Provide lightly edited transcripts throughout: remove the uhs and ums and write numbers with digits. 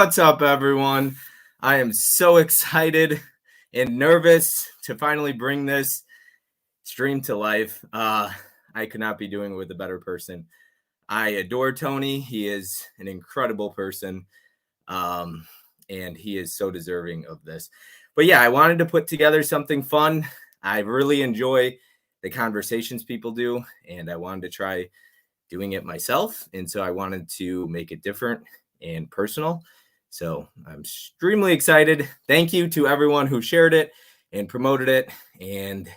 What's up, everyone? I am so excited and nervous to finally bring this stream to life. I could not be doing it with a better person. I adore Tony. He is an incredible person, and he is so deserving of this. But yeah, I wanted to put together something fun. I really enjoy the conversations people do, and I wanted to try doing it myself. And so I wanted to make it different and personal. So I'm extremely excited. Thank you to everyone who shared it and promoted it. And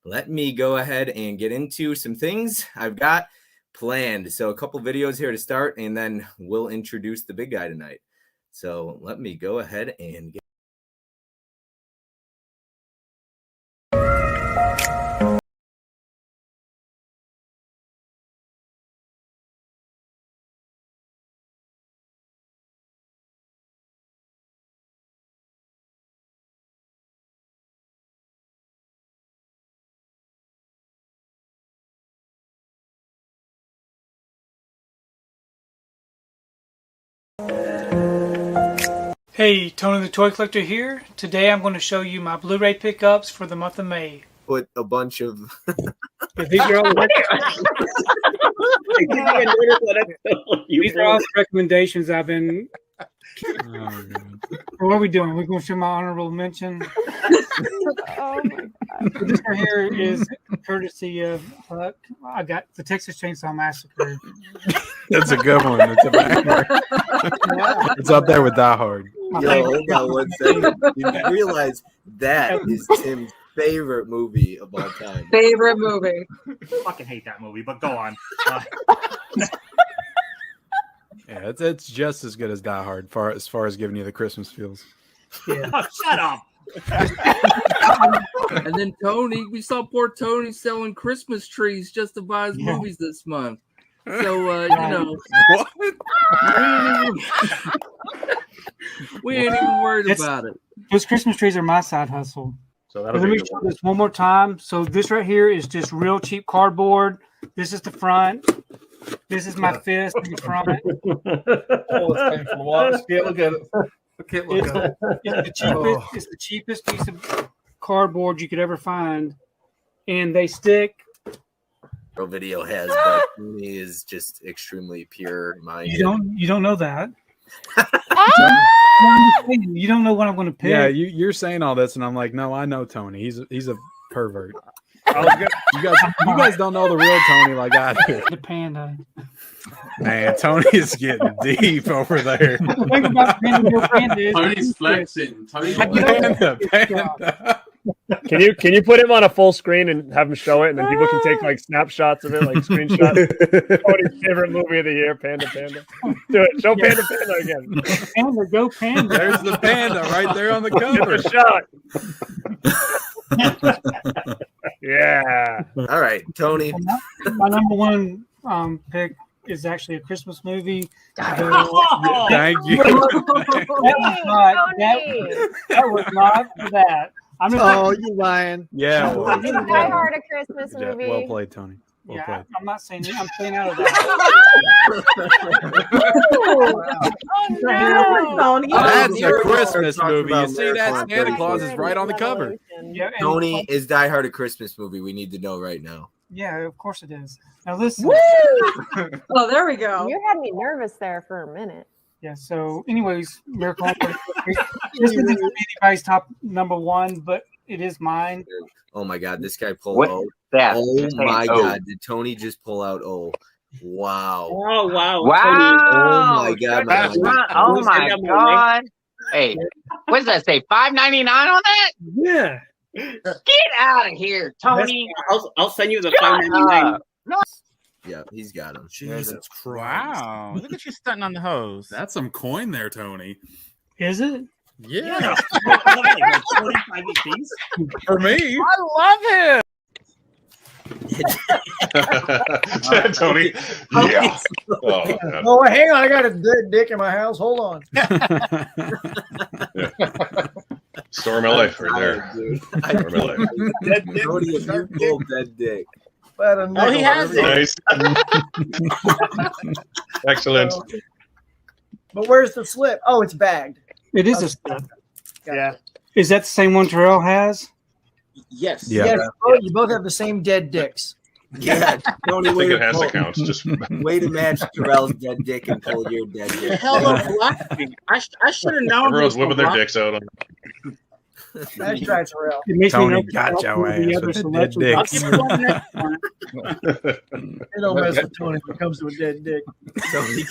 let me go ahead and get into some things I've got planned. So a couple videos here to start, and then we'll introduce the big guy tonight. So let me go ahead and get Hey, Tony the Toy Collector here. Today I'm going to show you my Blu-ray pickups for the month of May. put a bunch of These are all these are all the recommendations I've been. What are we doing? We're going to show my honorable mention. Oh my God. This right here is courtesy of I got the Texas Chainsaw Massacre. That's a good one. It's a banger. It's up there with Die Hard. Yo, hold on one second. You realize that is Tim's favorite movie of all time. Favorite movie. I fucking hate that movie, but go on. Yeah, it's just as good as Die Hard as far as giving you the Christmas feels. Yeah. Oh, shut up. And then Tony, we saw poor Tony selling Christmas trees just to buy his Yeah. movies this month. So, you know, What? we ain't even worried It's- about it. Those Christmas trees are my side hustle. So Let me show this one more time. So this right here is just real cheap cardboard. This is the front. This is my fist in the front. Oh, it's painful. Watch. Can't look at it. I can't look It's at it. it's the cheapest piece of cardboard you could ever find, and they stick. Pro video has, but Tony is just extremely pure minded. You don't know that. You don't know what I'm going to pick. Yeah, you're saying all this, and I'm like, no, I know Tony. He's a pervert. You guys don't know the real Tony like I do. The panda. Man, Tony is getting deep over there. The thing about panda is Tony's flexing. Panda. Can you put him on a full screen and have him show it, and then people can take like snapshots of it, like screenshots? Cody's favorite movie of the year, Panda. Do it. Show Panda again. Panda, go panda. There's the panda right there on the Get cover. the shot. Yeah. All right, Tony. My number one pick is actually a Christmas movie. Thank you. That was not for that. I'm just you lying. Yeah. It's Die Hard a Christmas Yeah, movie. well played, Tony. Well yeah, played. I'm not saying it. I'm staying out of that. Oh, no. That's a We're Christmas talking movie. You about see that? Marathon Santa Claus 34. is right on the cover. Yeah, and- Tony, is Die Hard a Christmas movie? We need to know right now. yeah, of course it is. Now listen. Oh, there we go. You had me nervous there for a minute. Yeah. So, anyways, Miracle on 34th Street. This isn't anybody's top number one, but it is mine. Oh my God, this guy pulled What? O. That. Oh my Oh. God, did Tony just pull out O? Wow. Oh, wow. Oh my God. That's my not. God. Oh my God. Hey, what does that say? $5.99 on that? Yeah. Get out of here, Tony. I'll send you the Shut $5.99. up. Yeah, he's got him. Jesus Christ. Wow. Look at you stunting on the hose. That's some coin there, Tony. Is it? Yeah. 45 apiece. For me. I love him. Tony. Yeah. Oh, man. Oh, hang on. I got a dead dick in my house. Hold on. Story of my life right there. Dude. Story of my life. Dead dick. Tony, if you pulled dead dick. Oh, he has it. Nice. Excellent. But where's the slip? Oh, it's bagged. It is a slip. Yeah. Is that the same one Terrell has? Yes. Yeah. Yes. Oh, you both have the same dead dicks. Yeah, Tony, I way think it to has pull- to count. Just way to match Terrell's dead dick and pull your dead The dick. hell of laughing. I should have known. everyone's he was whipping their gonna dicks out. That's right, Terrell. It makes me Tony nervous got about your some of the ass other with the selections. dead I'll dicks. give you one next one. They don't mess with Tony when it comes to a dead dick. Tony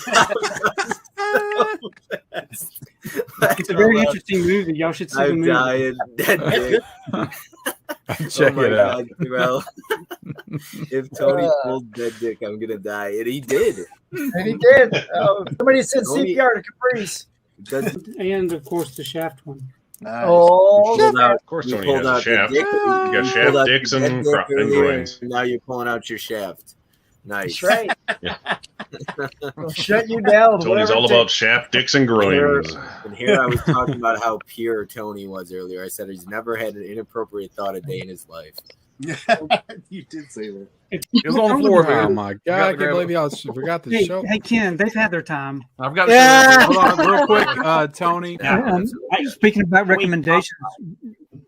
It's a very interesting movie. Y'all should see the I'm movie. dying. Dead dick. Check Oh my it out. God, Terrell. If Tony pulled dead dick, I'm gonna die. And he did. And he did. Somebody said Tony- CPR to Caprice. And of course the Shaft one. Oh, You pulled out, Of course, you Tony pulled has a out the shaft. dick. You got pulled shaft out dicks the dead and dick and earlier, groins. and now you're pulling out your shaft. Nice. that's right. Yeah. They'll shut you down. Tony's whatever all it about takes. shaft dicks and groins. And here I was talking about how pure Tony was earlier. I said he's never had an inappropriate thought a day in his life. You did say that. It was on the floor, man. Oh my You God! gotta I can't grab believe it. y'all forgot the Hey, show. hey, Ken, they've had their time. I've got to Yeah. Hold on, real quick, Tony. Speaking about recommendations,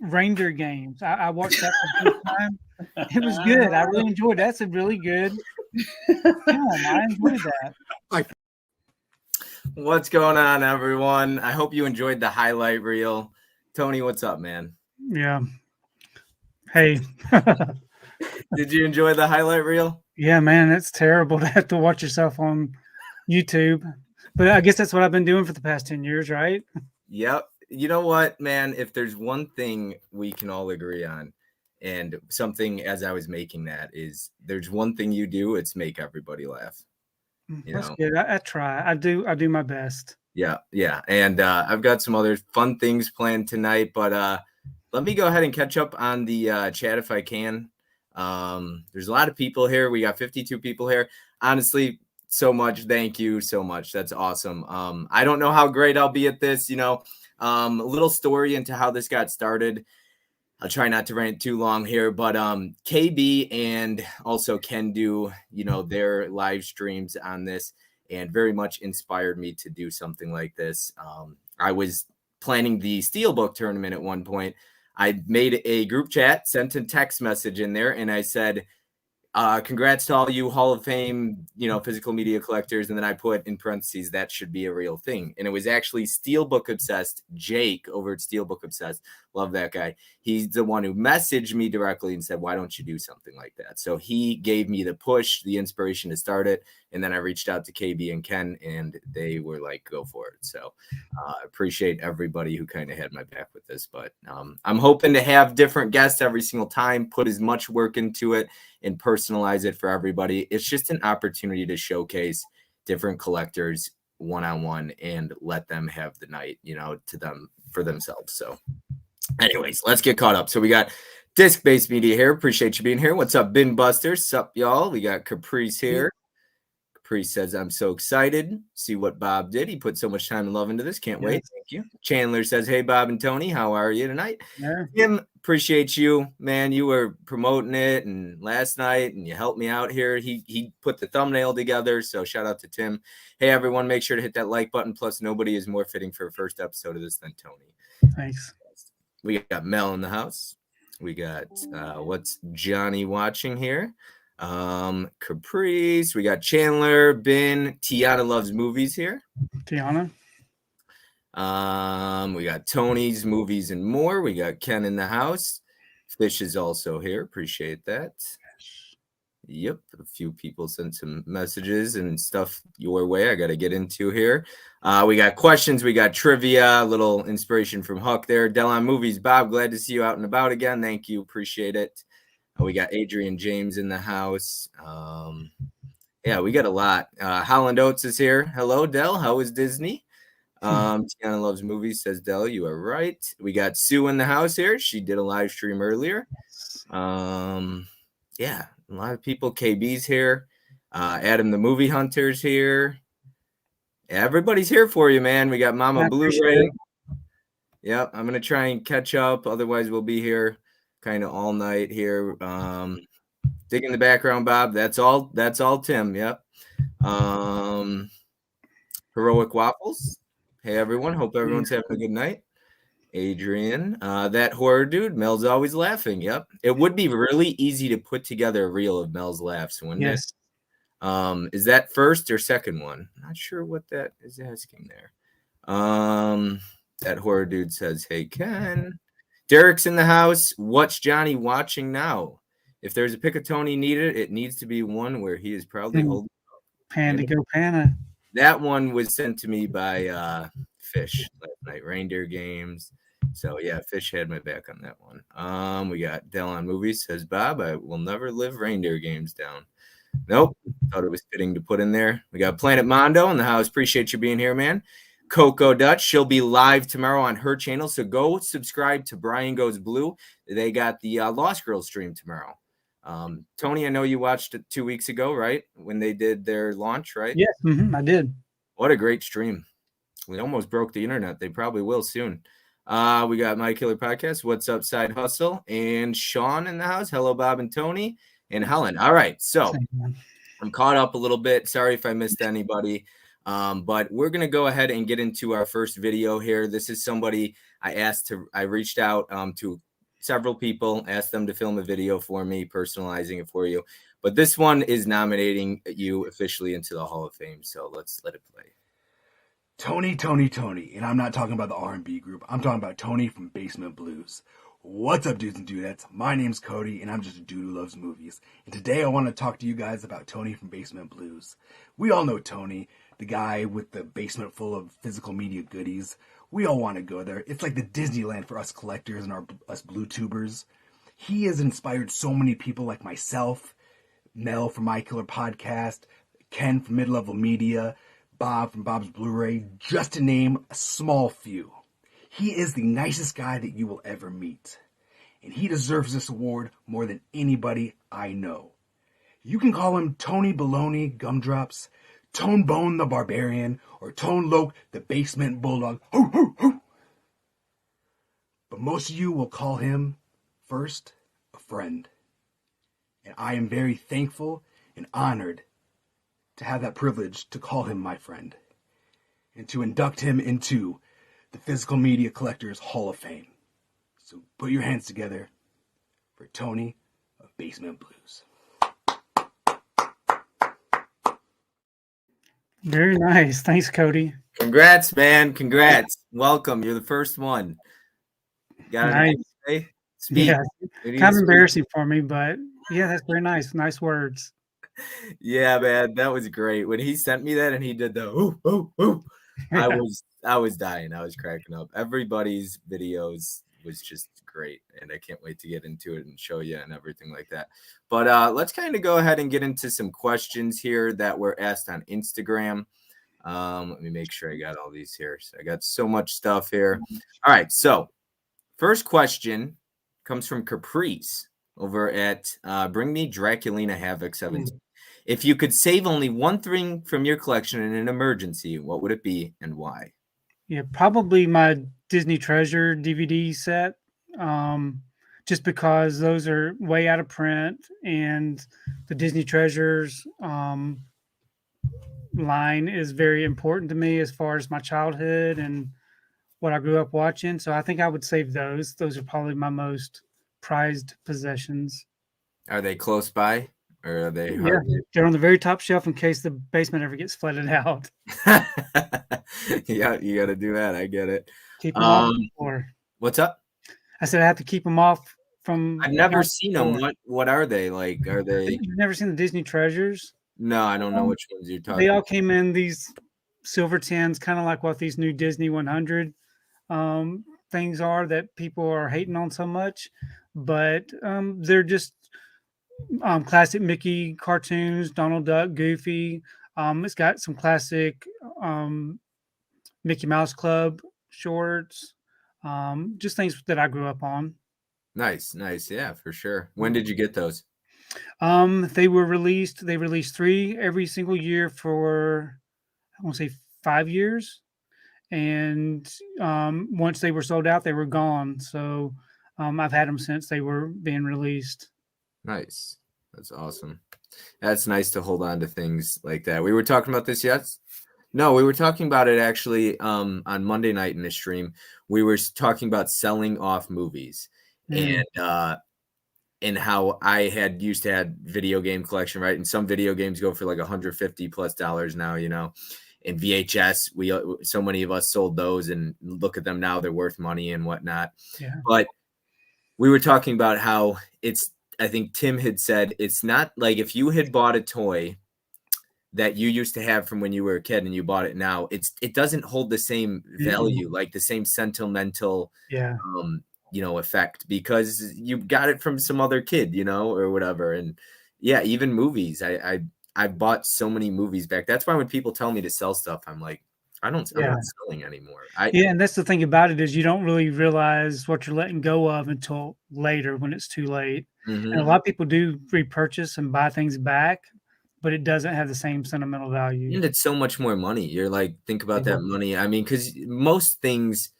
Ranger games. I watched that for the first time. It was good. I really enjoyed that. That's a really good film. I enjoyed that. What's going on, everyone? I hope you enjoyed the highlight reel. Tony, what's up, man? Yeah. Hey. Did you enjoy the highlight reel? Yeah, man, it's terrible to have to watch yourself on YouTube. But I guess that's what I've been doing for the past 10 years, right? Yep. You know what, man? If there's one thing we can all agree on, and something as I was making that is there's one thing you do, it's make everybody laugh. You That's know? good. I try. I do my best. Yeah. And I've got some other fun things planned tonight, but let me go ahead and catch up on the chat if I can. There's a lot of people here. We got 52 people here. Honestly, so much. Thank you so much. That's awesome. I don't know how great I'll be at this, a little story into how this got started. I'll try not to rant too long here, but KB and also Ken do, their live streams on this and very much inspired me to do something like this. I was planning the Steelbook tournament at one point. I made a group chat, sent a text message in there, and I said, congrats to all you Hall of Fame, physical media collectors. And then I put in parentheses, that should be a real thing. And it was actually Steelbook Obsessed, Jake over at Steelbook Obsessed. Love that guy. He's the one who messaged me directly and said, why don't you do something like that? So he gave me the push, the inspiration to start it. And then I reached out to KB and Ken, and they were like, go for it. So I appreciate everybody who kind of had my back with this. But I'm hoping to have different guests every single time, put as much work into it, and personalize it for everybody. It's just an opportunity to showcase different collectors one-on-one and let them have the night, to them for themselves. So anyways, let's get caught up. So we got Disc-Based Media here. Appreciate you being here. What's up, Bin Busters? Sup, y'all? We got Caprice here. Caprice says, I'm so excited. See what Bob did. He put so much time and love into this. Can't wait. Thank you. Chandler says, hey, Bob and Tony, how are you tonight? Yeah. Tim, appreciate you, man. You were promoting it and last night, and you helped me out here. He put the thumbnail together, so shout out to Tim. Hey, everyone, make sure to hit that like button. Plus, nobody is more fitting for a first episode of this than Tony. Thanks. We got Mel in the house. We got what's Johnny watching here? Caprice. We got Chandler, Ben. Tiana loves movies here. Tiana. We got Tony's movies and more. We got Ken in the house. Fish is also here. Appreciate that. Yep, a few people sent some messages and stuff your way. I got to get into here. We got questions. We got trivia. A little inspiration from Huck there. Delon Movies. Bob, glad to see you out and about again. Thank you. Appreciate it. We got Adrian James in the house. Yeah, we got a lot. Holland Oates is here. Hello, Del. How is Disney? Tiana loves movies, says Del. You are right. We got Sue in the house here. She did a live stream earlier. Yeah, a lot of people. KB's here. Adam the Movie Hunter's here. Everybody's here for you, man. We got Mama Blu-ray. Yep, I'm gonna try and catch up. Otherwise, we'll be here kind of all night here. Dig in the background, Bob. That's all Tim. Yep. Heroic Waffles. Hey, everyone. Hope everyone's having a good night. Adrian, that horror dude. Mel's always laughing. Yep. It would be really easy to put together a reel of Mel's laughs, wouldn't it? Is that first or second one? Not sure what that is asking there. That horror dude says, hey, Ken. Derek's in the house. What's Johnny watching now? If there's a Pickatoni needed, it needs to be one where he is proudly holding Panda go Panda. That one was sent to me by Fish last night, Reindeer Games. So yeah, Fish had my back on that one. We got Dell on Movies, says Bob, I will never live Reindeer Games down. Nope. Thought it was fitting to put in there. We got Planet Mondo in the house. Appreciate you being here, man. Coco Dutch, she'll be live tomorrow on her channel. So go subscribe to Brian Goes Blue. They got the Lost Girls stream tomorrow. Tony, I know you watched it 2 weeks ago, right? When they did their launch, right? Yes, I did. What a great stream. We almost broke the internet. They probably will soon. We got My Killer Podcast. What's up, Side Hustle? And Sean in the house. Hello, Bob and Tony and Helen. All right. So I'm caught up a little bit. Sorry if I missed anybody. But we're going to go ahead and get into our first video here. This is somebody I reached out to several people, asked them to film a video for me, personalizing it for you. But this one is nominating you officially into the Hall of Fame. So let's let it play. Tony. And I'm not talking about the R&B group. I'm talking about Tony from Basement Blues. What's up, dudes and dudettes? My name's Cody, and I'm just a dude who loves movies. And today I want to talk to you guys about Tony from Basement Blues. We all know Tony, the guy with the basement full of physical media goodies. We all want to go there. It's like the Disneyland for us collectors and us blue tubers. He has inspired so many people like myself, Mel from My Killer Podcast, Ken from Mid-Level Media, Bob from Bob's Blu-ray, just to name a small few. He is the nicest guy that you will ever meet. And he deserves this award more than anybody I know. You can call him Tony Baloney Gumdrops, Tone Bone the Barbarian, or Tone Loke the Basement Bulldog. Hoo, hoo, hoo. But most of you will call him, first, a friend. And I am very thankful and honored to have that privilege to call him my friend and to induct him into the Physical Media Collectors Hall of Fame. So put your hands together for Tony of Basement Blues. Very nice. Thanks, Cody. Congrats, man. Congrats. Welcome. You're the first one. Got nice. It? Speak. Yeah, kind of embarrassing for me, but yeah, that's very nice. Nice words. Yeah, man, that was great. When he sent me that and he did the ooh, ooh, ooh, I was dying. I was cracking up. Everybody's videos was just great, and I can't wait to get into it and show you and everything like that. But let's kind of go ahead and get into some questions here that were asked on Instagram. Let me make sure I got all these here. So I got so much stuff here. All right, so first question comes from Caprice over at Bring Me Draculina Havoc 17. If you could save only one thing from your collection in an emergency, what would it be and why? Yeah, probably my Disney Treasure DVD set. Just because those are way out of print, and the Disney Treasures line is very important to me as far as my childhood and what I grew up watching. So I think I would save those. Those are probably my most prized possessions. Are they close by? Or are they hard? Yeah, they're on the very top shelf in case the basement ever gets flooded out. Yeah, you got to do that. I get it. Keep them off. What's up? I said I have to keep them off from. I've never seen them. What are they like? Are they? You've never seen the Disney Treasures? No, I don't know which ones you're talking. They all came in these silver tins, kind of like what these new Disney 100 things are that people are hating on so much, but they're just classic Mickey cartoons, Donald Duck, Goofy. It's got some classic Mickey Mouse Club shorts, just things that I grew up on. Nice. Yeah, for sure. When did you get those? They released 3 every single year for, I want to say 5 years. And once they were sold out, they were gone. So I've had them since they were being released. Nice. That's awesome. That's nice to hold on to things like that. We were talking about this No, we were talking about it actually on Monday night in the stream. We were talking about selling off movies and how I had used to have video game collection, right? And some video games go for like $150+ now, you know. And VHS, so many of us sold those, and look at them now; they're worth money and whatnot. Yeah. But we were talking about how I think Tim had said it's not like if you had bought a toy that you used to have from when you were a kid and you bought it now, it doesn't hold the same value, like the same sentimental effect, because you got it from some other kid, or whatever. And yeah, even movies. I bought so many movies back. That's why when people tell me to sell stuff, I'm like, I'm not selling anymore. And that's the thing about it, is you don't really realize what you're letting go of until later when it's too late. And a lot of people do repurchase and buy things back, but it doesn't have the same sentimental value. And it's so much more money. You're like, think about that money. I mean, because most things,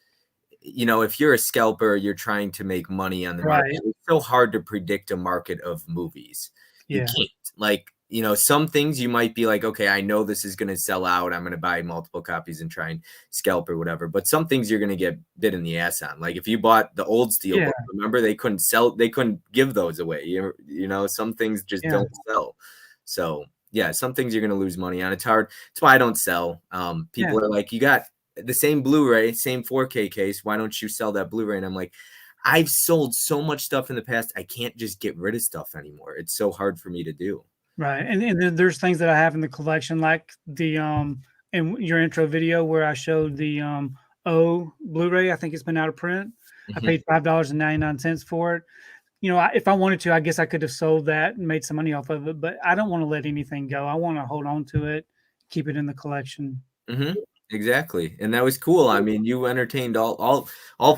if you're a scalper, you're trying to make money on the market. It's so hard to predict a market of movies. You can't. Like, some things you might be like, okay, I know this is going to sell out. I'm going to buy multiple copies and try and scalp or whatever. But some things you're going to get bit in the ass on. Like if you bought the old steel book, remember they couldn't give those away. Some things just don't sell. So yeah, some things you're going to lose money on. It's hard. That's why I don't sell. People are like, you got the same Blu-ray, same 4K case. Why don't you sell that Blu-ray? And I'm like, I've sold so much stuff in the past. I can't just get rid of stuff anymore. It's so hard for me to do. Right. And then there's things that I have in the collection, like the in your intro video where I showed the O Blu-ray. I think it's been out of print. I paid $5.99 for it. If I wanted to, I guess I could have sold that and made some money off of it, but I don't want to let anything go. I want to hold on to it, keep it in the collection. Exactly. And that was cool. I mean, you entertained all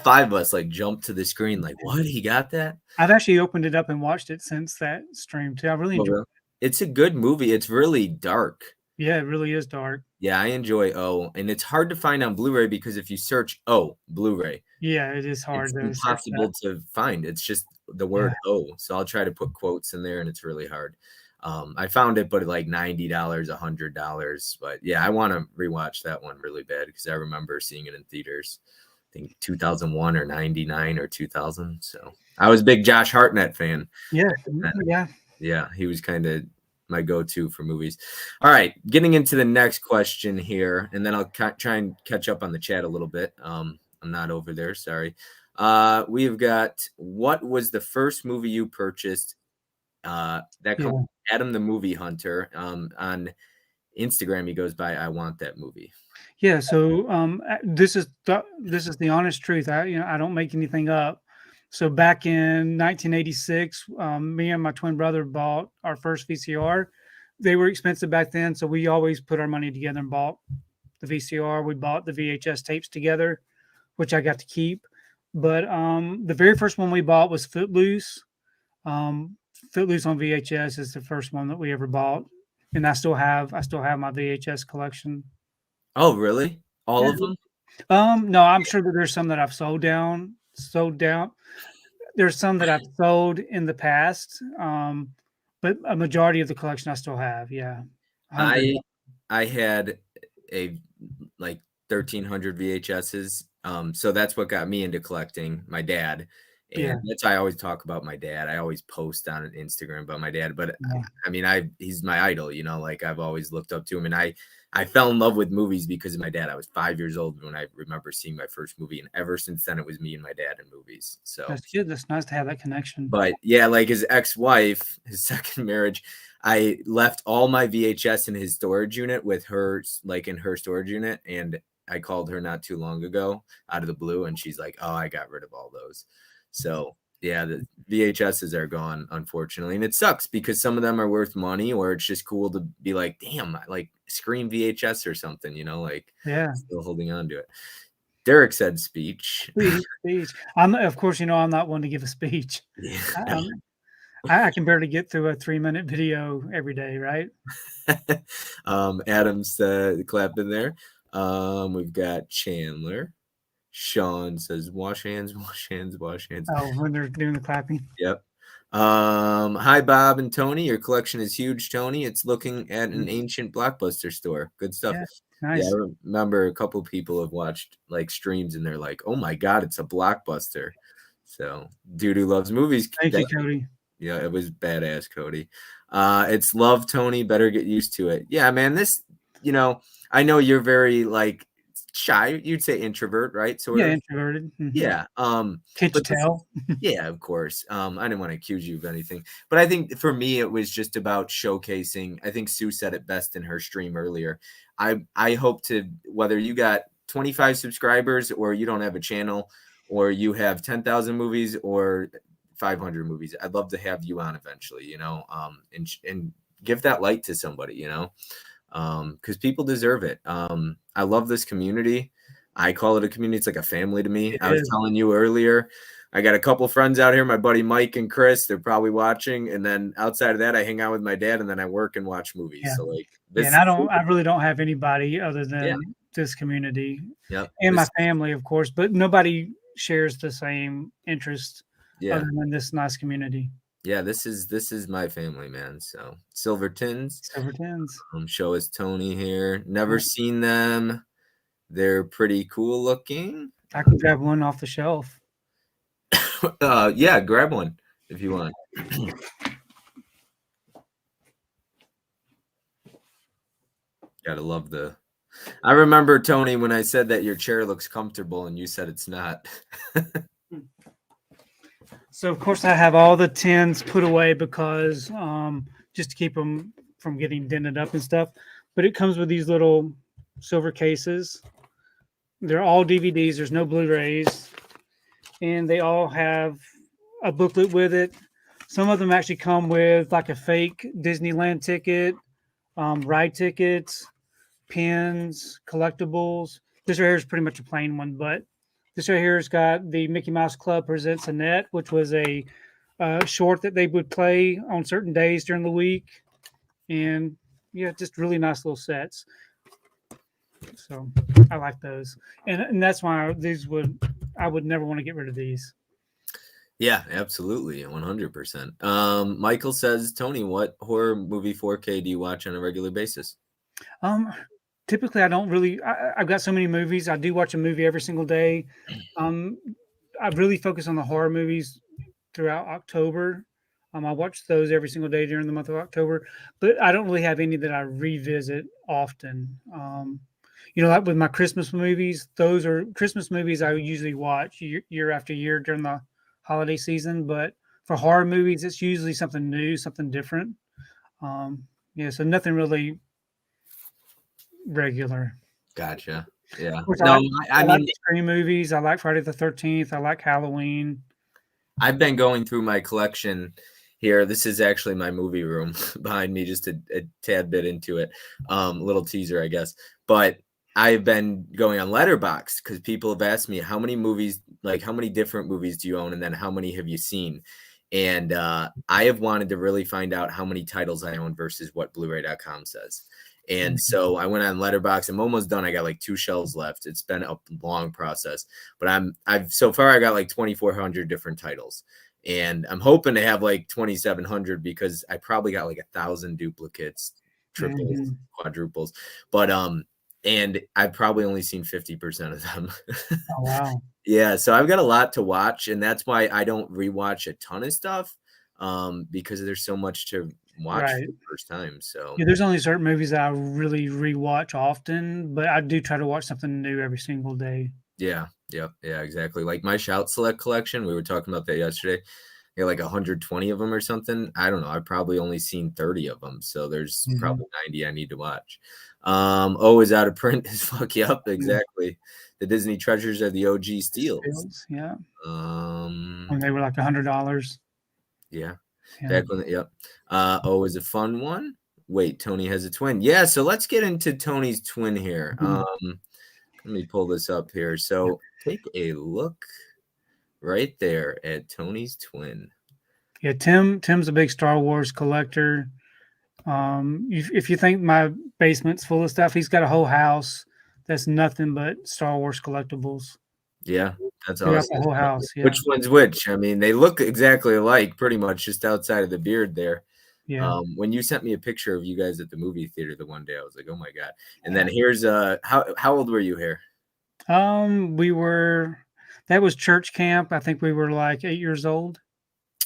five of us, like jumped to the screen like, what? He got that? I've actually opened it up and watched it since that stream too. I really enjoyed it. It's a good movie. It's really dark. Yeah, it really is dark. Yeah, I enjoy O, and it's hard to find on Blu-ray because if you search O Blu-ray, yeah, it is hard. It's impossible to find. It's just the word O. So I'll try to put quotes in there, and it's really hard. I found it, but at like $90, $100. But yeah, I want to rewatch that one really bad because I remember seeing it in theaters. I think 2001 or 99 or 2000. So I was a big Josh Hartnett fan. Yeah, he was kind of my go-to for movies. All right, getting into the next question here, and then I'll try and catch up on the chat a little bit. I'm not over there, sorry. We've got, what was the first movie you purchased? That comes Adam the Movie Hunter. On Instagram, he goes by I Want That Movie. Yeah, so this is the honest truth. I don't make anything up. So back in 1986, me and my twin brother bought our first VCR. They were expensive back then, so we always put our money together and bought the VCR. We bought the VHS tapes together, which I got to keep. But the very first one we bought was Footloose. Footloose on VHS is the first one that we ever bought, and I still have my VHS collection. Oh, really? All of them? No, I'm sure that there's some that I've sold down. There's some that I've sold in the past, but a majority of the collection I still have. Yeah, I had a like 1,300 VHSs. So that's what got me into collecting. My dad, and that's why I always talk about my dad. I always post on Instagram about my dad. But I mean, he's my idol. Like I've always looked up to him, and I fell in love with movies because of my dad. I was 5 years old when I remember seeing my first movie, and ever since then, it was me and my dad in movies. So that's good. That's nice to have that connection. But yeah, like his ex-wife, his second marriage, I left all my VHS in his storage unit with her, like in her storage unit, and I called her not too long ago out of the blue, and she's like, "Oh, I got rid of all those." So yeah, the VHSs are gone, unfortunately, and it sucks because some of them are worth money, or it's just cool to be like, damn, like Scream VHS or something, like still holding on to it. Derek said speech. I'm, of course, I'm not one to give a speech. Yeah. I can barely get through a 3-minute video every day, right? Adam's clap in there. We've got Chandler. Sean says, wash hands, wash hands, wash hands. Oh, when they're doing the clapping. Yep. Hi, Bob and Tony. Your collection is huge, Tony. It's looking at an ancient Blockbuster store. Good stuff. Nice. Yeah, I remember a couple people have watched like streams and they're like, "Oh my god, it's a blockbuster." So, dude who loves movies. Thank you, Cody. Yeah, it was badass, Cody. It's love, Tony. Better get used to it. Yeah, man. This, I know you're very like shy. You'd say introvert, right? Sort Yeah, of. introverted. Yeah. Can't you tell? Yeah, of course. I didn't want to accuse you of anything, but I think for me it was just about showcasing. I think Sue said it best in her stream earlier. I hope to, whether you got 25 subscribers or you don't have a channel or you have 10,000 movies or 500 movies, I'd love to have you on eventually, and give that light to somebody, because people deserve it. I love this community. I call it a community. It's like a family to me. I was telling you earlier, I got a couple friends out here, my buddy Mike and Chris, they're probably watching. And then outside of that, I hang out with my dad and then I work and watch movies. Yeah. So like this, and I really don't have anybody other than this community and my family, of course, but nobody shares the same interest other than this nice community. Yeah, this is my family, man. So Silver Tins. Show us Tony here. Never seen them. They're pretty cool looking. I can grab one off the shelf. Yeah, grab one if you want. Gotta love I remember, Tony, when I said that your chair looks comfortable and you said it's not. So, of course, I have all the tins put away because just to keep them from getting dented up and stuff. But it comes with these little silver cases. They're all DVDs. There's no Blu-rays. And they all have a booklet with it. Some of them actually come with like a fake Disneyland ticket, ride tickets, pins, collectibles. This right here is pretty much a plain one, but this right here has got the Mickey Mouse Club Presents Annette, which was a short that they would play on certain days during the week. And yeah, just really nice little sets. So I like those. And that's why I would never want to get rid of these. Yeah, absolutely. 100%. Michael says, Tony, what horror movie 4K do you watch on a regular basis? Typically, I don't really. I've got so many movies. I do watch a movie every single day. I really focus on the horror movies throughout October. I watch those every single day during the month of October, but I don't really have any that I revisit often. Like with my Christmas movies, those are Christmas movies I usually watch year after year during the holiday season. But for horror movies, it's usually something new, something different. So nothing really regular. Gotcha. Yeah. I like Scream movies. I like Friday the 13th. I like Halloween. I've been going through my collection here. This is actually my movie room behind me, just a tad bit into it. Little teaser, I guess. But I've been going on Letterboxd because people have asked me how many movies, like how many different movies do you own? And then how many have you seen? And I have wanted to really find out how many titles I own versus what Blu-ray.com says. And so I went on Letterboxd. I'm almost done. I got like 2 shelves left. It's been a long process, but I've so far I got like 2,400 different titles, and I'm hoping to have like 2,700 because I probably got like 1,000 duplicates, triples, quadruples, but and I've probably only seen 50% of them. Oh, wow. Yeah, so I've got a lot to watch, and that's why I don't rewatch a ton of stuff, because there's so much to watch for the first time. So there's only certain movies that I really rewatch often, but I do try to watch something new every single day. Yeah, exactly. Like my Shout Select collection, we were talking about that yesterday. I got like 120 of them or something. I don't know. I've probably only seen 30 of them, so there's probably 90 I need to watch. Is out of print as fuck. Yep, exactly. The Disney Treasures are the OG steals. Yeah. When they were like $100. Yeah. Back when, is a fun one. Wait, Tony has a twin. Yeah, so let's get into Tony's twin here. Let me pull this up here. So take a look right there at Tony's twin. Yeah, Tim's a big Star Wars collector. If you think my basement's full of stuff, he's got a whole house that's nothing but Star Wars collectibles. Yeah, that's awesome. The whole house. Yeah. Which one's which? I mean, they look exactly alike, pretty much, just outside of the beard there. Yeah. When you sent me a picture of you guys at the movie theater the one day, I was like, oh my God. And then here's how old were you here? That was church camp. I think we were like 8 years old.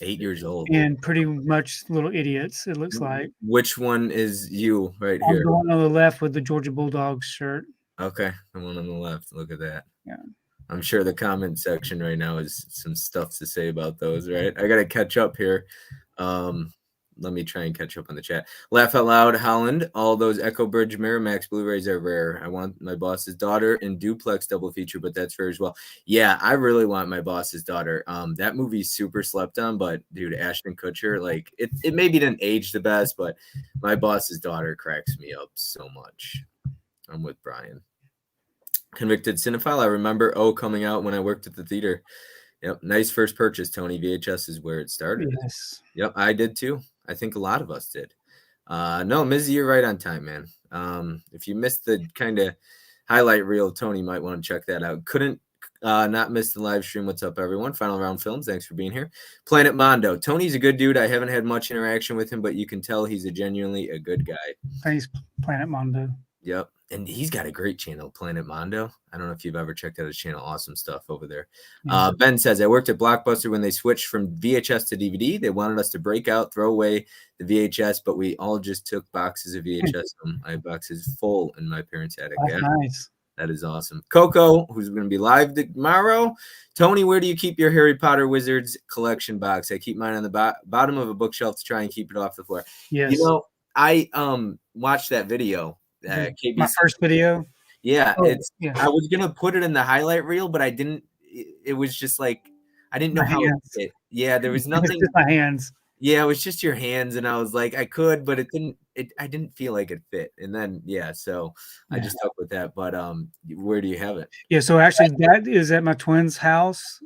8 years old. And pretty much little idiots, it looks like. Which one is you right I'm here? the one on the left with the Georgia Bulldogs shirt. Okay, the one on the left. Look at that. Yeah. I'm sure the comment section right now is some stuff to say about those, right? I got to catch up here. Let me try and catch up on the chat. Laugh Out Loud, Holland. All those Echo Bridge Miramax Blu-rays are rare. I want My Boss's Daughter and Duplex double feature, but that's rare as well. Yeah, I really want My Boss's Daughter. That movie's super slept on, but dude, Ashton Kutcher, like it maybe didn't age the best, but My Boss's Daughter cracks me up so much. I'm with Brian. Convicted Cinephile. I remember coming out when I worked at the theater. Yep, nice first purchase, Tony. VHS is where it started. Yes. Yep, I did too. I think a lot of us did. No, Mizzy, you're right on time, man. If you missed the kind of highlight reel, Tony might want to check that out. Couldn't not miss the live stream. What's up, everyone? Final Round Films. Thanks for being here. Planet Mondo. Tony's a good dude. I haven't had much interaction with him, but you can tell he's genuinely a good guy. Thanks, Planet Mondo. Yep. And he's got a great channel, Planet Mondo. I don't know if you've ever checked out his channel. Awesome stuff over there. Ben says, I worked at Blockbuster when they switched from VHS to DVD. They wanted us to break out, throw away the VHS, but we all just took boxes of VHS. I have boxes full in my parents' attic. That's nice. That is awesome. Coco, who's going to be live tomorrow. Tony, where do you keep your Harry Potter Wizards collection box? I keep mine on the bottom of a bookshelf to try and keep it off the floor. Yes. You know, I watched that video. KBC. My first video. Yeah, yeah. I was gonna put it in the highlight reel, but I didn't. It was just like I didn't know how it fit. Yeah, there was nothing. It was just my hands. Yeah, it was just your hands, and I was like, I could, but it didn't. I didn't feel like it fit. And then so I just stuck with that. But where do you have it? Yeah, so actually that is at my twin's house.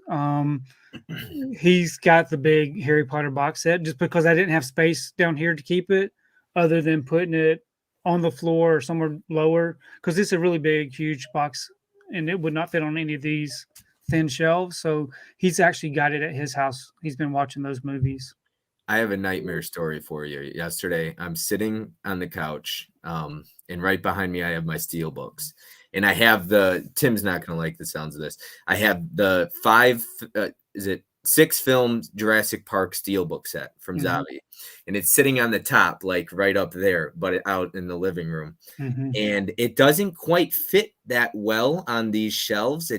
He's got the big Harry Potter box set just because I didn't have space down here to keep it, other than putting it on the floor or somewhere lower, because it's a really big, huge box, and it would not fit on any of these thin shelves. So he's actually got it at his house. He's been watching those movies. I have a nightmare story for you. Yesterday, I'm sitting on the couch, and right behind me, I have my steel books, and I have Tim's not going to like the sounds of this. I have the 6 film Jurassic Park steelbook set from Zavi, and it's sitting on the top, like right up there, but out in the living room. And it doesn't quite fit that well on these shelves.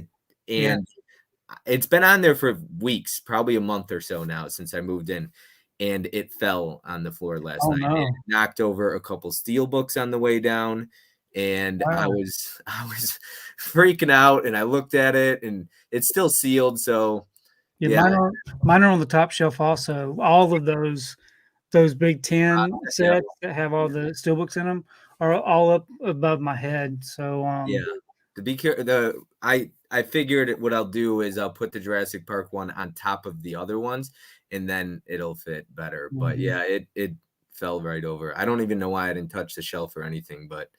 It's been on there for weeks, probably a month or so now since I moved in, and it fell on the floor last night. No. It knocked over a couple steelbooks on the way down, and I was freaking out, and I looked at it, and it's still sealed, so. Yeah, mine are on the top shelf also. All of those big 10 sets that have all the steelbooks in them are all up above my head. So to be careful, I figured what I'll do is I'll put the Jurassic Park one on top of the other ones, and then it'll fit better. But it fell right over. I don't even know why I didn't touch the shelf or anything, but.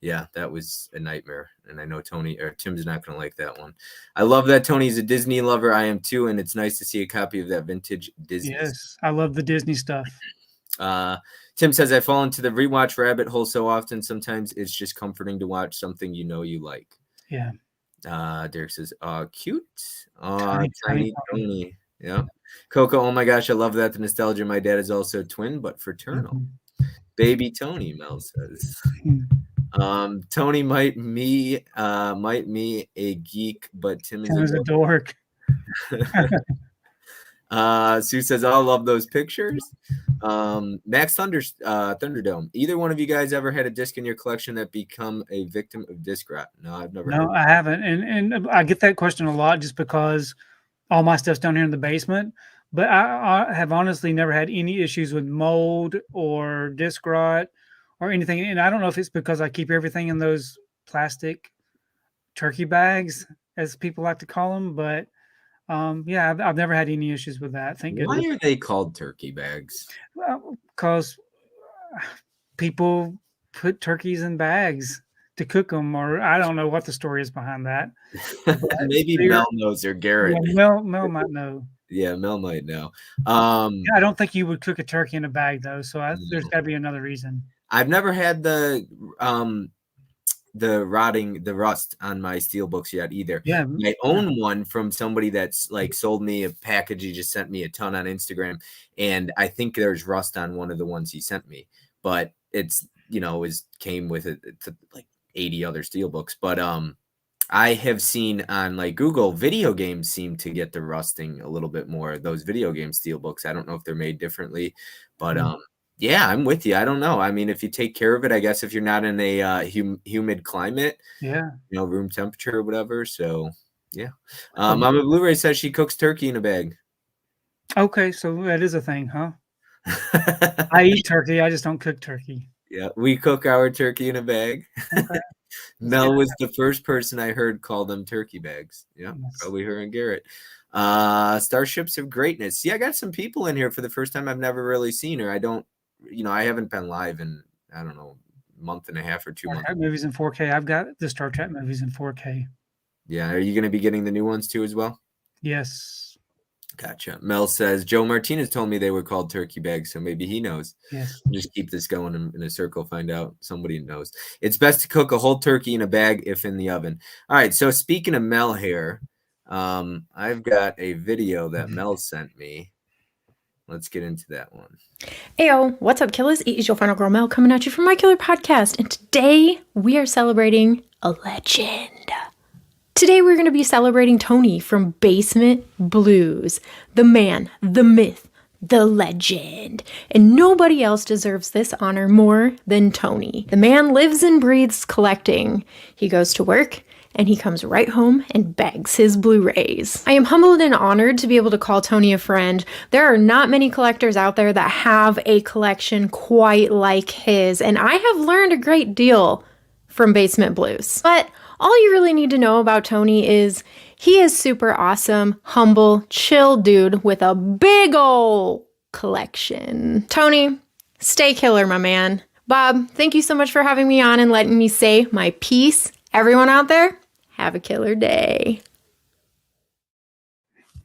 Yeah, that was a nightmare. And I know Tim's not going to like that one. I love that Tony's a Disney lover. I am too. And it's nice to see a copy of that vintage Disney. Yes, I love the Disney stuff. Tim says, I fall into the rewatch rabbit hole so often. Sometimes it's just comforting to watch something you know you like. Yeah. Derek says, cute. Tiny Tony. Yeah. Coco, oh my gosh, I love that. The nostalgia. My dad is also twin, but fraternal. Baby Tony, Mel says. Tony might me a geek, but Tim is a dork. Sue says, I love those pictures. Max Thunderdome. Either one of you guys ever had a disc in your collection that become a victim of disc rot? No, I've never. No, I haven't, and I get that question a lot just because all my stuff's down here in the basement. But I have honestly never had any issues with mold or disc rot or anything. And I don't know if it's because I keep everything in those plastic turkey bags, as people like to call them. But I've never had any issues with that. Thank goodness. Why are they called turkey bags? Well, because people put turkeys in bags to cook them, or I don't know what the story is behind that. Maybe Mel knows or Garrett. Yeah, Mel might know. Yeah, Mel might know. Yeah, I don't think you would cook a turkey in a bag though, so there's got to be another reason. I've never had the rust on my steel books yet either. Yeah, I own one from somebody that's like sold me a package. He just sent me a ton on Instagram, and I think there's rust on one of the ones he sent me, but it's came with it like 80 other steel books. But I have seen on like Google, video games seem to get the rusting a little bit more. Those video game steel books, I don't know if they're made differently, but yeah, I'm with you. I don't know. I mean, if you take care of it, I guess if you're not in a humid climate, room temperature or whatever. So, yeah. Mama Blu-ray says she cooks turkey in a bag. Okay, so that is a thing, huh? I eat turkey. I just don't cook turkey. Yeah, we cook our turkey in a bag. Okay. Mel was the first person I heard call them turkey bags. Yeah, probably her and Garrett. Starships of Greatness. Yeah, I got some people in here for the first time I've never really seen her. I haven't been live in, I don't know, a month and a half or 2 months. Star Trek movies in 4K. I've got the Star Trek movies in 4K. Yeah, are you going to be getting the new ones too as well? Yes. Gotcha. Mel says, Joe Martinez told me they were called turkey bags, so maybe he knows. Yes. Just keep this going in a circle, find out. Somebody knows. It's best to cook a whole turkey in a bag if in the oven. All right, so speaking of Mel here, I've got a video that Mel sent me. Let's get into that one. Ayo, what's up, killers? It is your final girl Mel coming at you from my killer podcast, and today we are celebrating a legend. Today we're going to be celebrating Tony from Basement Blues, the man, the myth, the legend. And nobody else deserves this honor more than Tony. The man lives and breathes collecting. He goes to work and he comes right home and bags his Blu-rays. I am humbled and honored to be able to call Tony a friend. There are not many collectors out there that have a collection quite like his, and I have learned a great deal from Basement Blues. But all you really need to know about Tony is he is super awesome, humble, chill dude with a big ol' collection. Tony, stay killer, my man. Bob, thank you so much for having me on and letting me say my piece. Everyone out there, have a killer day.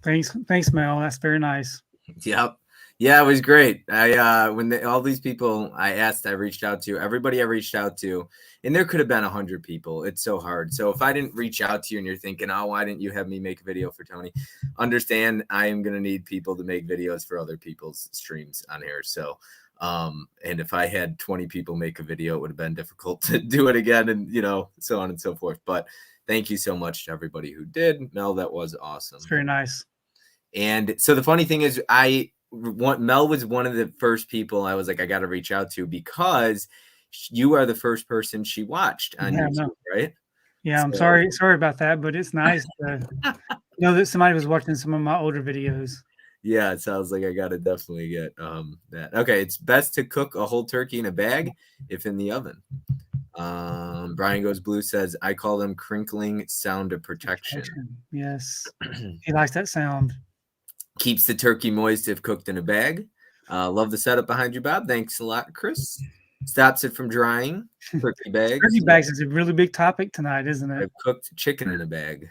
Thanks, Mel. That's very nice. Yep. Yeah, it was great. All these people I reached out to, everybody I reached out to, and there could have been 100 people. It's so hard. So if I didn't reach out to you and you're thinking, oh, why didn't you have me make a video for Tony? Understand, I am going to need people to make videos for other people's streams on here. So, and if I had 20 people make a video, it would have been difficult to do it again and, so on and so forth. But thank you so much to everybody who did. Mel, that was awesome. It's very nice. And so the funny thing is Mel was one of the first people I was like, I got to reach out to because you are the first person she watched on YouTube, right? Yeah, I'm sorry about that, but it's nice to know that somebody was watching some of my older videos. Yeah, it sounds like I got to definitely get that. Okay, it's best to cook a whole turkey in a bag if in the oven. Brian Goes Blue says, I call them crinkling sound of protection. Yes, he likes that sound. Keeps the turkey moist if cooked in a bag. Love the setup behind you, Bob. Thanks a lot, Chris. Stops it from drying. Turkey bags. Turkey bags is a really big topic tonight, isn't it? I've cooked chicken in a bag.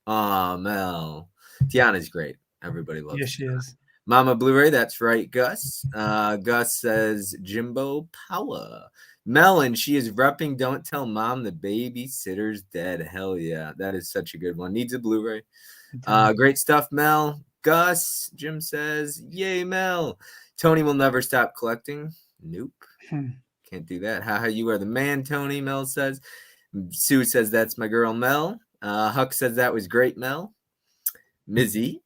Oh, Mel. Tiana's great. Everybody loves her. Yes, she is. Mama Blu-ray, that's right, Gus. Gus says, Jimbo Power. Melon, she is repping Don't Tell Mom the Babysitter's Dead. Hell yeah. That is such a good one. Needs a Blu-ray. Great stuff, Mel. Gus, Jim says, yay, Mel. Tony will never stop collecting. Nope. Can't do that. Haha, you are the man, Tony, Mel says. Sue says, that's my girl, Mel. Huck says, that was great, Mel. Mizzy,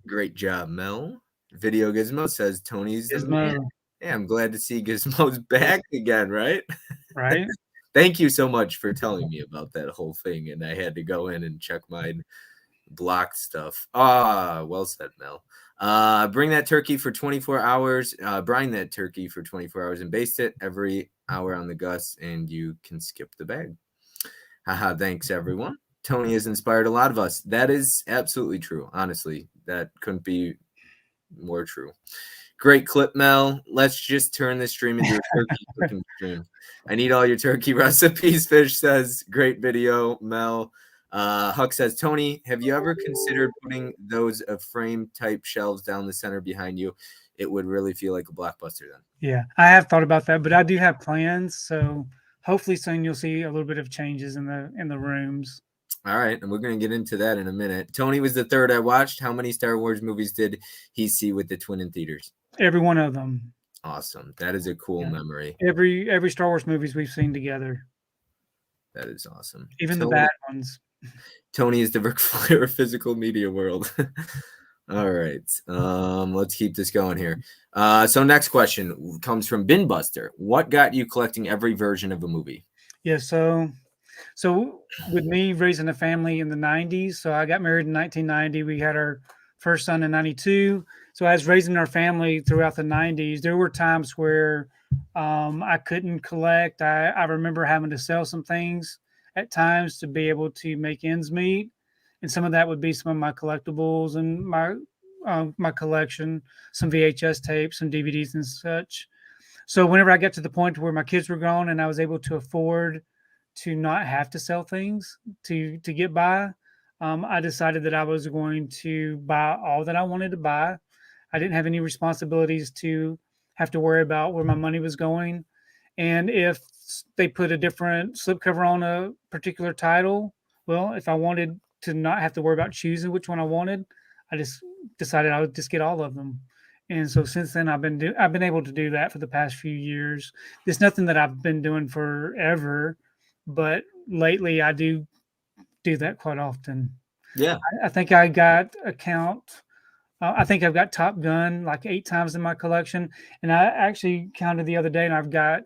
great job, Mel. Video Gizmo says, Tony's the man. Yeah, I'm glad to see Gizmo's back again, right? Right. Thank you so much for telling me about that whole thing. And I had to go in and check my blocked stuff. Well said, Mel. Bring that turkey for 24 hours. Brine that turkey for 24 hours and baste it every hour on the Gus, and you can skip the bag. Haha, thanks, everyone. Tony has inspired a lot of us. That is absolutely true. Honestly, that couldn't be more true. Great clip, Mel. Let's just turn this stream into a turkey cooking stream. I need all your turkey recipes, Fish says. Great video, Mel. Huck says, Tony, have you ever considered putting those frame type shelves down the center behind you? It would really feel like a blockbuster then. Yeah, I have thought about that, but I do have plans. So hopefully soon you'll see a little bit of changes in the rooms. All right, and we're going to get into that in a minute. Tony was the third I watched. How many Star Wars movies did he see with the twin in theaters? Every one of them. Awesome. That is a cool memory. Every Star Wars movies we've seen together. That is awesome. Even the bad ones. Tony is the Ric Flair of physical media world. All right. Let's keep this going here. So next question comes from Bin Buster. What got you collecting every version of a movie? Yeah, so with me raising a family in the 90s, so I got married in 1990. We had our first son in 92. So as raising our family throughout the 90s, there were times where I couldn't collect. I remember having to sell some things at times to be able to make ends meet. And some of that would be some of my collectibles and my collection, some VHS tapes, some DVDs and such. So whenever I got to the point where my kids were grown and I was able to afford to not have to sell things to get by, I decided that I was going to buy all that I wanted to buy. I didn't have any responsibilities to have to worry about where my money was going. And if they put a different slipcover on a particular title, well, if I wanted to not have to worry about choosing which one I wanted, I just decided I would just get all of them. And so since then, I've been able to do that for the past few years. It's nothing that I've been doing forever, but lately I do that quite often. Yeah, I think I got a count. I think I've got Top Gun like 8 times in my collection, and I actually counted the other day, and I've got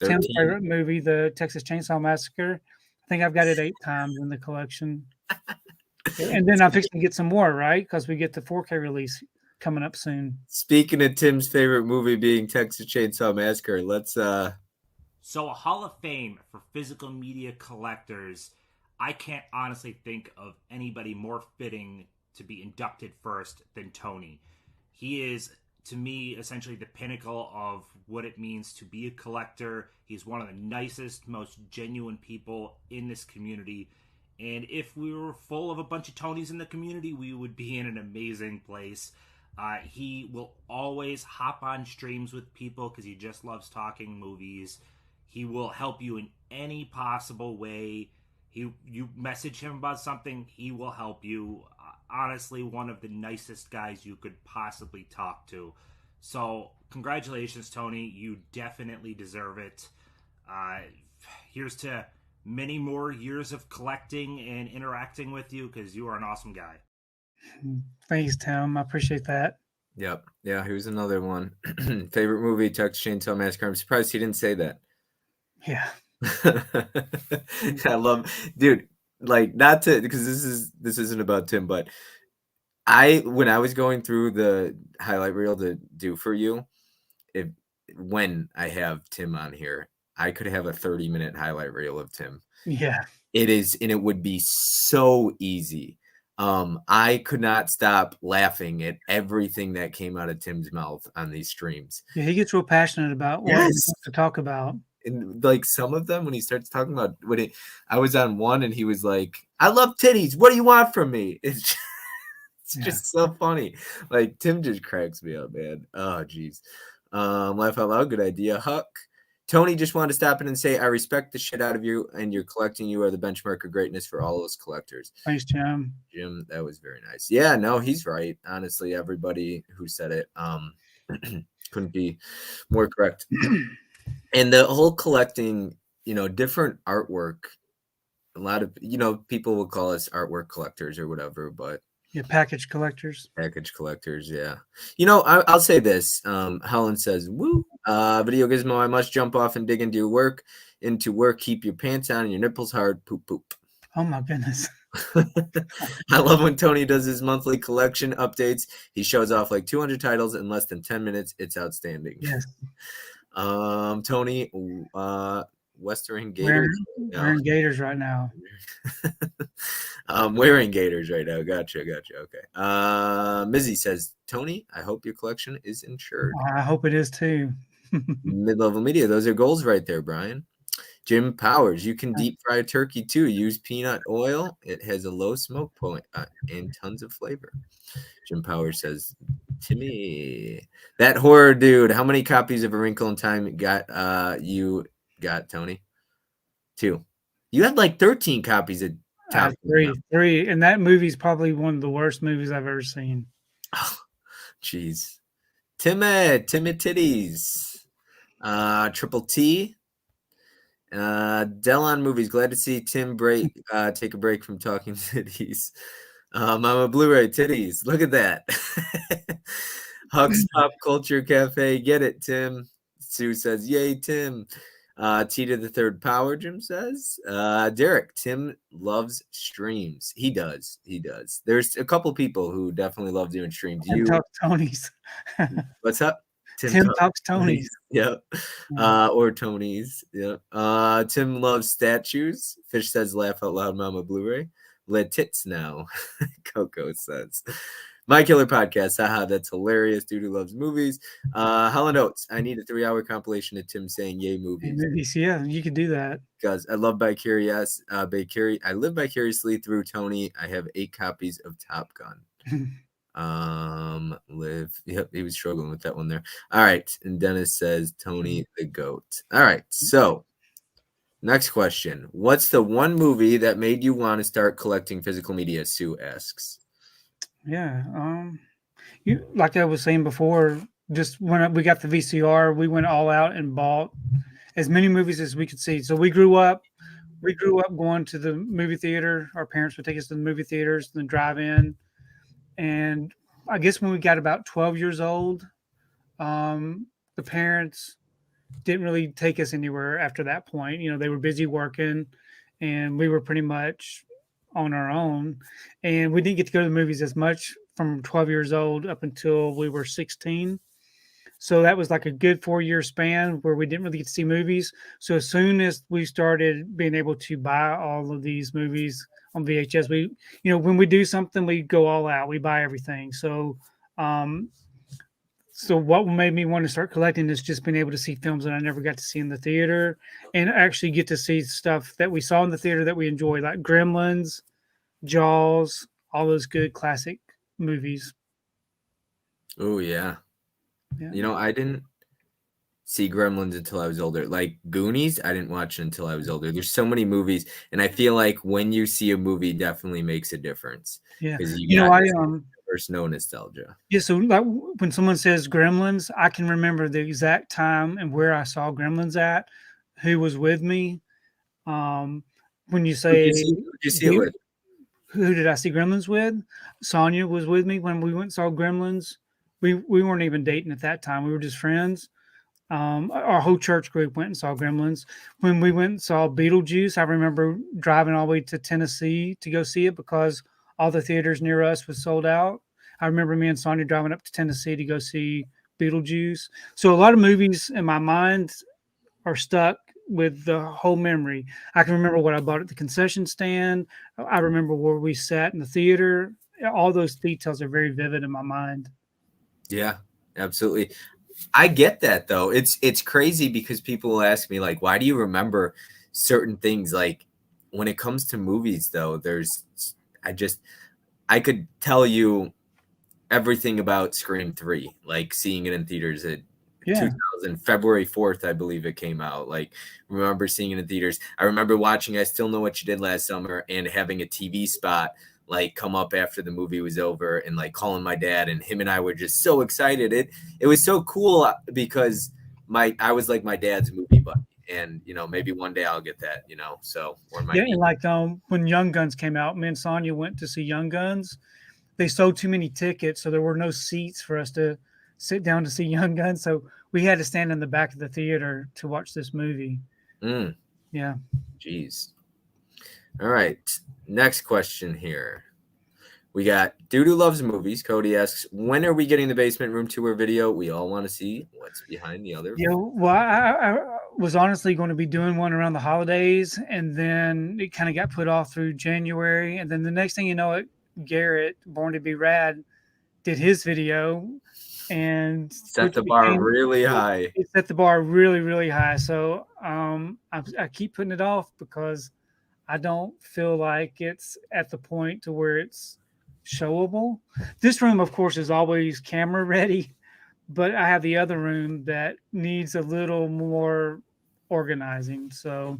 Tim's favorite movie, the Texas Chainsaw Massacre. I think I've got it 8 times in the collection. And then I'm fixing to get some more, right? Because we get the 4K release coming up soon. Speaking of Tim's favorite movie being Texas Chainsaw Massacre, let's So a Hall of Fame for physical media collectors. I can't honestly think of anybody more fitting to be inducted first than Tony. He is, to me, essentially the pinnacle of what it means to be a collector. He's one of the nicest, most genuine people in this community. And if we were full of a bunch of Tonys in the community, we would be in an amazing place. He will always hop on streams with people because he just loves talking movies. He will help you in any possible way. You message him about something, he will help you. Honestly, one of the nicest guys you could possibly talk to. So, congratulations, Tony. You definitely deserve it. Here's to many more years of collecting and interacting with you because you are an awesome guy. Thanks, Tim. I appreciate that. Yep. Yeah, here's another one. Favorite movie, Texas Chainsaw Massacre. I'm surprised he didn't say that. Yeah. I love, dude, like, not to, because this isn't about Tim, but when I was going through the highlight reel to do for you, when I have Tim on here, I could have a 30-minute highlight reel of Tim. Yeah. It is, and it would be so easy. I could not stop laughing at everything that came out of Tim's mouth on these streams. Yeah, he gets real passionate about what he wants to talk about. And like some of them, when he starts talking about I was on one and he was like, I love titties. What do you want from me? It's just so funny. Like, Tim just cracks me up, man. Oh, geez. Laugh out loud. Good idea. Huck. Tony just wanted to stop in and say, I respect the shit out of you and your collecting. You are the benchmark of greatness for all of us collectors. Thanks, Jim. Jim, that was very nice. Yeah, no, he's right. Honestly, everybody who said it couldn't be more correct. And the whole collecting, different artwork, a lot of, people will call us artwork collectors or whatever, but yeah, package collectors. Package collectors, yeah. I'll say this. Helen says, woo, Video Gizmo, I must jump off and dig into work. Keep your pants on and your nipples hard. Poop, poop. Oh, my goodness. I love when Tony does his monthly collection updates. He shows off like 200 titles in less than 10 minutes. It's outstanding. Yes. Tony, Western Gators. Wearing Gators right now. I'm wearing Gators right now. Gotcha. Okay. Mizzy says, Tony, I hope your collection is insured. I hope it is too. Mid-level media. Those are goals right there, Brian. Jim Powers, you can deep fry a turkey too. Use peanut oil. It has a low smoke point and tons of flavor. Jim Powers says, Timmy, that horror dude. How many copies of A Wrinkle in Time you got, Tony? 2. You had like 13 copies of Top Gun. Three, and that movie's probably one of the worst movies I've ever seen. Jeez. Timmy Titties. Triple T. Delon Movies. Glad to see Tim take a break from talking titties. Mama Blu-ray titties. Look at that. Huck's Pop Culture Cafe. Get it, Tim. Sue says, yay, Tim. T to the third power, Jim says. Derek, Tim loves streams. He does. There's a couple people who definitely love doing streams. Tim talks Tony's. What's up? Tim talks Tony's. Yep. Or Tony's. Yep. Tim loves statues. Fish says, laugh out loud, Mama Blu-ray. Let tits now. Coco says. My Killer Podcast. Haha, that's hilarious. Dude who loves movies. Holland Oates. I need a 3-hour compilation of Tim saying yay movies. Yeah, you could do that. Because I love I live vicariously through Tony. I have 8 copies of Top Gun. Yep, he was struggling with that one there. All right. And Dennis says Tony the GOAT. All right. So next question. What's the one movie that made you want to start collecting physical media? Sue asks. Yeah. Like I was saying before, just when we got the VCR, we went all out and bought as many movies as we could see. So we grew up going to the movie theater. Our parents would take us to the movie theaters and then drive in. And I guess when we got about 12 years old, the parents didn't really take us anywhere after that point. You know, they were busy working and we were pretty much on our own. And we didn't get to go to the movies as much from 12 years old up until we were 16. So that was like a good 4-year span where we didn't really get to see movies. So as soon as we started being able to buy all of these movies on VHS, when we do something, we go all out. We buy everything. So, so what made me want to start collecting is just being able to see films that I never got to see in the theater, and actually get to see stuff that we saw in the theater that we enjoy, like Gremlins, Jaws, all those good classic movies. Oh yeah. I didn't see Gremlins until I was older. Like Goonies, I didn't watch it until I was older. There's so many movies, and I feel like when you see a movie, definitely makes a difference. Yeah, because there's no nostalgia. Yeah, so like when someone says Gremlins, I can remember the exact time and where I saw Gremlins at, who was with me. When you say, who'd you see it with? Who did I see Gremlins with? Sonia was with me when we went and saw Gremlins. We weren't even dating at that time. We were just friends. Our whole church group went and saw Gremlins. When we went and saw Beetlejuice, I remember driving all the way to Tennessee to go see it because all the theaters near us was sold out. I remember me and Sonia driving up to Tennessee to go see Beetlejuice. So a lot of movies in my mind are stuck with the whole memory. I can remember what I bought at the concession stand. I remember where we sat in the theater. All those details are very vivid in my mind. Yeah, absolutely. I get that though. It's crazy because people will ask me like, why do you remember certain things? Like when it comes to movies though, I could tell you everything about Scream 3, like seeing it in theaters at 2000, February 4th, I believe it came out. Like remember seeing it in theaters. I remember watching I Still Know What You Did Last Summer and having a TV spot like come up after the movie was over and like calling my dad, and him and I were just so excited. It was so cool because I was like my dad's movie buddy, and maybe one day I'll get that, so and like when Young Guns came out, me and Sonia went to see Young Guns. They sold too many tickets, so there were no seats for us to sit down to see Young Guns, so we had to stand in the back of the theater to watch this movie. Yeah. Jeez. All right. Next question here. We got Dude Who Loves Movies. Cody asks, when are we getting the basement room tour video? We all want to see what's behind the other. Yeah, well, I was honestly going to be doing one around the holidays, and then it kind of got put off through January. And then the next thing you know, Garrett, Born to Be Rad, did his video and Set the bar really high. It set the bar really, really high. So I keep putting it off because I don't feel like it's at the point to where it's showable. This room, of course, is always camera ready, but I have the other room that needs a little more organizing. So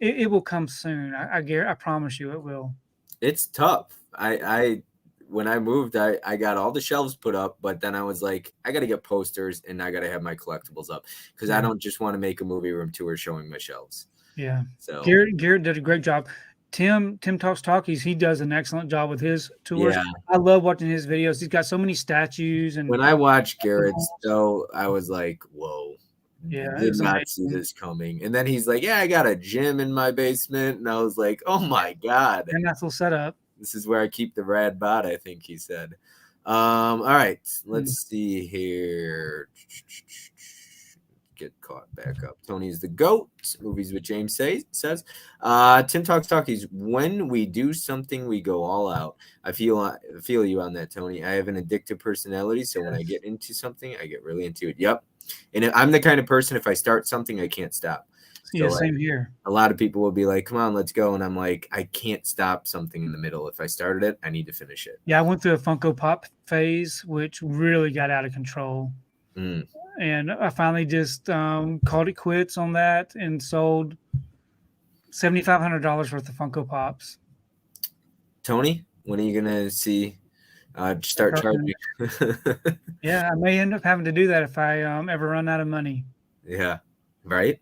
it will come soon. I promise you it will. It's tough. I when I moved, I got all the shelves put up, but then I was like, I got to get posters and I got to have my collectibles up because I don't just want to make a movie room tour showing my shelves. Yeah. So Garrett did a great job. Tim Talks Talkies, he does an excellent job with his tours. Yeah. I love watching his videos. He's got so many statues. And when I watched Garrett's, though, I was like, whoa. Yeah, Did not see this coming. And then he's like, yeah, I got a gym in my basement. And I was like, oh my God. And that's all set up. This is where I keep the rad bot, I think he said. All right. Let's see here. Get caught back up. Tony's the GOAT. Movies with James says. Tim Talks Talkies. When we do something, we go all out. I feel you on that, Tony. I have an addictive personality, so when I get into something, I get really into it. Yep. And I'm the kind of person, if I start something, I can't stop. Yeah, So, same here. A lot of people will be like, come on, let's go. And I'm like, I can't stop something in the middle. If I started it, I need to finish it. Yeah, I went through a Funko Pop phase, which really got out of control. And I finally just called it quits on that and sold $7,500 worth of Funko Pops. Tony, when are you going to see start charging? Yeah, I may end up having to do that if I ever run out of money. Yeah, right.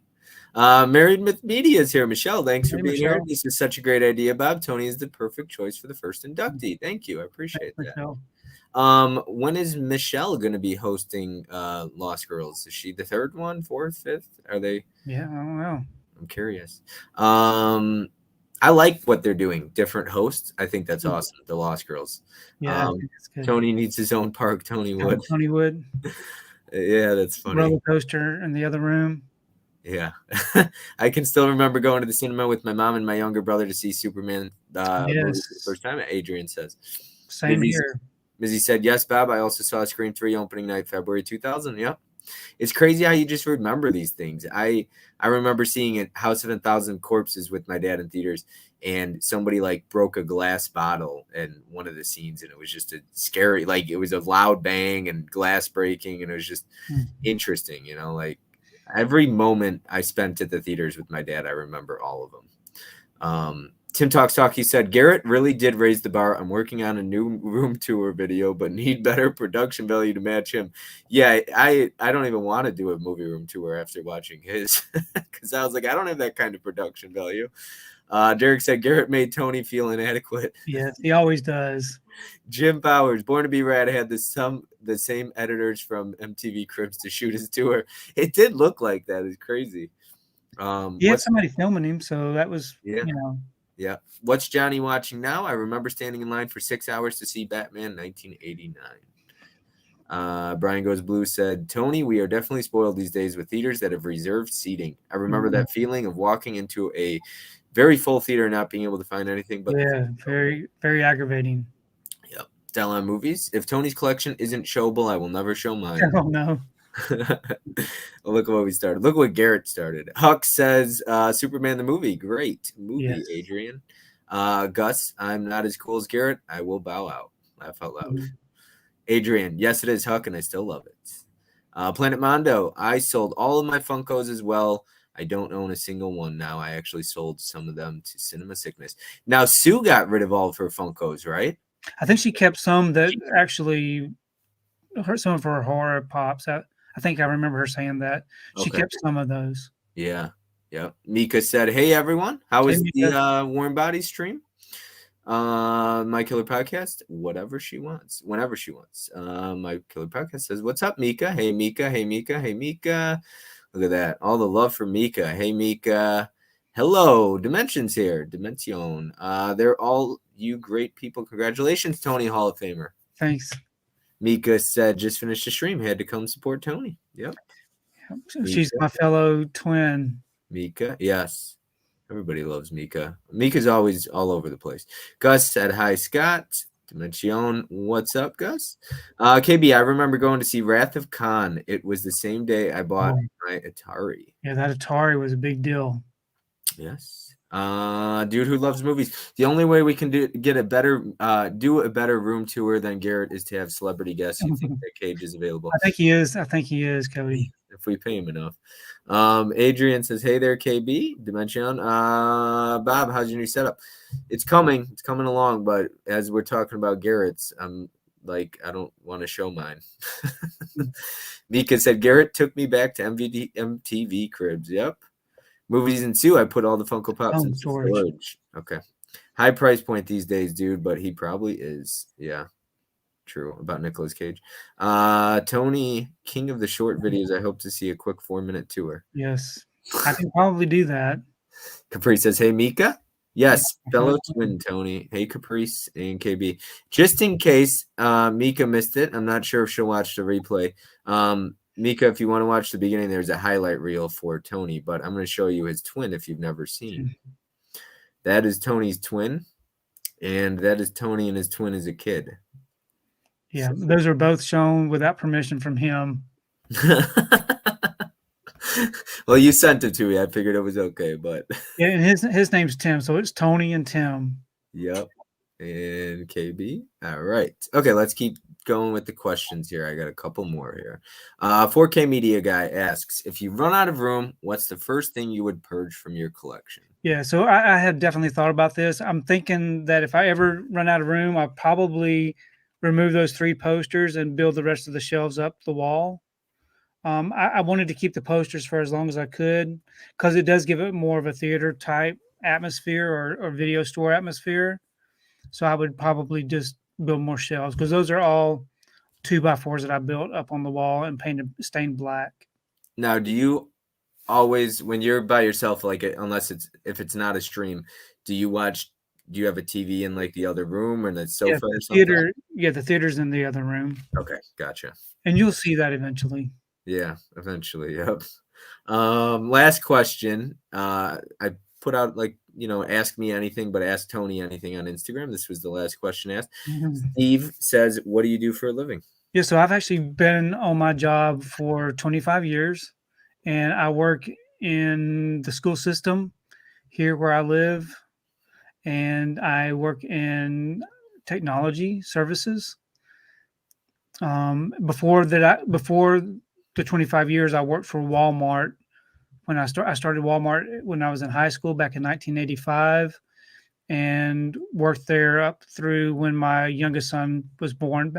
Married with Media is here. Michelle, thanks for being here. This is such a great idea, Bob. Tony is the perfect choice for the first inductee. Thank you. I appreciate that. When is Michelle going to be hosting Lost Girls? Is she the third one, fourth, fifth? Are they? Yeah, I don't know. I'm curious. I like what they're doing. Different hosts. I think that's awesome. The Lost Girls. Yeah, I think it's good. Tony needs his own park. Tony would. Tony would. Yeah, that's funny. Roller coaster in the other room. Yeah. I can still remember going to the cinema with my mom and my younger brother to see Superman movie for the first time. Adrian says. Same here. Mizzy said, yes, Bob. I also saw Scream 3 opening night, February 2000. Yep. It's crazy how you just remember these things. I remember seeing it, House of 1,000 Corpses with my dad in theaters, and somebody like broke a glass bottle in one of the scenes, and it was just a scary, like it was a loud bang and glass breaking, and it was just interesting, you know, like every moment I spent at the theaters with my dad, I remember all of them. Tim Talks Talk, he said, Garrett really did raise the bar. I'm working on a new room tour video, but need better production value to match him. Yeah, I don't even want to do a movie room tour after watching his, because I was like, I don't have that kind of production value. Derek said, Garrett made Tony feel inadequate. Yes, he always does. Jim Powers, Born to Be Rad, had the same editors from MTV Cribs to shoot his tour. It did look like that. It's crazy. He had somebody filming him, so that was, you know. Yeah. What's Johnny watching now? I remember standing in line for 6 hours to see Batman 1989. Brian Goes Blue said, Tony, we are definitely spoiled these days with theaters that have reserved seating. I remember that feeling of walking into a very full theater and not being able to find anything. But very, very aggravating. Yep. Delon Movies. If Tony's collection isn't showable, I will never show mine. I don't know. Look at what we started. Look what Garrett started. Huck says Superman the movie. Great movie, yes. Adrian. Gus, I'm not as cool as Garrett. I will bow out. Laugh out loud. Adrian, yes, it is Huck, and I still love it. Planet Mondo, I sold all of my Funkos as well. I don't own a single one now. I actually sold some of them to Cinema Sickness. Now, Sue got rid of all of her Funkos, right? I think she kept some that actually hurt some of her horror pops. I think I remember her saying that. She kept some of those. Yeah. Yeah. Mika said, hey, everyone. How is the Warm Bodies stream? My Killer Podcast, whatever she wants, whenever she wants. My Killer Podcast says, what's up, Mika? Hey, Mika. Hey, Mika. Hey, Mika. Look at that. All the love for Mika. Hey, Mika. Hello. Dimensions here. Dimension. They're all you great people. Congratulations, Tony Hall of Famer. Thanks. Mika said, just finished the stream. Had to come support Tony. Yep. She's my fellow twin. Mika. Yes. Everybody loves Mika. Mika's always all over the place. Gus said, hi, Scott. Dimension, what's up, Gus? KB, I remember going to see Wrath of Khan. It was the same day I bought my Atari. Yeah, that Atari was a big deal. Yes. Dude who loves movies. The only way we can do a better room tour than Garrett is to have celebrity guests. You think that Cage is available? I think he is, Cody. If we pay him enough. Adrian says, "Hey there, KB Dimension. Bob, how's your new setup? It's coming along, but as we're talking about Garrett's, I'm like, I don't want to show mine." Mika said, "Garrett took me back to MTV cribs." Yep. Movies ensue. I put all the Funko Pops in storage. Okay. High price point these days, dude, but he probably is. Yeah. True about Nicolas Cage. Tony, king of the short videos. I hope to see a quick 4-minute tour. Yes. I can probably do that. Caprice says, "Hey, Mika." Yes, fellow twin Tony. Hey, Caprice and KB. Just in case Mika missed it, I'm not sure if she'll watch the replay. Mika, if you want to watch the beginning, there's a highlight reel for Tony, but I'm going to show you his twin if you've never seen. That is Tony's twin, and that is Tony and his twin as a kid. Yeah, those are both shown without permission from him. Well, you sent it to me. I figured it was okay, but yeah, and his name's Tim, so it's Tony and Tim. Yep. And KB. All right. Okay, let's keep going with the questions here. I got a couple more here. 4K Media Guy asks, if you run out of room, what's the first thing you would purge from your collection? Yeah, so I have definitely thought about this. I'm thinking that if I ever run out of room, I'll probably remove those 3 posters and build the rest of the shelves up the wall. I wanted to keep the posters for as long as I could because it does give it more of a theater type atmosphere or video store atmosphere. So I would probably just build more shelves because those are all 2x4s that I built up on the wall and painted stained black. Now, do you always, when you're by yourself, like if it's not a stream, do you have a TV in like the other room or the sofa or something? The theater's in the other room. Okay, gotcha. And you'll see that eventually. Yeah, eventually. Yep. Last question. I put out ask me anything, but ask Tony anything on Instagram. This was the last question asked. Steve says, "What do you do for a living?" Yeah, so I've actually been on my job for 25 years, and I work in the school system here where I live, and I work in technology services. Before the 25 years, I worked for Walmart. I started Walmart when I was in high school back in 1985, and worked there up through when my youngest son was born.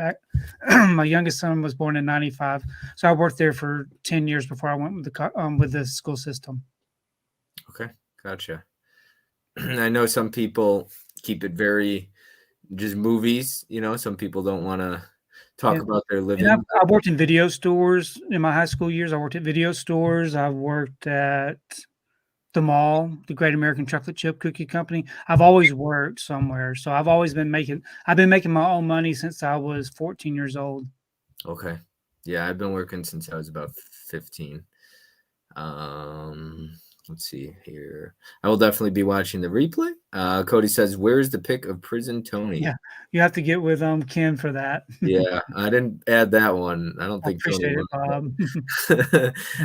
My youngest son was born in 95, so I worked there for 10 years before I went with the school system. Okay, gotcha. I know some people keep it very just movies. Some people don't want to talk about their living. I worked in video stores in my high school years. I worked at video stores. I worked at the mall, the Great American Chocolate Chip Cookie Company. I've always worked somewhere. So I've been making my own money since I was 14 years old. Okay. Yeah, I've been working since I was about 15. Let's see here. I will definitely be watching the replay. Cody says, "Where's the pic of Prison Tony?" Yeah, you have to get with Ken for that. Yeah, I didn't add that one. I don't think. I appreciate it,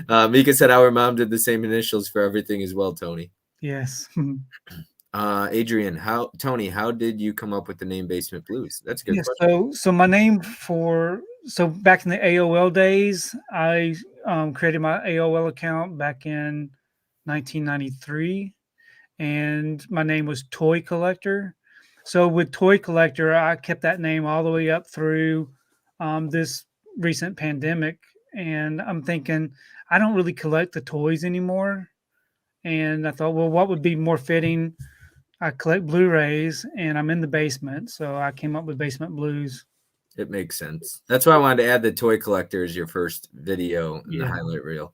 Bob. Mika said our mom did the same initials for everything as well, Tony. Yes. Adrian, how did you come up with the name Basement Blues? That's a good question. So my name back in the AOL days, I created my AOL account back in 1993, and my name was Toy Collector. So with Toy Collector, I kept that name all the way up through this recent pandemic. And I'm thinking, I don't really collect the toys anymore. And I thought, well, what would be more fitting? I collect Blu-rays, and I'm in the basement. So I came up with Basement Blues. It makes sense. That's why I wanted to add the Toy Collector as your first video in the highlight reel.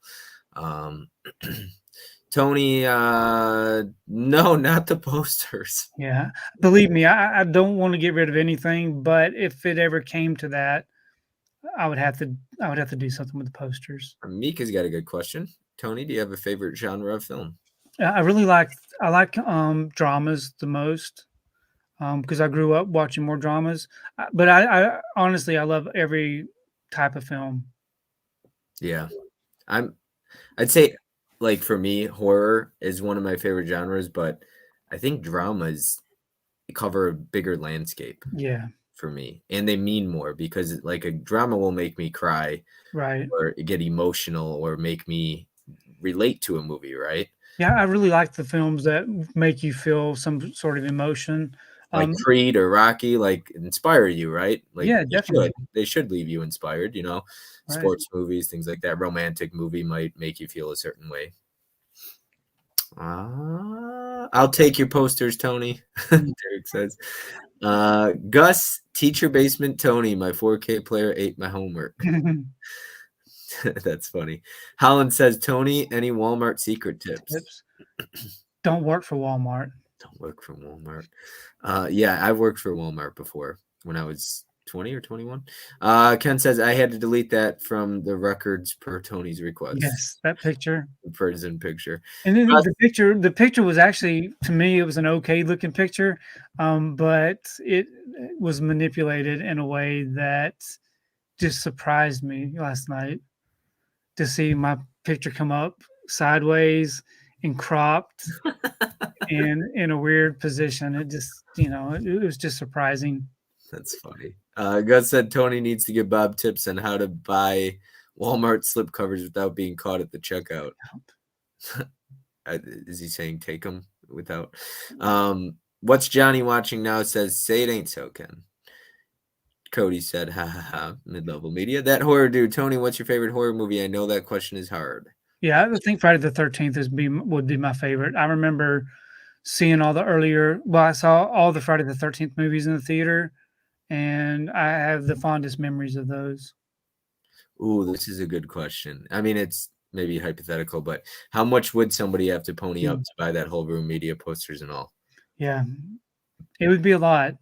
Tony, no, not the posters. Yeah, believe me, I don't want to get rid of anything, but if it ever came to that, I would have to do something with the posters. Mika's got a good question. Tony, do you have a favorite genre of film? I like dramas the most. because I grew up watching more dramas. But I honestly, I love every type of film. Yeah. I'd say, like, for me, horror is one of my favorite genres, but I think dramas cover a bigger landscape Yeah. for me, and they mean more because, like, a drama will make me cry, Right. or get emotional, or make me relate to a movie, right? Yeah, I really like the films that make you feel some sort of emotion. Like Creed or Rocky, like, inspire you, right? Like, Yeah, definitely. they should leave you inspired, you know? Right. Sports movies, things like that. Romantic movie might make you feel a certain way. I'll take your posters, Tony. Derek says. Gus, teacher basement Tony, my 4K player ate my homework. That's funny. Holland says, Tony, any Walmart secret tips? Don't work for Walmart. Don't work for Walmart. Yeah, I've worked for Walmart before when I was 20 or 21. Ken says, I had to delete that from the records per Tony's request. Yes, that picture. The prison picture. And then the picture was actually, to me, it was an okay looking picture, but it was manipulated in a way that just surprised me last night to see my picture come up sideways and cropped and in a weird position. It just, it was just surprising. That's funny. Gus said Tony needs to give Bob tips on how to buy Walmart slipcovers without being caught at the checkout. Is he saying take them without? What's Johnny watching now? Says, say it ain't so, Ken. Cody said, ha ha ha, mid-level media. That horror dude. Tony, what's your favorite horror movie? I know that question is hard. Yeah, I think Friday the 13th would be my favorite. I remember seeing I saw all the Friday the 13th movies in the theater, and I have the fondest memories of those. Ooh, this is a good question. I mean, it's maybe hypothetical, but how much would somebody have to pony up to buy that whole room, media, posters, and all? Yeah, it would be a lot.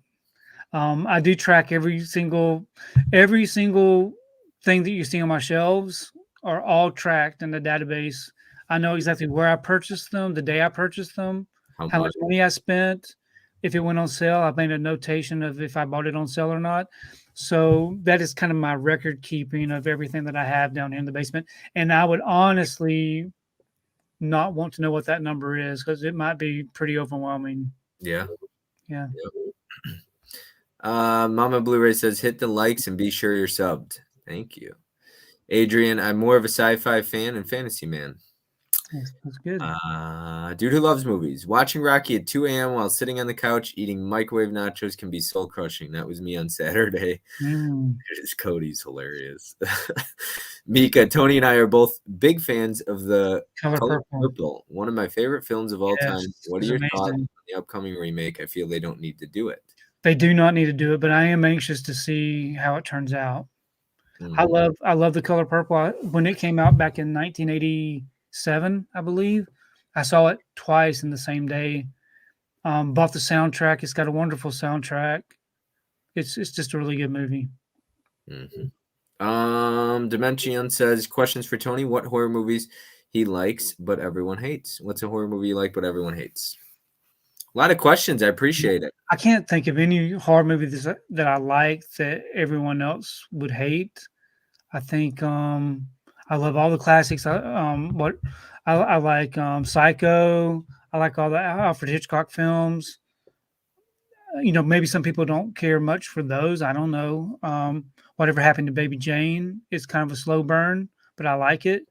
I do track every single thing that you see on my shelves are all tracked in the database. I know exactly where I purchased them, the day I purchased them, how much money I spent. If it went on sale, I made a notation of if I bought it on sale or not. So that is kind of my record keeping of everything that I have down here in the basement. And I would honestly not want to know what that number is because it might be pretty overwhelming. Yeah. Yeah. Mama Blu-ray says, hit the likes and be sure you're subbed. Thank you. Adrian, I'm more of a sci-fi fan and fantasy man. That's good. Dude who loves movies. Watching Rocky at 2 a.m. while sitting on the couch eating microwave nachos can be soul crushing. That was me on Saturday. Cody's hilarious. Mika, Tony and I are both big fans of the Color Purple, one of my favorite films of all time. What are your thoughts on the upcoming remake? I feel they don't need to do it. They do not need to do it, but I am anxious to see how it turns out. I love the Color Purple. When it came out back in 1987, I believe, I saw it twice in the same day. Bought the soundtrack. It's got a wonderful soundtrack. It's just a really good movie. Dimension says, questions for Tony. What horror movies he likes but everyone hates? What's a horror movie you like but everyone hates? A lot of questions. I appreciate it. I can't think of any horror movie that I like that everyone else would hate. I think I love all the classics. I like Psycho. I like all the Alfred Hitchcock films. Maybe some people don't care much for those. I don't know. Whatever Happened to Baby Jane is kind of a slow burn, but I like it.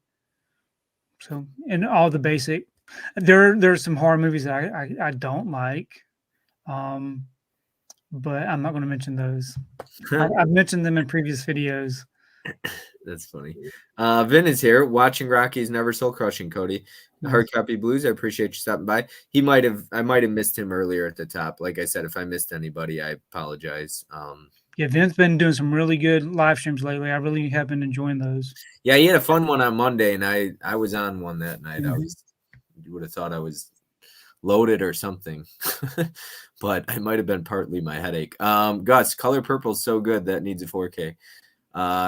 So, and all the basic. There are some horror movies that I don't like, but I'm not going to mention those. I've mentioned them in previous videos. That's funny. Vin is here. Watching Rocky is never soul crushing, Cody. Hard Copy Blues, I appreciate you stopping by. I might have missed him earlier at the top. Like I said, if I missed anybody, I apologize. Yeah, Vin's been doing some really good live streams lately. I really have been enjoying those. Yeah, he had a fun one on Monday, and I was on one that night. You would have thought I was loaded or something, but I might have been partly my headache. Gus, Color Purple is so good that needs a 4K.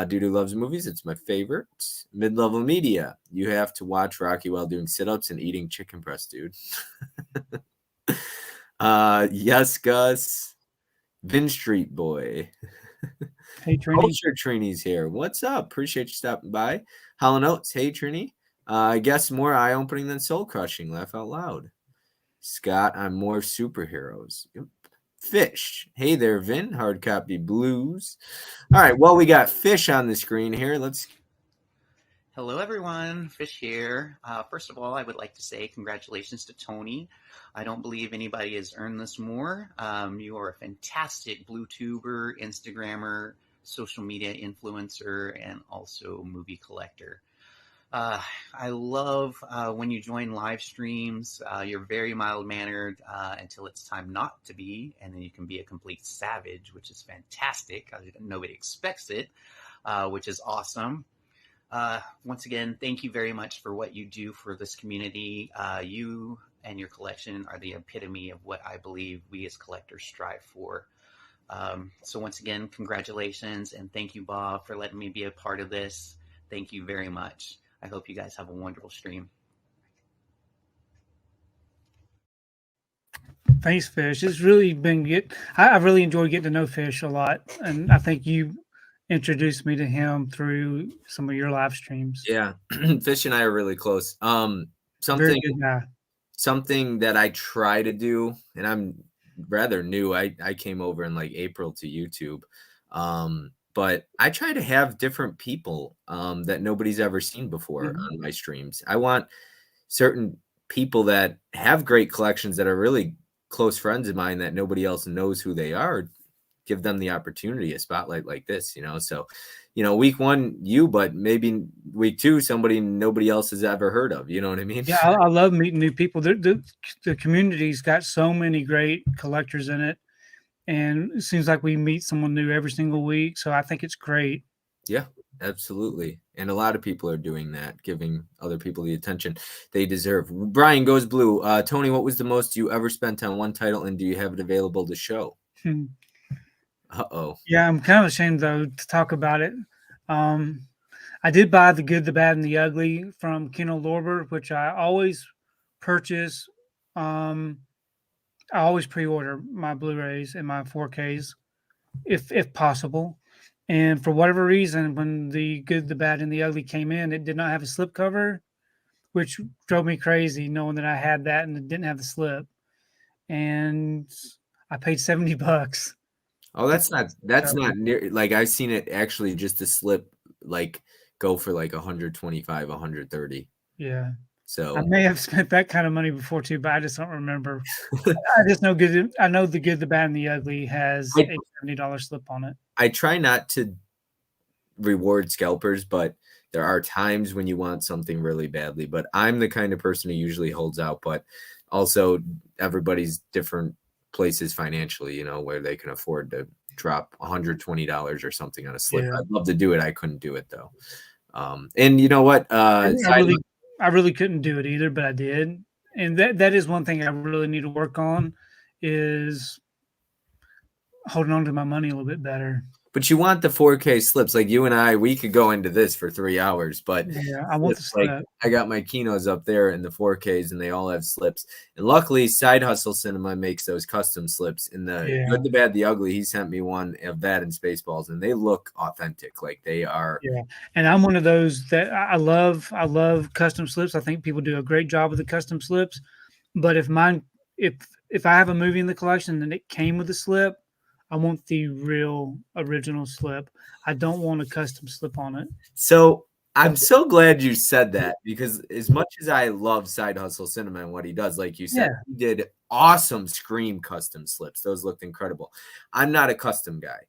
Dude who loves movies, it's my favorite. Mid-level media, you have to watch Rocky while doing sit-ups and eating chicken breast, dude. Yes, Gus. Vin Street Boy. Hey, Trini. Culture Trini's here. What's up? Appreciate you stopping by. Hollow Notes. Hey, Trini. I guess more eye-opening than soul-crushing. Laugh out loud. Scott, I'm more superheroes. Yep. Fish. Hey there, Vin. Hard copy blues. All right. Well, we got Fish on the screen here. Let's. Hello, everyone. Fish here. First of all, I would like to say congratulations to Tony. I don't believe anybody has earned this more. You are a fantastic BlueTuber, Instagrammer, social media influencer, and also movie collector. I love when you join live streams. You're very mild-mannered until it's time not to be, and then you can be a complete savage, which is fantastic. Nobody expects it, which is awesome. Once again, thank you very much for what you do for this community. You and your collection are the epitome of what I believe we as collectors strive for. So once again, congratulations, and thank you, Bob, for letting me be a part of this. Thank you very much. I hope you guys have a wonderful stream. Thanks, Fish. It's really been good. I really enjoyed getting to know Fish a lot, and I think you introduced me to him through some of your live streams. Yeah, Fish and I are really close. Very good guy. Something that I try to do, and I'm rather new. I came over in like April to YouTube. But I try to have different people that nobody's ever seen before on my streams. I want certain people that have great collections that are really close friends of mine that nobody else knows who they are. Give them the opportunity, a spotlight like this, So, week one, but maybe week two, somebody nobody else has ever heard of. You know what I mean? Yeah, I love meeting new people. The community's got so many great collectors in it. And it seems like we meet someone new every single week. So I think it's great. Yeah, absolutely. And a lot of people are doing that, giving other people the attention they deserve. Brian Goes Blue. Tony, what was the most you ever spent on one title, and do you have it available to show? Uh-oh. Yeah, I'm kind of ashamed, though, to talk about it. I did buy The Good, the Bad, and the Ugly from Kino Lorber, which I always purchase. I always pre-order my Blu-rays and my 4Ks if possible. And for whatever reason, when The Good, the Bad, and the Ugly came in, it did not have a slipcover, which drove me crazy knowing that I had that and it didn't have the slip. And I paid $70. Oh, that's not near. Like, I've seen it actually just to slip, like, go for like 125, 130. Yeah. So I may have spent that kind of money before too, but I just don't remember. I just know I know The Good, the Bad, and the Ugly has a $70 slip on it. I try not to reward scalpers, but there are times when you want something really badly. But I'm the kind of person who usually holds out. But also, everybody's different places financially, where they can afford to drop $120 or something on a slip. Yeah. I'd love to do it. I couldn't do it though. And you know what? I really couldn't do it either, but I did. And that is one thing I really need to work on, is holding on to my money a little bit better. But you want the 4K slips. Like you and I, we could go into this for 3 hours, but yeah, I want the slip. Like, I got my Kinos up there and the 4Ks, and they all have slips. And luckily, Side Hustle Cinema makes those custom slips. In the Good, the Bad, the Ugly, he sent me one of that in Spaceballs, and they look authentic. Like they are. Yeah, and I'm one of those that I love custom slips. I think people do a great job with the custom slips. But if I have a movie in the collection and it came with a slip, I want the real original slip. I don't want a custom slip on it. So I'm so glad you said that, because as much as I love Side Hustle Cinema and what he does, like you said, he did awesome Scream custom slips. Those looked incredible. I'm not a custom guy.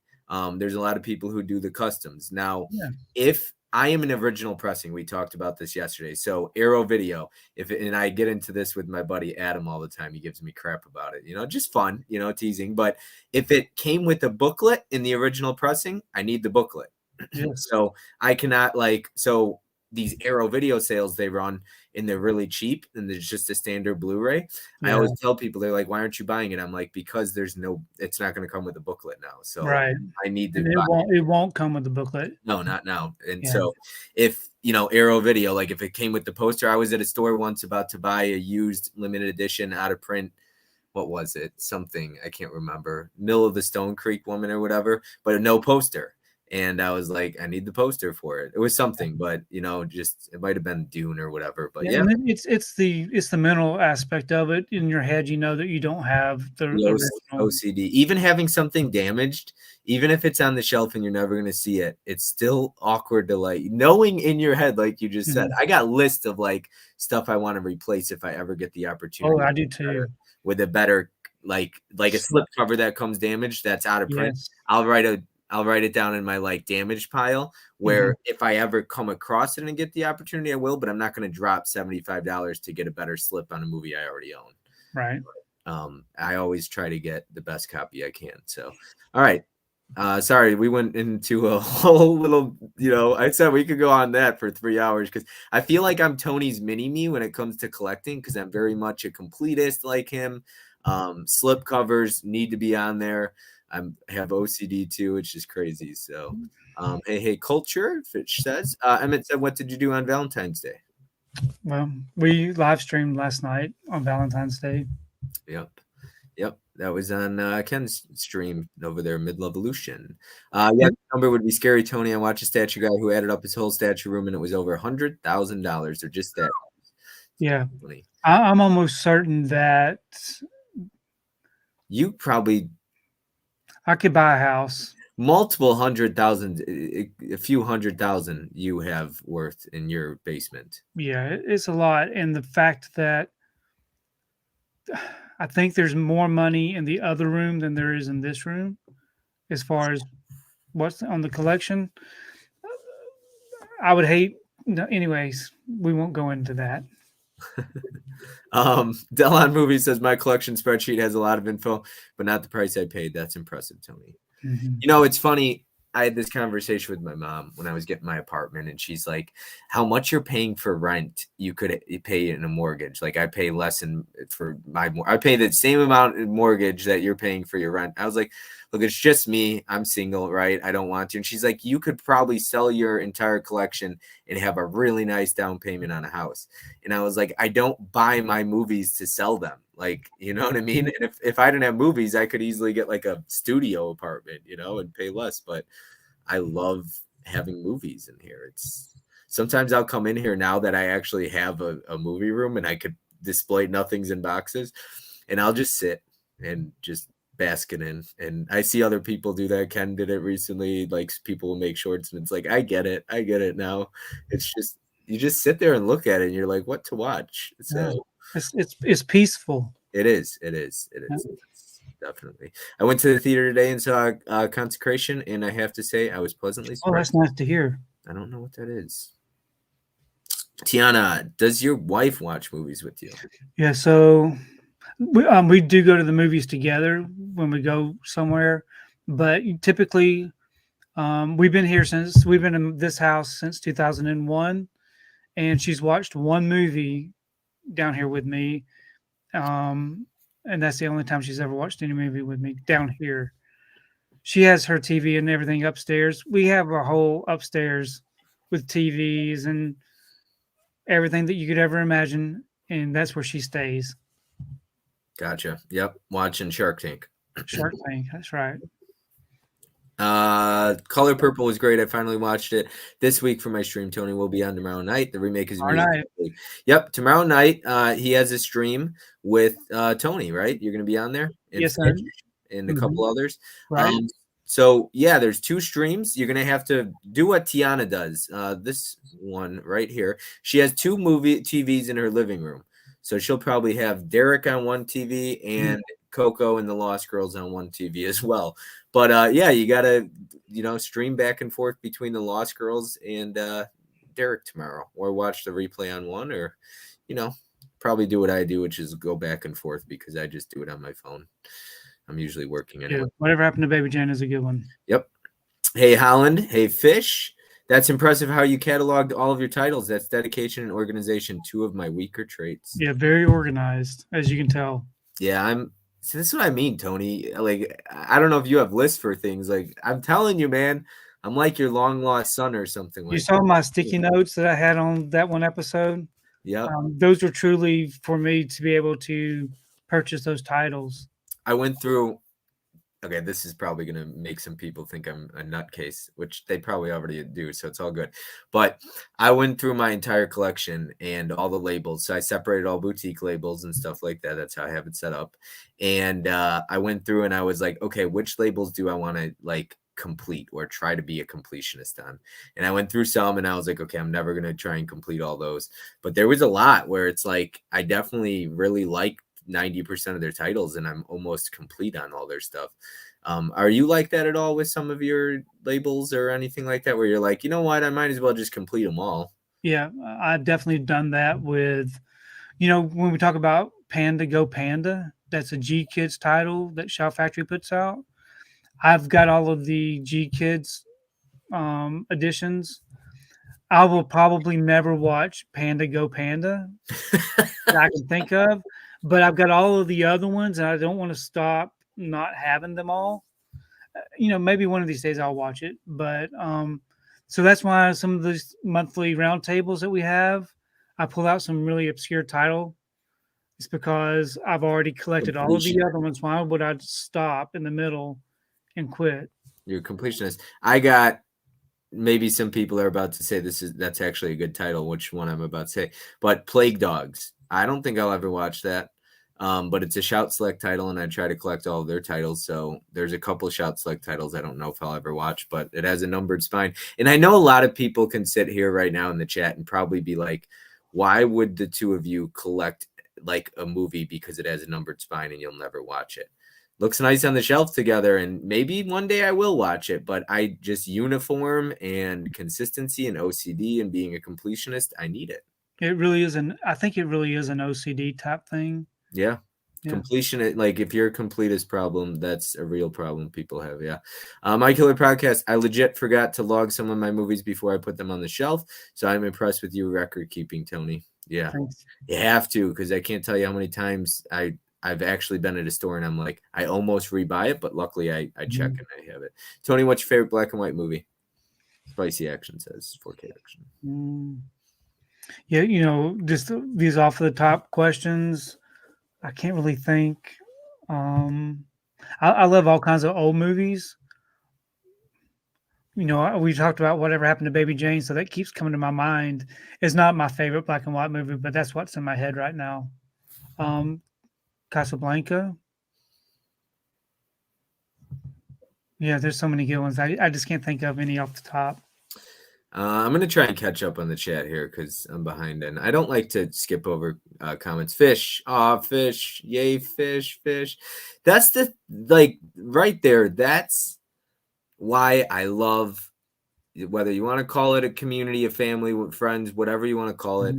There's a lot of people who do the customs. Now, if I am an original pressing, we talked about this yesterday. So Arrow Video, and I get into this with my buddy Adam all the time. He gives me crap about it, just fun, teasing. But if it came with a booklet in the original pressing, I need the booklet. Yes. So I cannot these Arrow Video sales they run, and they're really cheap, and there's just a standard Blu-ray. I always tell people, they're like, why aren't you buying it? I'm like, because it's not going to come with a booklet now. So right. I need to it won't come with the booklet. No, not now. And so if Arrow Video, like if it came with the poster, I was at a store once about to buy a used limited edition out of print what was it? Something I can't remember. Mill of the Stone Creek Woman or whatever, but no poster. And I was like, I need the poster for it. It was something, but just it might have been Dune or whatever. But yeah, and it's the mental aspect of it in your head. You know that you don't have the original. OCD. Even having something damaged, even if it's on the shelf and you're never going to see it, it's still awkward to like knowing in your head, like you just said. I got a list of like stuff I want to replace if I ever get the opportunity. Oh, I do too. With a better like a slip cover that comes damaged, that's out of print. Yes. I'll write it down in my like damaged pile where if I ever come across it and get the opportunity, I will, but I'm not going to drop $75 to get a better slip on a movie I already own. Right. I always try to get the best copy I can. So, all right. Sorry, we went into a whole little, I said we could go on that for 3 hours because I feel like I'm Tony's mini me when it comes to collecting because I'm very much a completist like him. Slip covers need to be on there. I have OCD too, which is crazy. So, hey, culture, Fitch says. Emmett said, what did you do on Valentine's Day? Well, we live streamed last night on Valentine's Day. Yep. That was on Ken's stream over there, Mid-Levolution. The number would be scary, Tony. I watched a statue guy who added up his whole statue room, and it was over $100,000 or just that. Yeah. I'm almost certain that you probably... I could buy a house. Multiple 100,000, a few 100,000 you have worth in your basement. Yeah, it's a lot. And the fact that I think there's more money in the other room than there is in this room as far as what's on the collection. I would hate, anyways, we won't go into that. Delon Movie says my collection spreadsheet has a lot of info, but not the price I paid. That's impressive, Tony. It's funny. I had this conversation with my mom when I was getting my apartment, and she's like, how much you're paying for rent, you could pay in a mortgage. Like I pay less for I pay the same amount in mortgage that you're paying for your rent. I was like, look, it's just me. I'm single, right? I don't want to. And she's like, you could probably sell your entire collection and have a really nice down payment on a house. And I was like, I don't buy my movies to sell them. Like, you know what I mean? And if I didn't have movies, I could easily get like a studio apartment, and pay less. But I love having movies in here. Sometimes I'll come in here now that I actually have a movie room and I could display nothings in boxes, and I'll just sit and just bask in. And I see other people do that. Ken did it recently. Like people will make shorts, and it's like, I get it now. It's just you just sit there and look at it, and you're like, what to watch? So. It's peaceful. It is. Definitely. I went to the theater today and saw Consecration, and I have to say I was pleasantly surprised. Oh, that's nice to hear. I don't know what that is. Tiana, does your wife watch movies with you? Yeah, so we do go to the movies together when we go somewhere, but typically we've been in this house since 2001, and she's watched one movie down here with me, and that's the only time she's ever watched any movie with me down here. She has her TV and everything upstairs. We have a whole upstairs with TVs and everything that you could ever imagine, and that's where she stays. Gotcha. Yep, watching Shark Tank. Shark Tank, that's right. Color Purple was great. I finally watched it this week for my stream. Tony will be on tomorrow night. The remake is Yep, tomorrow night. He has a stream with Tony, right? You're gonna be on there? Yes, sir. And a couple others. Right. So yeah, there's 2 streams. You're gonna have to do what Tiana does. This one right here. She has 2 movie TVs in her living room. So she'll probably have Derek on one TV and Coco and the Lost Girls on one TV as well. But yeah, you gotta stream back and forth between the Lost Girls and Derek tomorrow, or watch the replay on one, or probably do what I do, which is go back and forth because I just do it on my phone. I'm usually working anyway. Yeah, whatever happened to Baby Jane is a good one. Yep. Hey Holland, hey Fish. That's impressive how you cataloged all of your titles. That's dedication and organization, 2 of my weaker traits. Yeah, very organized, as you can tell. Yeah, so this is what I mean, Tony. Like, I don't know if you have lists for things. Like, I'm telling you, man, I'm like your long lost son or something. You saw my sticky notes that I had on that one episode? Yeah. Those were truly for me to be able to purchase those titles. I went through. Okay, this is probably going to make some people think I'm a nutcase, which they probably already do, so it's all good. But I went through my entire collection and all the labels. So I separated all boutique labels and stuff like that. That's how I have it set up. And I went through and I was like, okay, which labels do I want to like complete or try to be a completionist on? And I went through some and I was like, okay, I'm never going to try and complete all those. But there was a lot where it's like, I definitely really like 90% of their titles and I'm almost complete on all their stuff. Are you like that at all with some of your labels or anything like that where you're like, you know what, I might as well just complete them all? Yeah, I've definitely done that with, when we talk about Panda Go Panda, that's a G Kids title that Shout Factory puts out. I've got all of the G Kids editions. I will probably never watch Panda Go Panda that I can think of, but I've got all of the other ones, and I don't want to stop not having them all. Maybe one of these days I'll watch it, but so that's why some of those monthly roundtables that we have, I pull out some really obscure title. It's because I've already collected all of the other ones. Why would I stop in the middle and quit? You're a completionist. I got. Maybe some people are about to say that's actually a good title, which one I'm about to say. But Plague Dogs. I don't think I'll ever watch that. But it's a Shout Select title, and I try to collect all of their titles. So there's a couple of Shout Select titles I don't know if I'll ever watch, but it has a numbered spine. And I know a lot of people can sit here right now in the chat and probably be like, why would the two of you collect like a movie because it has a numbered spine and you'll never watch it? Looks nice on the shelf together, and maybe one day I will watch it, but I just uniform and consistency and OCD and being a completionist, I need it. It really is I think it really is an OCD type thing. Yeah. Completion, like if you're a completist problem, that's a real problem people have. Yeah. My Killer Podcast, I legit forgot to log some of my movies before I put them on the shelf. So I'm impressed with your record keeping, Tony. Yeah. Thanks. You have to, because I can't tell you how many times I've actually been at a store and I'm like, I almost rebuy it, but luckily I check and I have it. Tony, what's your favorite black and white movie? Spicy Action says 4K action. Yeah, just these off the top questions. I can't really think. I love all kinds of old movies. We talked about Whatever Happened to Baby Jane, so that keeps coming to my mind. It's not my favorite black and white movie, but that's what's in my head right now. Casablanca. Yeah, there's so many good ones. I just can't think of any off the top. I'm going to try and catch up on the chat here because I'm behind. And I don't like to skip over comments. Fish. Fish. Yay, fish. That's right there. That's why I love, whether you want to call it a community, a family, with friends, whatever you want to call it.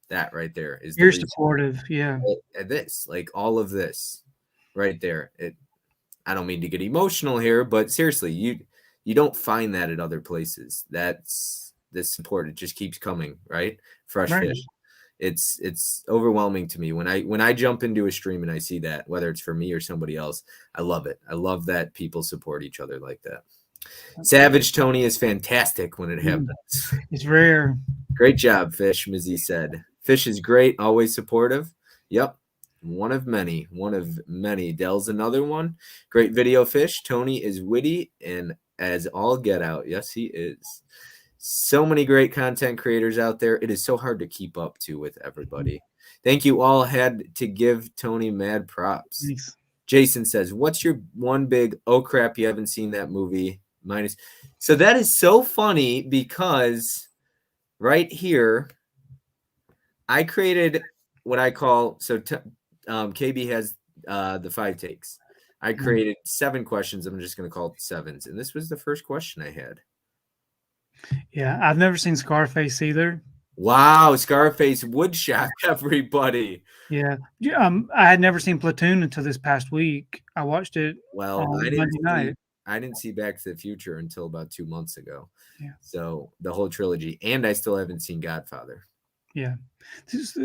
That right there is you're supportive. Yeah. This, like all of this right there. I don't mean to get emotional here, but seriously, you don't find that at other places. That's the support. It just keeps coming, right? Fresh fish. It's overwhelming to me when I jump into a stream and I see that, whether it's for me or somebody else. I love it. I love that people support each other like that. Savage Tony is fantastic when it happens. It's rare. Great job, Fish, Mizzy said. Fish is great, always supportive. Yep. One of many. Dell's another one. Great video, Fish. Tony is witty and as all get out. Yes, he is. So many great content creators out there. It is so hard to keep up to with everybody. Thank you all. Had to give Tony mad props. Thanks. Jason says, what's your one big, oh crap, you haven't seen that movie? So that is so funny because right here, I created what I call, KB has the 5 takes. I created 7 questions. I'm just going to call it 7s. And this was the first question I had. Yeah, I've never seen Scarface either. Wow, Scarface would shock everybody. Yeah. I had never seen Platoon until this past week. I watched it Monday night. I didn't see Back to the Future until about 2 months ago. Yeah. So the whole trilogy. And I still haven't seen Godfather. Yeah,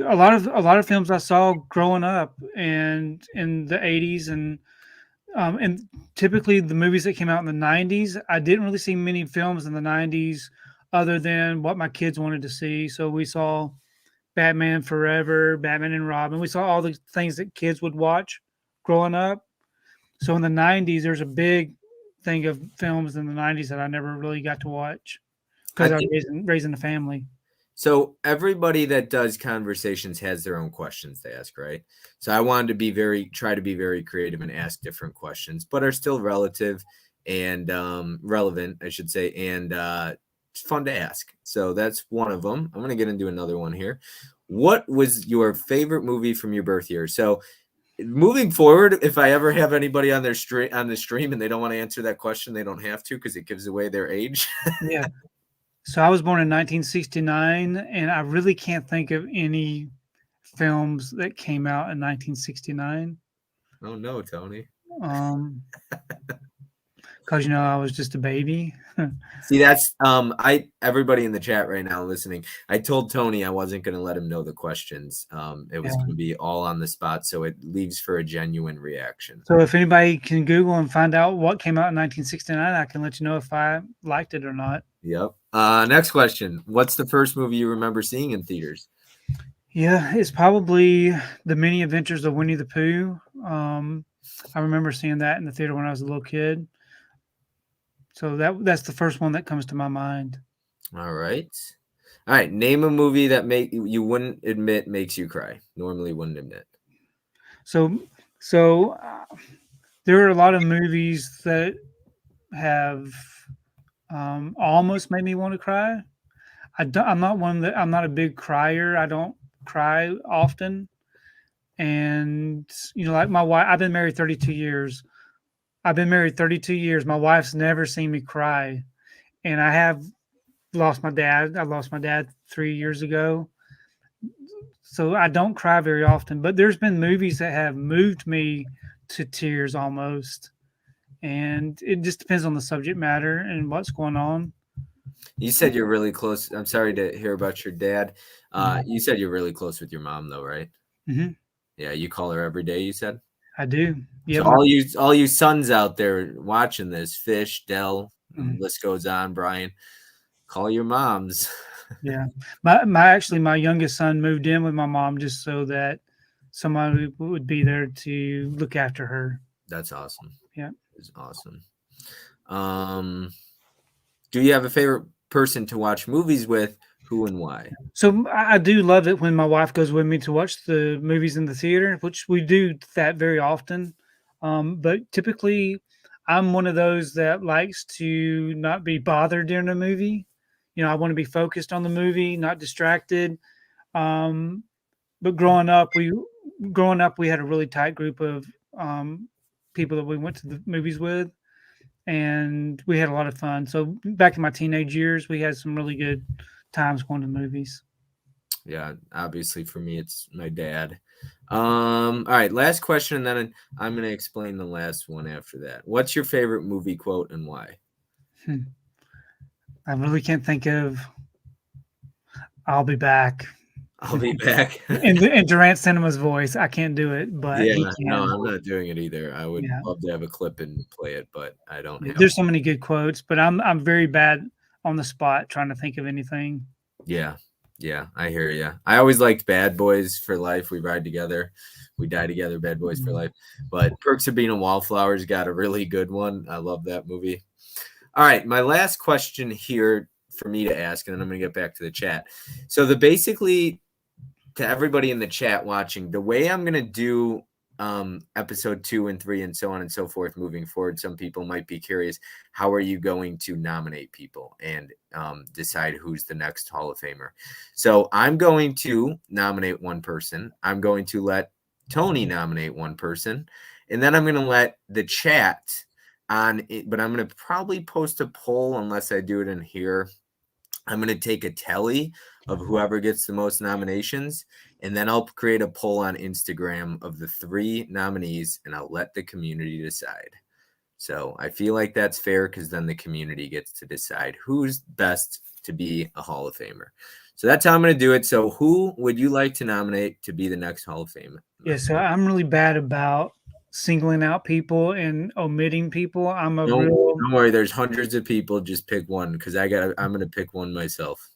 a lot of films I saw growing up and in the 80s and typically the movies that came out in the 90s. I didn't really see many films in the 90s other than what my kids wanted to see. So we saw Batman Forever, Batman and Robin. We saw all the things that kids would watch growing up. So in the 90s, there's a big thing of films in the 90s that I never really got to watch because I was raising a family. So everybody that does conversations has their own questions to ask, right? So I wanted to try to be very creative and ask different questions, but are still relative and relevant, I should say, and it's fun to ask. So that's one of them. I'm going to get into another one here. What was your favorite movie from your birth year? So moving forward, if I ever have anybody on the stream and they don't want to answer that question, they don't have to because it gives away their age. Yeah. So I was born in 1969, and I really can't think of any films that came out in 1969. Oh no, Tony. Because I was just a baby. See, that's everybody in the chat right now listening. I told Tony I wasn't going to let him know the questions. It was going to be all on the spot, so it leaves for a genuine reaction. So if anybody can Google and find out what came out in 1969, I can let you know if I liked it or not. Yep. Next question. What's the first movie you remember seeing in theaters? Yeah, it's probably The Many Adventures of Winnie the Pooh. I remember seeing that in the theater when I was a little kid. So that's the first one that comes to my mind. All right. Name a movie that you wouldn't admit makes you cry. Normally wouldn't admit. So there are a lot of movies that have almost made me want to cry. I'm not a big crier. I don't cry often. And like my wife, I've been married 32 years. My wife's never seen me cry. And I have lost my dad. I lost my dad 3 years ago. So I don't cry very often, but there's been movies that have moved me to tears almost. And it just depends on the subject matter and what's going on. You said you're really close. I'm sorry to hear about your dad. You said you're really close with your mom though, right? Mm-hmm. Yeah. You call her every day, you said? I do. Yeah. So all you sons out there watching this, Fish, Dell, list goes on, Brian, call your moms. Yeah. My youngest son moved in with my mom just so that somebody would be there to look after her. That's awesome. Yeah. It's awesome. Do you have a favorite person to watch movies with? Who and why? So I do love it when my wife goes with me to watch the movies in the theater, which we do that very often. But typically I'm one of those that likes to not be bothered during a movie. I want to be focused on the movie, not distracted. But growing up, we had a really tight group of people that we went to the movies with, and we had a lot of fun. So back in my teenage years, we had some really good times going to movies. Yeah, obviously for me, it's my dad. All right, last question, and then I'm going to explain the last one after that. What's your favorite movie quote and why? I really can't think of. I'll be back. I'll be back. in Durant Cinema's voice. I can't do it, but yeah, no, I'm not doing it either. I would love to have a clip and play it, but I don't have There's so many good quotes, but I'm very bad on the spot trying to think of anything. Yeah, I hear you. I always liked Bad Boys for Life. We ride together, we die together. Bad Boys for Life. But Perks of Being a Wallflower's got a really good one. I love that movie. All right, my last question here for me to ask, and then I'm going to get back to the chat. So basically, to everybody in the chat watching, the way I'm going to do episode 2 and 3 and so on and so forth moving forward, some people might be curious, how are you going to nominate people and decide who's the next Hall of Famer? So I'm going to nominate one person. I'm going to let Tony nominate one person, and then I'm going to let the chat on it, but I'm going to probably post a poll unless I do it in here. I'm going to take a tally of whoever gets the most nominations, and then I'll create a poll on Instagram of the 3 nominees, and I'll let the community decide. So I feel like that's fair because then the community gets to decide who's best to be a Hall of Famer. So that's how I'm going to do it. So who would you like to nominate to be the next Hall of Fame? Yeah, so I'm really bad about singling out people and omitting people. Don't worry, there's hundreds of people. Just pick one because I'm going to pick one myself.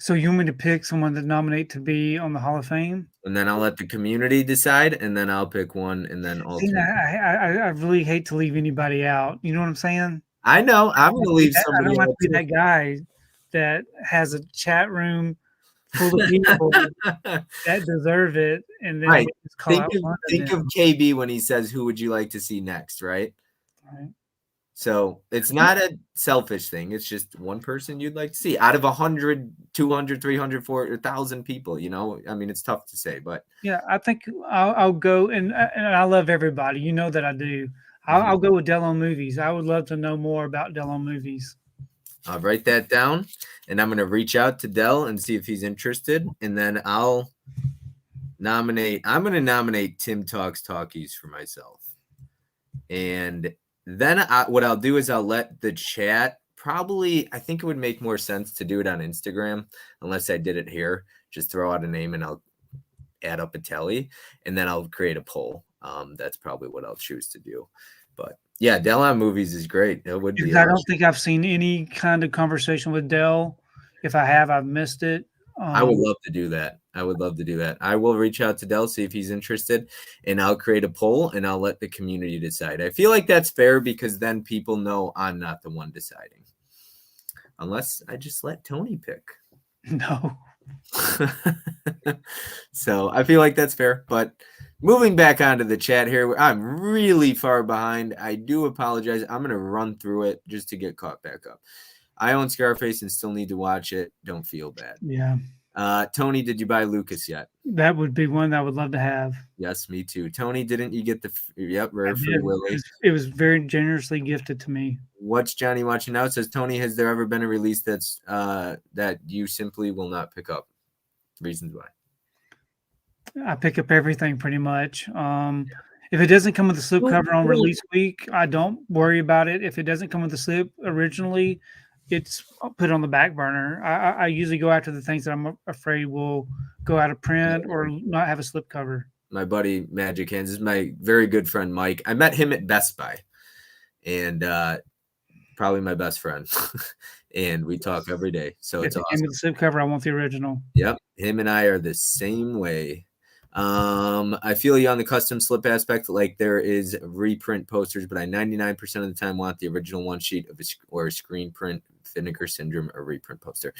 So you want me to pick someone to nominate to be on the Hall of Fame? And then I'll let the community decide, and then I'll pick one, and then See, alternate. I really hate to leave anybody out. You know what I'm saying? I know. I'm going to leave I somebody don't like out to be too. that guy that has a chat room full of people that deserve it, and then Right. we just call out one Think them. of KB when he says, "Who would you like to see next?" Right. Right. So it's not a selfish thing. It's just one person you'd like to see out of 100, 200, 300, 400, 1,000 people. You know, I mean, it's tough to say, but Yeah, I think I'll go, and I love everybody. You know that I do. I'll go with Delon Movies. I would love to know more about Delon Movies. I'll write that down, and I'm going to reach out to Dell and see if he's interested, and then I'll nominate. I'm going to nominate Tim Talks Talkies for myself, and then what I'll do is I'll let the chat. Probably, I think it would make more sense to do it on Instagram, unless I did it here. Just throw out a name, and I'll add up a tally, and then I'll create a poll. That's probably what I'll choose to do. But yeah, Delon Movies is great. It would be. I don't think I've seen any kind of conversation with Dell. If I have, I've missed it. I would love to do that. I will reach out to Dell, see if he's interested, and I'll create a poll, and I'll let the community decide. I feel like that's fair because then people know I'm not the one deciding. Unless I just let Tony pick. No. So I feel like that's fair. But moving back onto the chat here, I'm really far behind. I do apologize. I'm going to run through it just to get caught back up. I own Scarface and still need to watch it. Don't feel bad. Yeah. Tony, did you buy Lucas yet? That would be one that I would love to have. Yes, me too. Tony, didn't you get the rare free Willy? It was very generously gifted to me. What's Johnny watching now? It says, Tony, has there ever been a release that's that you simply will not pick up? Reasons why. I pick up everything pretty much. If it doesn't come with the slipcover on release week, I don't worry about it. If it doesn't come with the slip originally, it's put on the back burner. I usually go after the things that I'm afraid will go out of print or not have a slipcover. My buddy Magic Hands is my very good friend Mike. I met him at Best Buy, and probably my best friend. And we talk every day. So it's awesome. With the slipcover, I want the original. Yep, him and I are the same way. I feel you on the custom slip aspect, like there is reprint posters, but I 99% of the time want the original one sheet of or a screen print, Vinegar Syndrome, or reprint poster.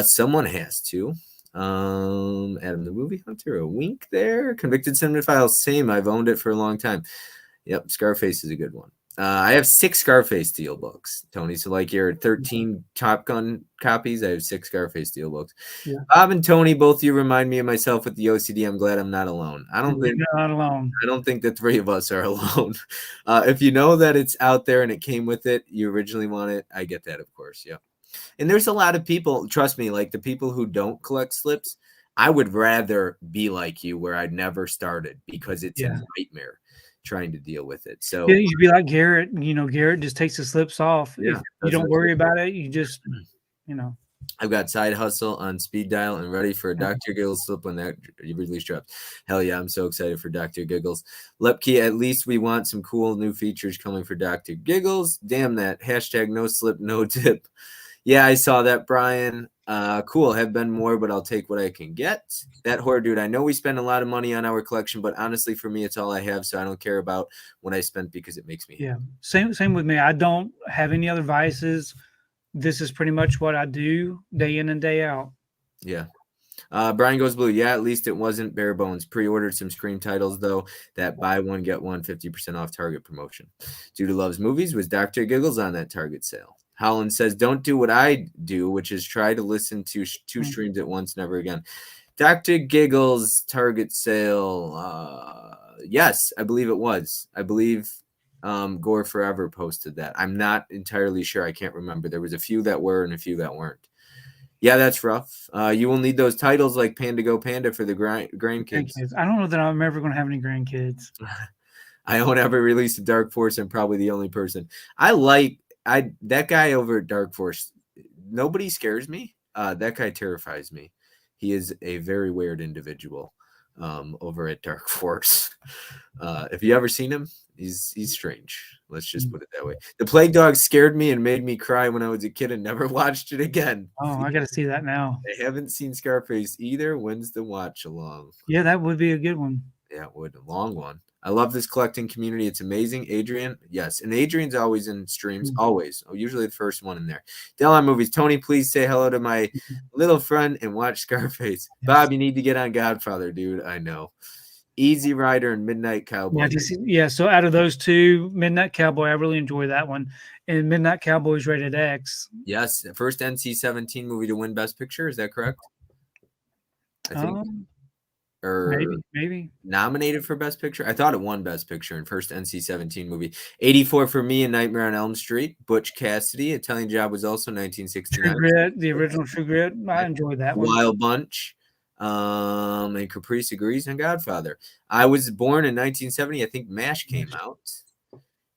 Someone has to. Adam the Movie Hunter, a wink there. Convicted Cinephile, same. I've owned it for a long time. Yep, Scarface is a good one. I have 6 Scarface steelbooks, Tony. So like your 13 Top Gun copies, I have 6 Scarface steelbooks. Yeah. Bob and Tony, both of you remind me of myself with the OCD. I'm glad I'm not alone. You're not alone. I don't think the 3 of us are alone. If you know that it's out there and it came with it, you originally want it. I get that, of course. Yeah. And there's a lot of people, trust me, like the people who don't collect slips, I would rather be like you where I never started because it's a nightmare trying to deal with it. So yeah, you'd be like Garrett. You know, Garrett just takes the slips off. Yeah, if you don't worry about it, you just, you know. I've got Side Hustle on speed dial and ready for a Dr. Giggles slip when that release drops. Hell yeah, I'm so excited for Dr. Giggles. Lepke, at least we want some cool new features coming for Dr. Giggles. Damn that. Hashtag no slip, no tip. Yeah, I saw that, Brian. Cool. Have been more, but I'll take what I can get. That horror dude. I know we spend a lot of money on our collection, but honestly, for me, it's all I have, so I don't care about what I spent because it makes me happy. Yeah. Same with me. I don't have any other vices. This is pretty much what I do day in and day out. Yeah. Brian Goes Blue. Yeah, at least it wasn't bare bones. Pre-ordered some Scream titles, though. That buy one, get one, 50% off Target promotion. Dude Who Loves Movies was Dr. Giggles on that Target sale. Holland says, don't do what I do, which is try to listen to 2 streams at once, never again. Dr. Giggles Target sale. Yes, I believe it was. I believe Gore Forever posted that. I'm not entirely sure. I can't remember. There was a few that were and a few that weren't. Yeah, that's rough. You will need those titles like Panda Go Panda for the grandkids. I don't know that I'm ever going to have any grandkids. I own every release of Dark Force. I'm probably the only person. That guy over at Dark Force, nobody scares me. That guy terrifies me. He is a very weird individual. over at Dark Force. If you ever seen him, he's strange. Let's just put it that way. The Plague Dog scared me and made me cry when I was a kid and never watched it again. Oh, I got to see that now. I haven't seen Scarface either. When's the watch along? Yeah, that would be a good one. Yeah, it would. A long one. I love this collecting community. It's amazing. Adrian, yes. And Adrian's always in streams. Always. Oh, usually the first one in there. Delon Movies. Tony, please say hello to my little friend and watch Scarface. Yes. Bob, you need to get on Godfather, dude. I know. Easy Rider and Midnight Cowboy. Yeah, so out of those two, Midnight Cowboy, I really enjoy that one. And Midnight Cowboy is rated X. Yes. The first NC-17 movie to win Best Picture. Is that correct? I think. Or maybe nominated for Best Picture. I thought it won Best Picture in first NC-17 movie. 84 for me and Nightmare on Elm Street. Butch Cassidy. Italian Job was also 1969. True Grit, the original True Grit. I enjoyed that one. Wild Bunch. And Caprice agrees on Godfather. I was born in 1970. I think MASH came out.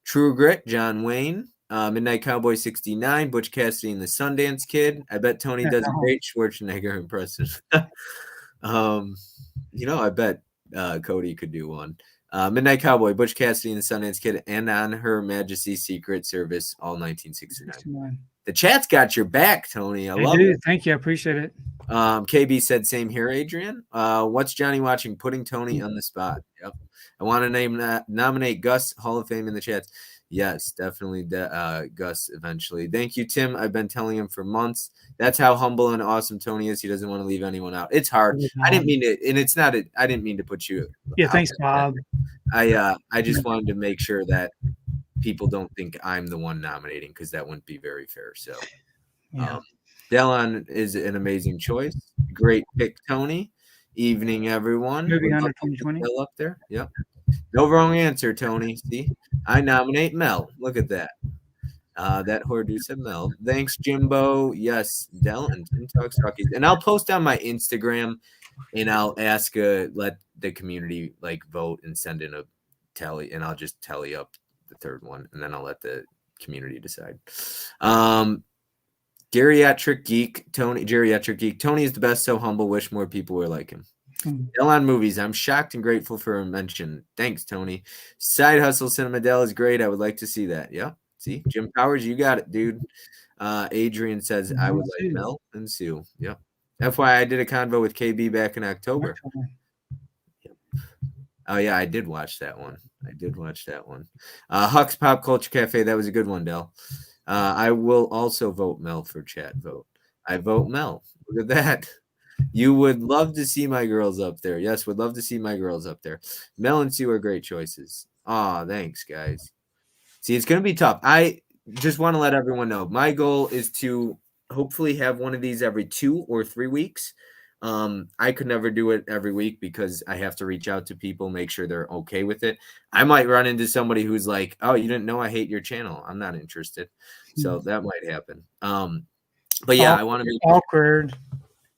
True Grit, John Wayne. Midnight Cowboy 69. Butch Cassidy and the Sundance Kid. I bet Tony does a great Schwarzenegger impression. I bet Cody could do one. Midnight Cowboy, Butch Cassidy and the Sundance Kid, and On Her Majesty's Secret Service, all 1969. The chat's got your back, Tony. I love it. Thank you. I appreciate it. KB said, same here, Adrian. What's Johnny watching? Putting Tony on the spot. Yep. I want to nominate Gus Hall of Fame in the chats. Yes, definitely Gus eventually. Thank you, Tim. I've been telling him for months. That's how humble and awesome Tony is. He doesn't want to leave anyone out. It's hard. I didn't mean to, and it's not. I didn't mean to put you. Yeah, thanks, Bob. I just wanted to make sure that people don't think I'm the one nominating, because that wouldn't be very fair. So, Delon is an amazing choice. Great pick, Tony. Evening, everyone. Movie under 2020. Still up there. Yep. No wrong answer, Tony. See, I nominate Mel. Look at that. That Hordu said Mel. Thanks, Jimbo. Yes, Delon. Tim Talks Rockies. And I'll post on my Instagram, and I'll ask, let the community vote and send in a tally, and I'll just tally up the third one, and then I'll let the community decide. Geriatric Geek. Tony is the best, so humble. Wish more people were like him. Delon Movies. I'm shocked and grateful for a mention. Thanks, Tony. Side Hustle Cinema Del is great. I would like to see that. Yeah. See, Jim Powers, you got it, dude. Adrian says I would like Mel and Sue. Yep. FYI, I did a convo with KB back in October. Yep. Oh yeah, I did watch that one. Huck's Pop Culture Cafe. That was a good one, Del. I will also vote Mel for chat vote. I vote Mel. Look at that. You would love to see my girls up there. Yes, would love to see my girls up there. Mel and Sue are great choices. Aw, thanks, guys. See, it's going to be tough. I just want to let everyone know. My goal is to hopefully have one of these every 2 or 3 weeks. I could never do it every week because I have to reach out to people, make sure they're okay with it. I might run into somebody who's like, oh, you didn't know I hate your channel. I'm not interested. So that might happen. But yeah, I want to be awkward.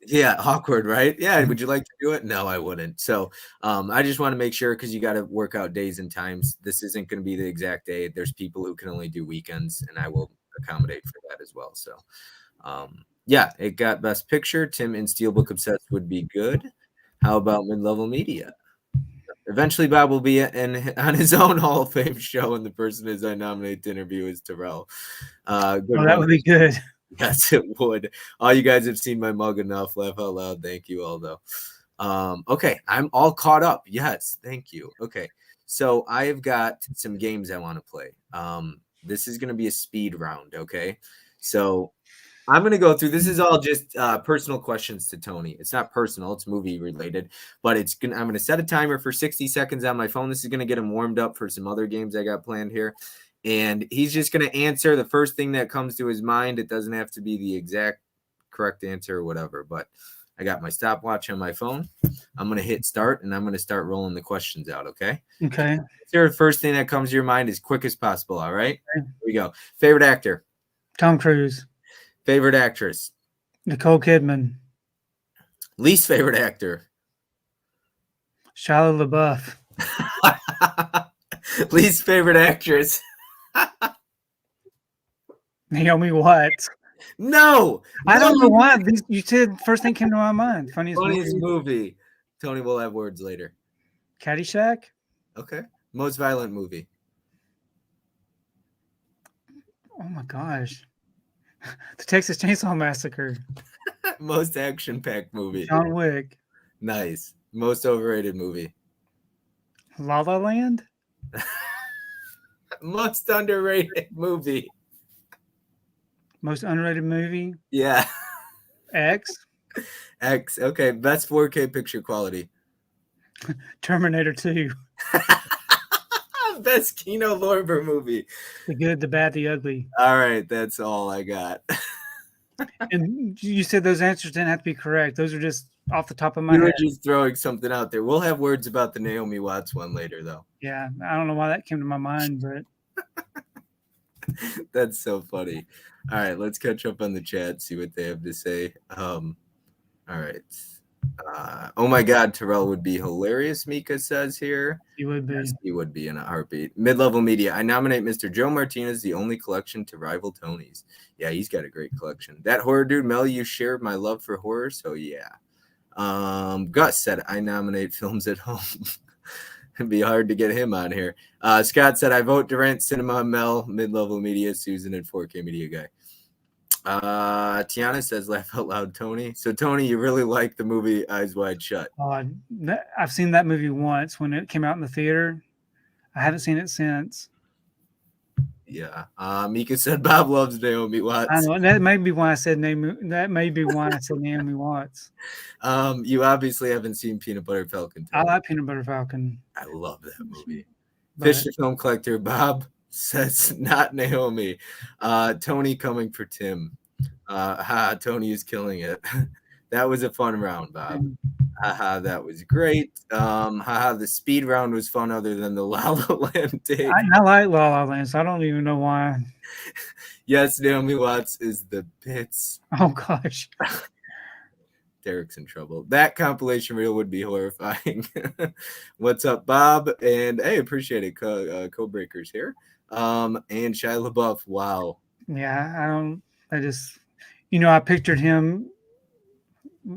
Yeah, awkward, right? Yeah, would you like to do it? No, I wouldn't. So I just want to make sure, because you got to work out days and times. This isn't going to be the exact day. There's people who can only do weekends, and I will accommodate for that as well. So yeah, it got Best Picture. Tim in Steelbook Obsessed would be good. How about Mid-Level Media? Eventually, Bob will be on his own Hall of Fame show, and the person I nominate to interview is Terrell. That would be good. Yes, it would. All you guys have seen my mug enough. Laugh out loud. Thank you, Aldo. Okay, I'm all caught up. Yes, thank you. Okay, so I have got some games I want to play. This is going to be a speed round, okay? So I'm going to go through. This is all just personal questions to Tony. It's not personal. It's movie related, but I'm going to set a timer for 60 seconds on my phone. This is going to get him warmed up for some other games I got planned here. And he's just going to answer the first thing that comes to his mind. It doesn't have to be the exact correct answer or whatever, but I got my stopwatch on my phone. I'm going to hit start, and I'm going to start rolling the questions out, okay? Okay. The first thing that comes to your mind as quick as possible, all right? Here we go. Favorite actor? Tom Cruise. Favorite actress? Nicole Kidman. Least favorite actor? Shia LaBeouf. Least favorite actress? Naomi Watts. No, I don't know why. You said first thing came to my mind. Funniest movie. Tony will have words later. Caddyshack. Okay. Most violent movie. Oh my gosh. The Texas Chainsaw Massacre. Most action-packed movie. John Wick. Nice. Most overrated movie. La La Land. Most underrated movie. Most underrated movie. Yeah. X. X. Okay. Best 4K picture quality. Terminator 2. Best Kino Lorber movie. The Good, the Bad, the Ugly. All right. That's all I got. And you said those answers didn't have to be correct. Those are just off the top of my You were head. just throwing something out there. We'll have words about the Naomi Watts one later, though. Yeah. I don't know why that came to my mind, but That's so funny. All right, let's catch up on the chat, see what they have to say. All right. Oh my God, Terrell would be hilarious, Mika says here. He would be. Yes, he would be in a heartbeat. Mid-level media. I nominate Mr. Joe Martinez, the only collection to rival Tony's. Yeah, he's got a great collection. That horror dude, Mel, you shared my love for horror, so yeah. Gus said, I nominate Films at Home. It'd be hard to get him on here. Scott said, I vote Durant, Cinema, Mel, Mid-level media, Susan, and 4K media guy. Tiana says, laugh out loud, Tony. So, Tony, you really like the movie Eyes Wide Shut? I've seen that movie once when it came out in the theater. I haven't seen it since. Yeah. Mika said Bob loves Naomi Watts. I know, and that may be why I said Naomi. That may be why I said Naomi Watts. You obviously haven't seen Peanut Butter Falcon. I like Peanut Butter Falcon. I love that movie. But- Fish the Film Collector Bob says not Naomi. Tony coming for Tim. Tony is killing it. That was a fun round, Bob. That was great. The speed round was fun other than the La La Land day. I like La La Land, so I don't even know why. Yes, Naomi Watts is the bits. Oh gosh. Derek's in trouble. That compilation reel would be horrifying. What's up, Bob? And hey, appreciate it. Code Breakers here. And Shia LaBeouf. Wow. Yeah, I pictured him.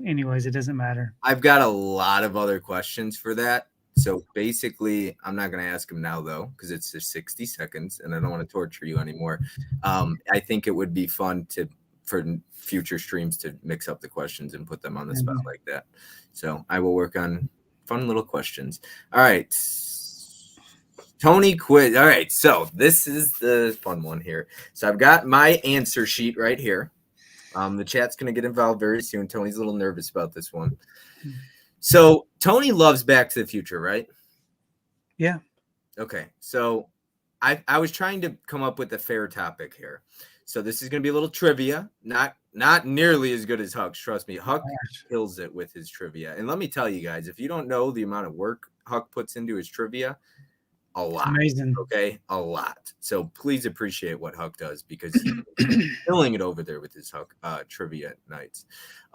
Anyways, it doesn't matter. I've got a lot of other questions for that. So basically, I'm not going to ask him now, though, because it's just 60 seconds and I don't want to torture you anymore. I think it would be fun for future streams to mix up the questions and put them on the spot like that. So I will work on fun little questions. All right. Tony quiz. All right. So this is the fun one here. So I've got my answer sheet right here. The chat's going to get involved very soon. Tony's a little nervous about this one. So Tony loves Back to the Future, right? Yeah. Okay. So I was trying to come up with a fair topic here. So this is going to be a little trivia, not nearly as good as Huck's. Trust me, Huck kills it with his trivia. And let me tell you guys, if you don't know the amount of work Huck puts into his trivia, a lot. Amazing. Okay, a lot. So please appreciate what Huck does because he's killing it over there with his Huck trivia nights.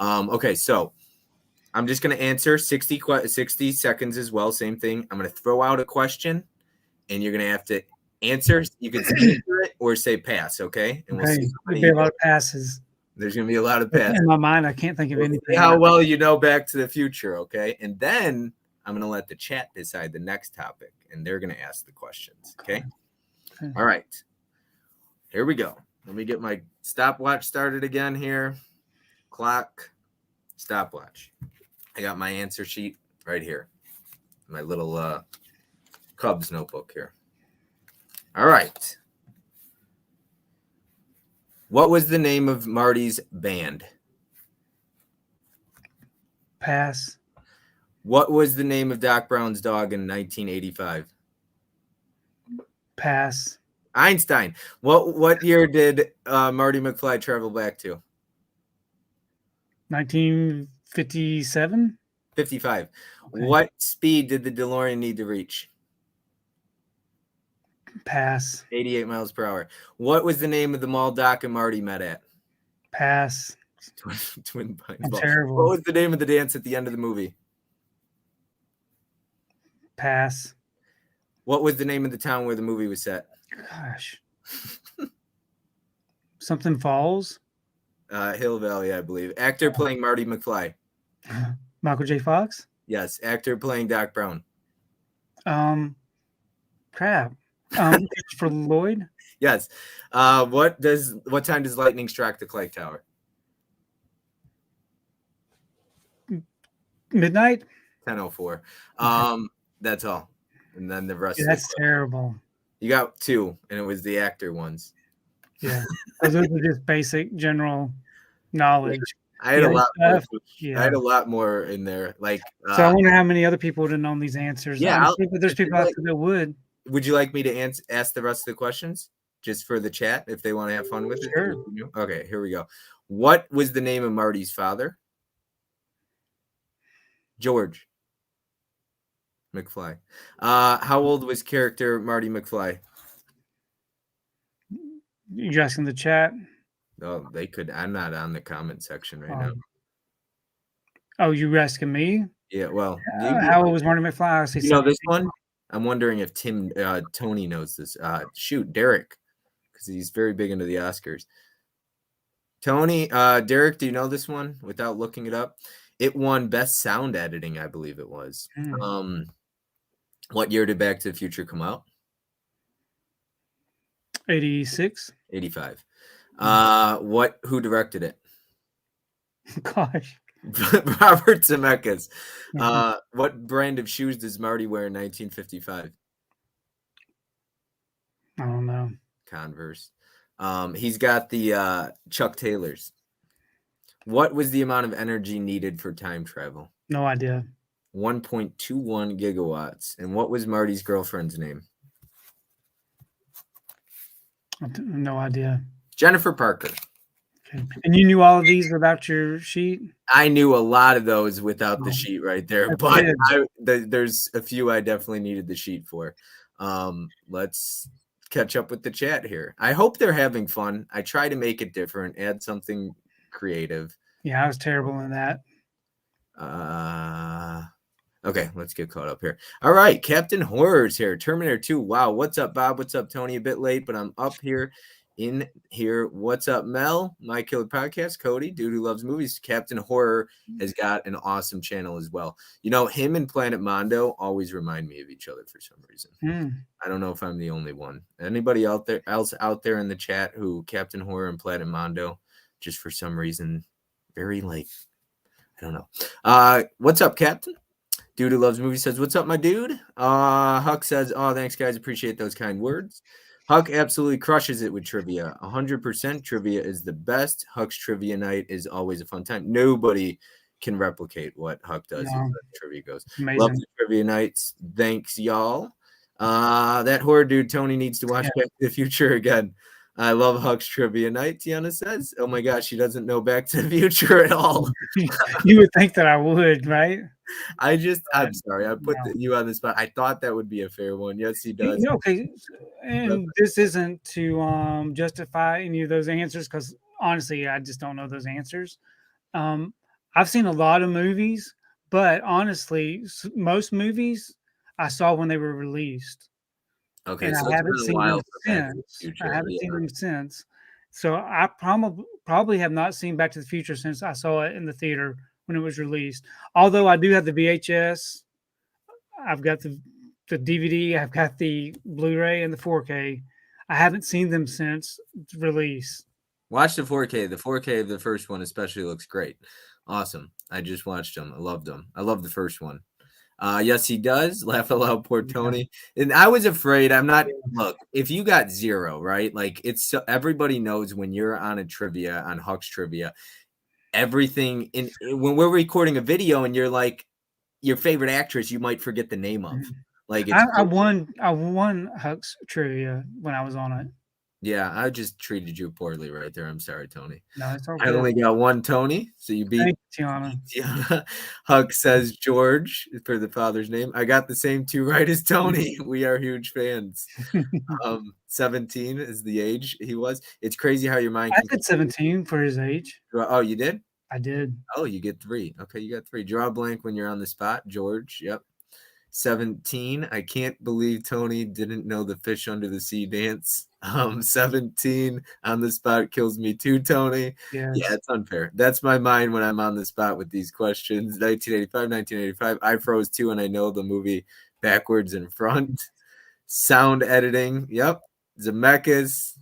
Okay, so I'm just going to answer 60 seconds as well. Same thing. I'm going to throw out a question, and you're going to have to answer. You can say it or say pass. Okay, and we'll see. There'll be a lot of passes. There's going to be a lot of passes. In my mind, I can't think of anything. How well you know Back to the Future. Okay, and then I'm going to let the chat decide the next topic, and they're going to ask the questions. Okay? All right. Here we go. Let me get my stopwatch started again here. Clock, stopwatch. I got my answer sheet right here. My little Cubs notebook here. All right. What was the name of Marty's band? Pass. What was the name of Doc Brown's dog in 1985? Pass. Einstein. What year did Marty McFly travel back to? 1957? 55. Okay. What speed did the DeLorean need to reach? Pass. 88 miles per hour. What was the name of the mall Doc and Marty met at? Pass. Twin Pines I'm Mall. terrible. What was the name of the dance at the end of the movie? Pass. What was the name of the town where the movie was set? Gosh. Something Falls? Hill Valley, I believe. Actor playing Marty McFly. Michael J. Fox? Yes, actor playing Doc Brown. Crap. Christopher Lloyd. Yes. What time does lightning strike the clock tower? Midnight. 10:04. That's all. And then the rest. Yeah, that's terrible. You got 2, and it was the actor ones. Yeah, those are just basic general knowledge. I had a lot more. Yeah. I had a lot more in there. Like, so I wonder how many other people would have known these answers. Yeah, there's people out there that would. Would you like me to ask the rest of the questions just for the chat if they want to have fun with it? Sure. Okay, here we go. What was the name of Marty's father? George McFly. How old was character Marty McFly? You asking the chat? Oh, they could. I'm not on the comment section right now. Oh, you asking me? Yeah. Well, how old was Marty McFly? You know this one? I'm wondering if Tony knows this. Shoot, Derek, because he's very big into the Oscars. Tony, Derek, do you know this one without looking it up? It won Best Sound Editing, I believe it was. What year did Back to the Future come out? 86. 85. Who directed it? Gosh. Robert Zemeckis. What brand of shoes does Marty wear in 1955? I don't know. Converse. He's got the Chuck Taylors. What was the amount of energy needed for time travel? No idea. 1.21 gigawatts. And what was Marty's girlfriend's name? No idea. Jennifer Parker. Okay. And you knew all of these without your sheet? I knew a lot of those without the sheet right there, but there's a few I definitely needed the sheet for. Let's catch up with the chat here. I hope they're having fun. I try to make it different, add something creative. Yeah, I was terrible in that. Okay, let's get caught up here. All right, Captain Horror's here. Terminator 2. Wow, what's up, Bob? What's up, Tony? A bit late, but I'm up here in here. What's up, Mel? My Killer Podcast. Cody, dude who loves movies. Captain Horror has got an awesome channel as well. You know, him and Planet Mondo always remind me of each other for some reason. I don't know if I'm the only one. Anybody else out there in the chat who Captain Horror and Planet Mondo, just for some reason, very like, I don't know. What's up, Captain? Dude who loves movies says, what's up, my dude? Huck says, oh, thanks, guys. Appreciate those kind words. Huck absolutely crushes it with trivia. 100% trivia is the best. Huck's trivia night is always a fun time. Nobody can replicate what Huck does as trivia goes. Amazing. Love the trivia nights. Thanks, y'all. That horror dude, Tony, needs to watch Back to the Future again. I love Huck's trivia night, Tiana says. Oh my gosh, she doesn't know Back to the Future at all. You would think that I would, right? I'm sorry. I put you on the spot. I thought that would be a fair one. Yes, he does. Okay. And this isn't to justify any of those answers because honestly, I just don't know those answers. I've seen a lot of movies, but honestly, most movies I saw when they were released. Okay, and so I haven't seen them since. I haven't seen them since. So I probably have not seen Back to the Future since I saw it in the theater when it was released. Although I do have the VHS, I've got the DVD, I've got the Blu-ray and the 4K. I haven't seen them since release. Watch the 4K. The 4K of the first one especially looks great. Awesome. I just watched them. I loved them. I love the first one. Yes, he does. Laugh aloud, poor Tony. And I was afraid. Look, if you got 0, right? Like everybody knows when you're on a trivia, on Huck's trivia, everything when we're recording a video and you're like your favorite actress, you might forget the name of. Like I won Huck's trivia when I was on it. Yeah, I just treated you poorly right there. I'm sorry, Tony. No, it's all I good. only got one Tony, so you beat Tiana. Huck says George for the father's name. I got the same 2 right as Tony. We are huge fans. 17 is the age he was. It's crazy how your mind. I said 17 for his age. Oh, you did? I did. Oh, you get 3. Okay, you got 3. Draw a blank when you're on the spot, George. Yep. 17. I can't believe Tony didn't know the fish under the sea dance. 17 on the spot kills me too, Tony. Yes. Yeah, it's unfair. That's my mind when I'm on the spot with these questions. 1985. I froze too, and I know the movie backwards and front. Sound editing. Yep. Zemeckis.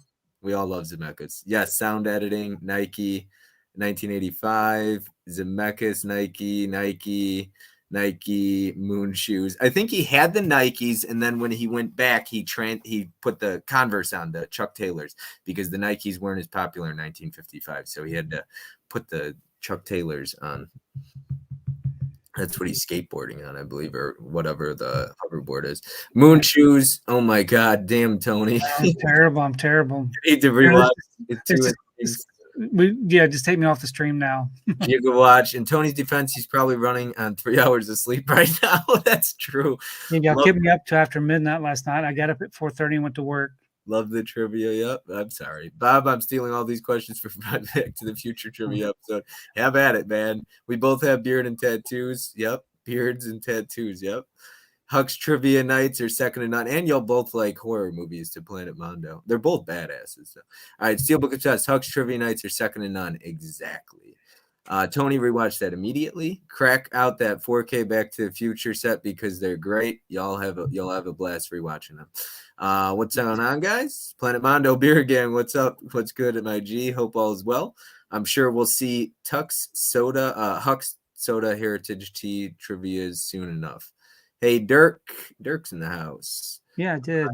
We all love Zemeckis. Yes, sound editing. Nike. 1985. Zemeckis. Nike moon shoes. I think he had the Nikes, and then when he went back, he put the Converse on, the Chuck Taylors, because the Nikes weren't as popular in 1955. So he had to put the Chuck Taylors on. That's what he's skateboarding on, I believe, or whatever the hoverboard is. Moon shoes. Oh my God, damn Tony! I'm terrible. I'm terrible. You need to rewatch it too. Just take me off the stream now. You can watch. In Tony's defense, he's probably running on 3 hours of sleep right now. That's true. Y'all kept me up to after midnight last night. I got up at 4:30 and went to work. Love the trivia. Yep. I'm sorry, Bob. I'm stealing all these questions for Back to the Future trivia episode. Have at it, man. We both have beard and tattoos. Yep. Beards and tattoos. Yep. Huck's trivia nights are second to none, and y'all both like horror movies to Planet Mondo. They're both badasses. So. All right, Steelbook of Chess. Huck's trivia nights are second to none. Exactly. Tony rewatched that immediately. Crack out that 4K Back to the Future set because they're great. You'll have a blast rewatching them. What's going on, guys? Planet Mondo Beer Gang. What's up? What's good at my G? Hope all is well. I'm sure we'll see Huck's Soda Heritage Tea trivias soon enough. Hey, Dirk's in the house. Yeah, I did.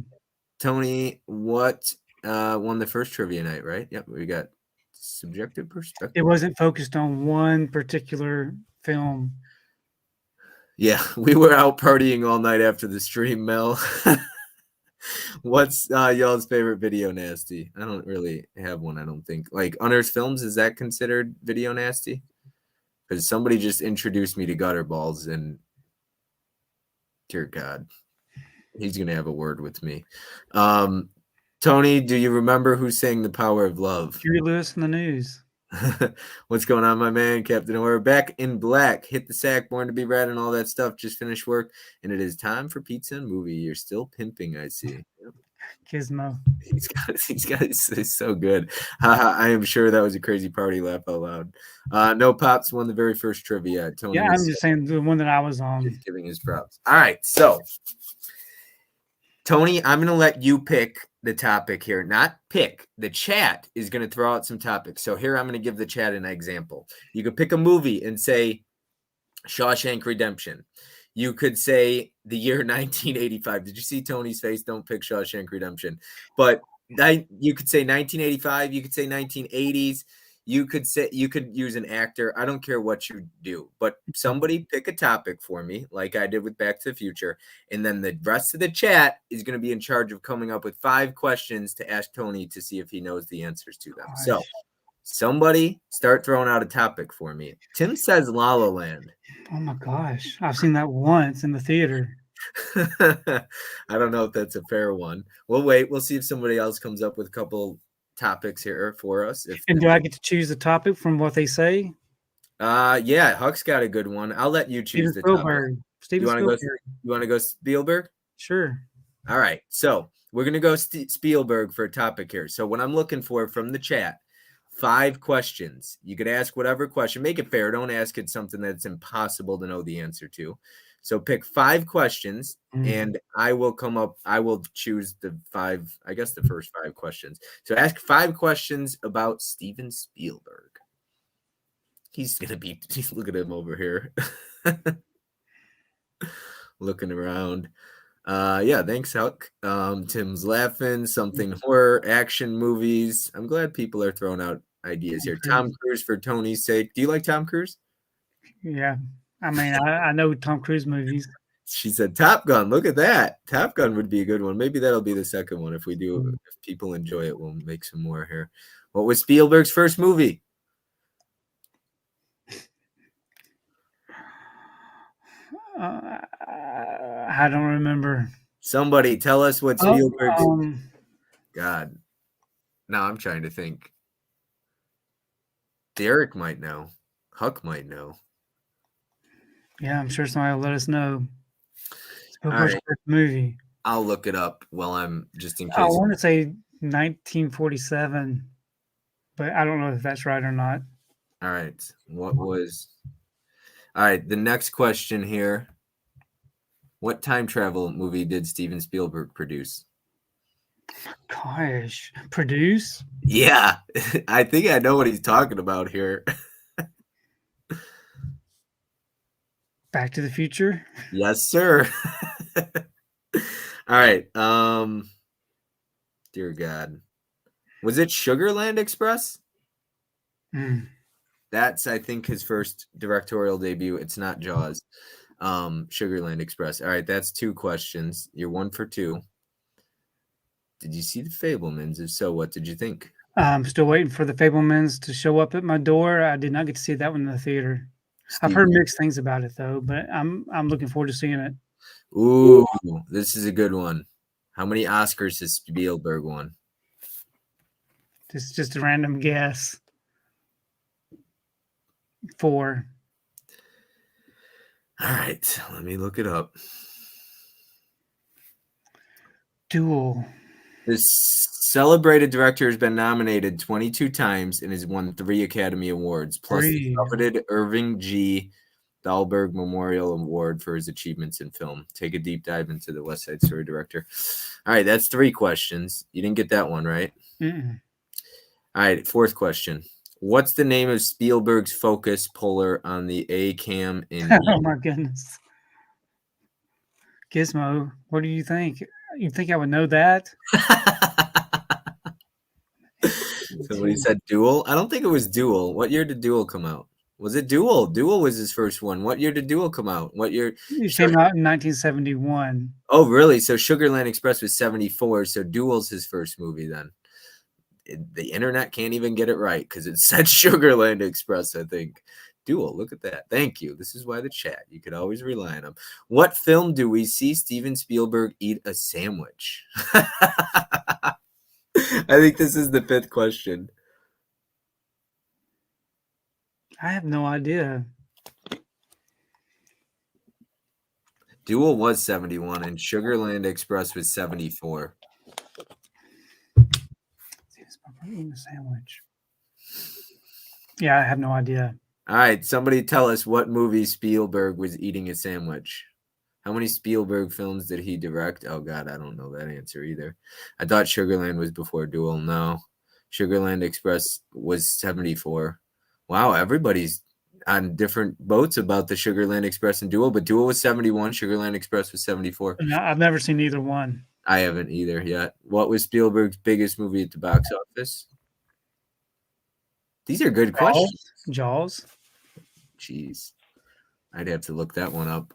Tony, what won the first trivia night, right? Yep, we got subjective perspective. It wasn't focused on one particular film. Yeah, we were out partying all night after the stream, Mel. What's y'all's favorite video nasty? I don't really have one, I don't think. Like Unearthed Films, is that considered video nasty? Because somebody just introduced me to Gutter Balls, and dear God, he's going to have a word with me. Tony, do you remember who sang The Power of Love? Huey Lewis in the News. What's going on, my man? Captain Orr back in black. Hit the sack, born to be red, and all that stuff. Just finished work, and it is time for pizza and movie. You're still pimping, I see. Gizmo. He's so good. I am sure that was a crazy party. Laugh out loud. No Pops won the very first trivia. Tony, yeah, I'm just saying the one that I was on. Just giving his props. All right, so Tony, I'm going to let you pick the topic here. Not pick. The chat is going to throw out some topics. So here I'm going to give the chat an example. You could pick a movie and say Shawshank Redemption. You could say the year 1985. Did you see Tony's face? Don't pick Shawshank Redemption. But you could say 1985. You could say 1980s. You could use an actor. I don't care what you do, but somebody pick a topic for me, like I did with Back to the Future, and then the rest of the chat is going to be in charge of coming up with 5 questions to ask Tony to see if he knows the answers to them. Gosh. So somebody start throwing out a topic for me. Tim says La La Land. Oh my gosh, I've seen that once in the theater. I don't know if that's a fair one. We'll wait. We'll see if somebody else comes up with a couple topics here for us. And do I get to choose the topic from what they say? Yeah, Huck's got a good one. I'll let you choose the topic. You want to go Spielberg? Sure. All right. So we're gonna go Spielberg for a topic here. So what I'm looking for from the chat, 5 questions. You could ask whatever question. Make it fair. Don't ask it something that's impossible to know the answer to. So pick 5 questions, and I will choose the 5, I guess the first 5 questions. So ask 5 questions about Steven Spielberg. He's look at him over here. Looking around. Yeah, thanks, Huck. Tim's laughing. Something horror, action movies. I'm glad people are throwing out ideas here. Tom Cruise for Tony's sake. Do you like Tom Cruise? Yeah. I mean, I know Tom Cruise movies. She said Top Gun. Look at that. Top Gun would be a good one. Maybe that'll be the second one. If we do, if people enjoy it, we'll make some more here. What was Spielberg's first movie? I don't remember. Somebody tell us what Spielberg's. God. Now I'm trying to think. Derek might know. Huck might know. Yeah, I'm sure somebody will let us know. All right. Movie. I'll look it up while I'm just in case. I want to say 1947, but I don't know if that's right or not. All right. What was? All right. The next question here. What time travel movie did Steven Spielberg produce? Gosh, produce? Yeah, I think I know what he's talking about here. Back to the Future? Yes, sir. All right. Dear God. Was it Sugarland Express? Mm. That's, I think, his first directorial debut. It's not Jaws. Sugarland Express. All right, that's 2 questions. You're 1 for 2. Did you see The Fabelmans? If so, what did you think? I'm still waiting for The Fabelmans to show up at my door. I did not get to see that one in the theater. I've heard mixed things about it though, but I'm looking forward to seeing it. Ooh, this is a good one. How many Oscars has Spielberg won? Just a random guess. 4. All right, let me look it up. Duel. This celebrated director has been nominated 22 times and has won 3 Academy Awards, plus the coveted Irving G. Thalberg Memorial Award for his achievements in film. Take a deep dive into the West Side Story director. All right, that's 3 questions. You didn't get that one, right? Mm-mm. All right, 4th question. What's the name of Spielberg's focus puller on the A-cam in Oh my goodness. Gizmo, what do you think? You think I would know that? Somebody said Duel. I don't think it was Duel. What year did Duel come out? Was it Duel? Duel was his first one. What year did Duel come out? What year? It came out in 1971. Oh, really? So Sugarland Express was 74. So Duel's his first movie then. The internet can't even get it right because it said Sugarland Express, I think. Duel, look at that. Thank you. This is why the chat. You could always rely on them. What film do we see Steven Spielberg eat a sandwich? I think this is the 5th question. I have no idea. Duel was 71 and Sugarland Express was 74. Eating a sandwich. Yeah, I have no idea. All right, somebody tell us what movie Spielberg was eating a sandwich. How many Spielberg films did he direct? Oh, God, I don't know that answer either. I thought Sugarland was before Duel. No. Sugarland Express was 74. Wow, everybody's on different boats about the Sugarland Express and Duel, but Duel was 71, Sugarland Express was 74. No, I've never seen either one. I haven't either yet. What was Spielberg's biggest movie at the box office? These are good questions. Jaws. Jeez. I'd have to look that one up.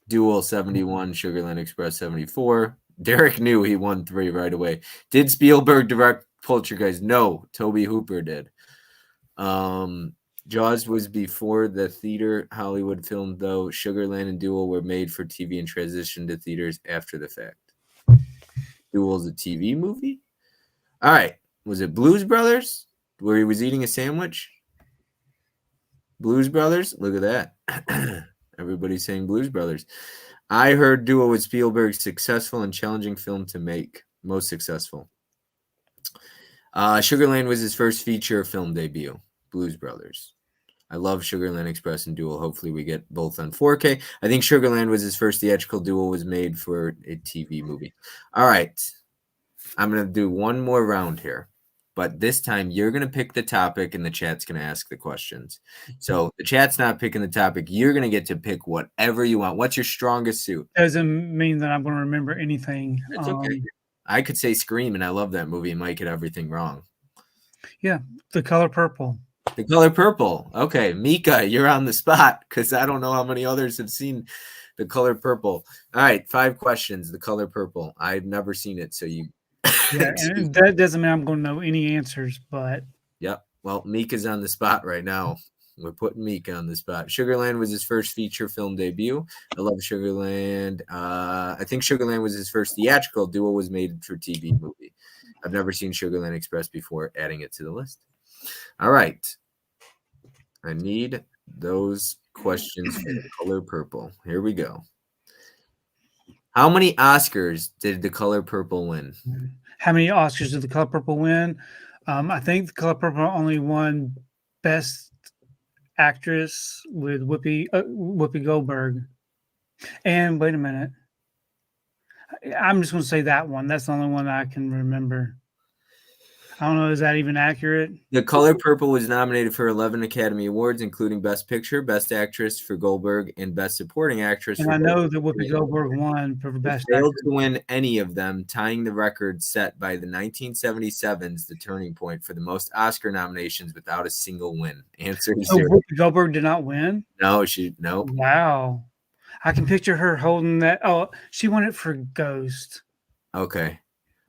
Duel 71, Sugarland Express 74. Derek knew he won 3 right away. Did Spielberg direct Poltergeist? No, Toby Hooper did. Jaws was before the theater Hollywood film, though. Sugarland and Duel were made for TV and transitioned to theaters after the fact. Duel's a TV movie? All right. Was it Blues Brothers, where he was eating a sandwich? Blues Brothers? Look at that. Everybody's saying Blues Brothers. I heard Duel was Spielberg's successful and challenging film to make. Most successful. Sugarland was his first feature film debut. Blues Brothers. I love Sugarland Express and Duel. Hopefully we get both on 4K. I think Sugarland was his first theatrical. Duel was made for a TV movie. All right. I'm going to do one more round here. But this time you're going to pick the topic and the chat's going to ask the questions. So the chat's not picking the topic. You're going to get to pick whatever you want. What's your strongest suit? Doesn't mean that I'm going to remember anything. It's okay. I could say Scream, and I love that movie and might get everything wrong. Yeah, The Color Purple. The Color Purple. Okay, Mika, you're on the spot because I don't know how many others have seen The Color Purple. All right, 5 questions. The Color Purple. I've never seen it, so you... Yeah, and that doesn't mean I'm going to know any answers, but... Yep. Well, Mika's on the spot right now. We're putting Mika on the spot. Sugarland was his first feature film debut. I love Sugarland. I think Sugarland was his first theatrical. Duel was made for TV movie. I've never seen Sugarland Express before, adding it to the list. All right. I need those questions for The Color Purple. Here we go. How many Oscars did The Color Purple win? How many Oscars did The Color Purple win? I think The Color Purple only won Best Actress with Whoopi Goldberg. And wait a minute. I'm just going to say that one. That's the only one I can remember. I don't know. Is that even accurate? The Color Purple was nominated for 11 Academy Awards, including Best Picture, Best Actress for Goldberg, and Best Supporting Actress. And I know that Whoopi Goldberg won for Best Actress. Failed to win any of them, tying the record set by the 1977's The Turning Point for the most Oscar nominations without a single win. Answer is So zero. Whoopi Goldberg did not win? No. Wow. I can picture her holding that. Oh, she won it for Ghost. Okay.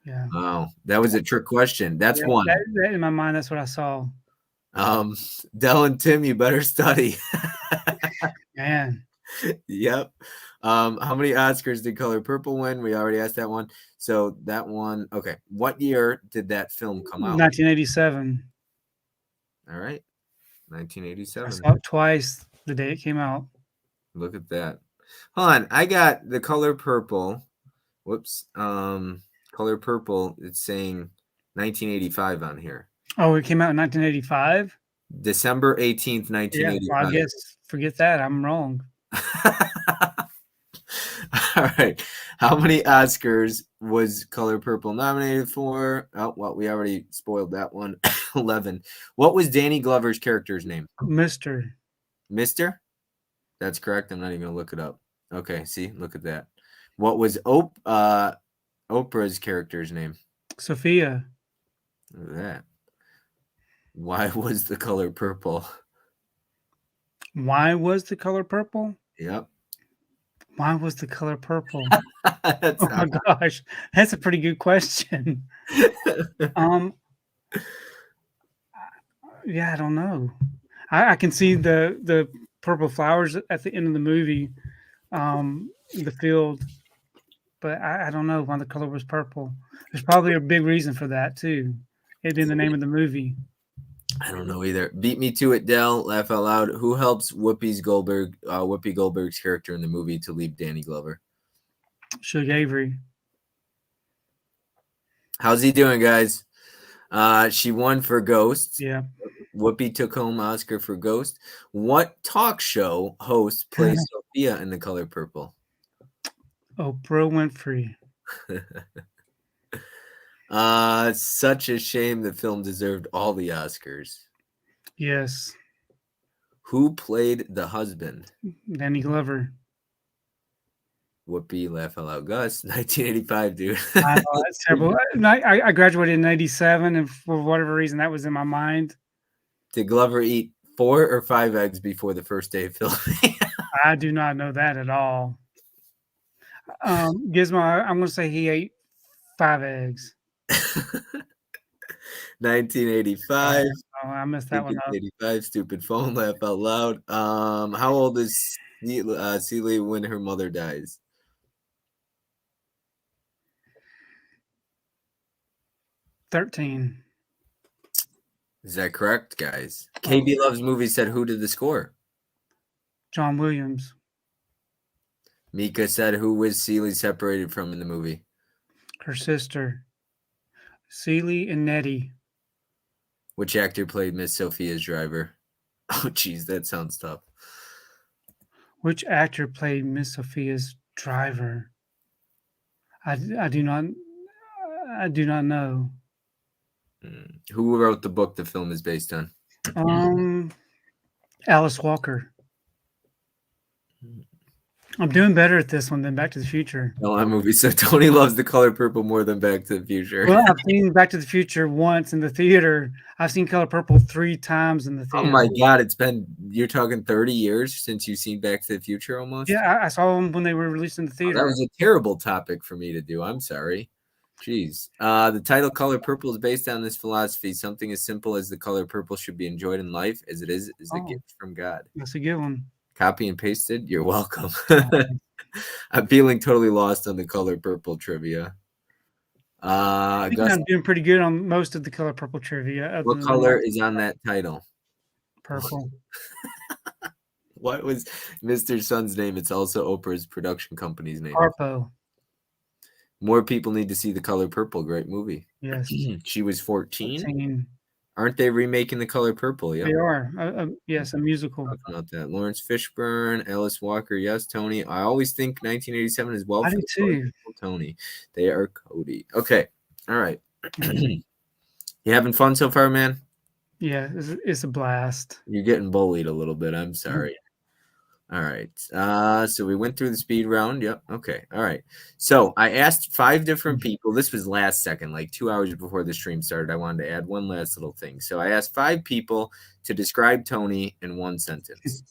Yeah. Oh, that was a trick question. That's one. That in my mind, that's what I saw. Del and Tim, you better study. Man. Yep. How many Oscars did Color Purple win? We already asked that one. So that one. Okay. What year did that film come out? 1987. All right. 1987. I saw it twice the day it came out. Look at that. Hold on. I got The Color Purple. Whoops. Color Purple. It's saying 1985 on here. Oh, it came out in 1985? December 18th, 1985. Yeah, well, I guess forget that. I'm wrong. All right. How many Oscars was Color Purple nominated for? Oh, well, we already spoiled that one. 11. What was Danny Glover's character's name? Mr. Mister? That's correct. I'm not even going to look it up. Okay, see? Look at that. What was Oprah's character's name? Sophia. Look at that. Why was The Color Purple? Why was The Color Purple? Yep. Why was The Color Purple? Oh my gosh, that's a pretty good question. Yeah, I don't know. I can see the purple flowers at the end of the movie, the field, but I don't know why the color was purple. There's probably a big reason for that too. It in the name of the movie. I don't know either. Beat me to it, Dell. Laugh out loud. Who helps Whoopi Goldberg's character in the movie to leave Danny Glover? Suge Avery. How's he doing, guys? She won for Ghost. Yeah. Whoopi took home Oscar for Ghost. What talk show host plays Sophia in The Color Purple? Oprah Winfrey. Such a shame the film deserved all the Oscars. Yes. Who played the husband? Danny Glover. Whoopi, laugh out loud. Gus, 1985, dude. I know, that's terrible. I graduated in 87, and for whatever reason, that was in my mind. Did Glover eat 4 or 5 eggs before the first day of filming? I do not know that at all. Gizmo, I'm going to say he ate 5 eggs. 1985. Oh, I messed that one up. 85. Stupid phone. Laugh out loud. How old is Celie when her mother dies? $13. Is that correct, guys? KB Loves Movies said, who did the score? John Williams. Mika said, who was Celie separated from in the movie? Her sister. Celie and Nettie. Which actor played Miss Sophia's driver? Oh, geez, that sounds tough. Which actor played Miss Sophia's driver? I do not know. Who wrote the book the film is based on? Alice Walker. I'm doing better at this one than Back to the Future. No, that movie. So Tony loves The Color Purple more than Back to the Future. Well, I've seen Back to the Future once in the theater. I've seen Color Purple 3 times in the theater. Oh my God, you're talking 30 years since you've seen Back to the Future almost? Yeah, I saw them when they were released in the theater. That was a terrible topic for me to do. I'm sorry. Jeez. The title Color Purple is based on this philosophy. Something as simple as the color purple should be enjoyed in life as it is a gift from God. That's a good one. Copy and pasted. You're welcome. I'm feeling totally lost on the Color Purple trivia. I think Gus, I'm doing pretty good on most of the Color Purple trivia. what color is on that title? Purple. What was Mr. Sun's name? It's also Oprah's production company's name. Harpo. More people need to see The Color Purple. Great movie. Yes. She was 14. 14. Aren't they remaking The Color Purple? Yeah. They are. Yes, a musical. Talking about that. Lawrence Fishburne, Alice Walker. Yes, Tony. I always think 1987 is well. I do too. Tony. They are Cody. Okay. All right. You having fun so far, man? Yeah, it's a blast. You're getting bullied a little bit. I'm sorry. All right. So we went through the speed round. Yep. Okay. All right. So I asked 5 different people. This was last second, like 2 hours before the stream started. I wanted to add one last little thing. So I asked 5 people to describe Tony in one sentence.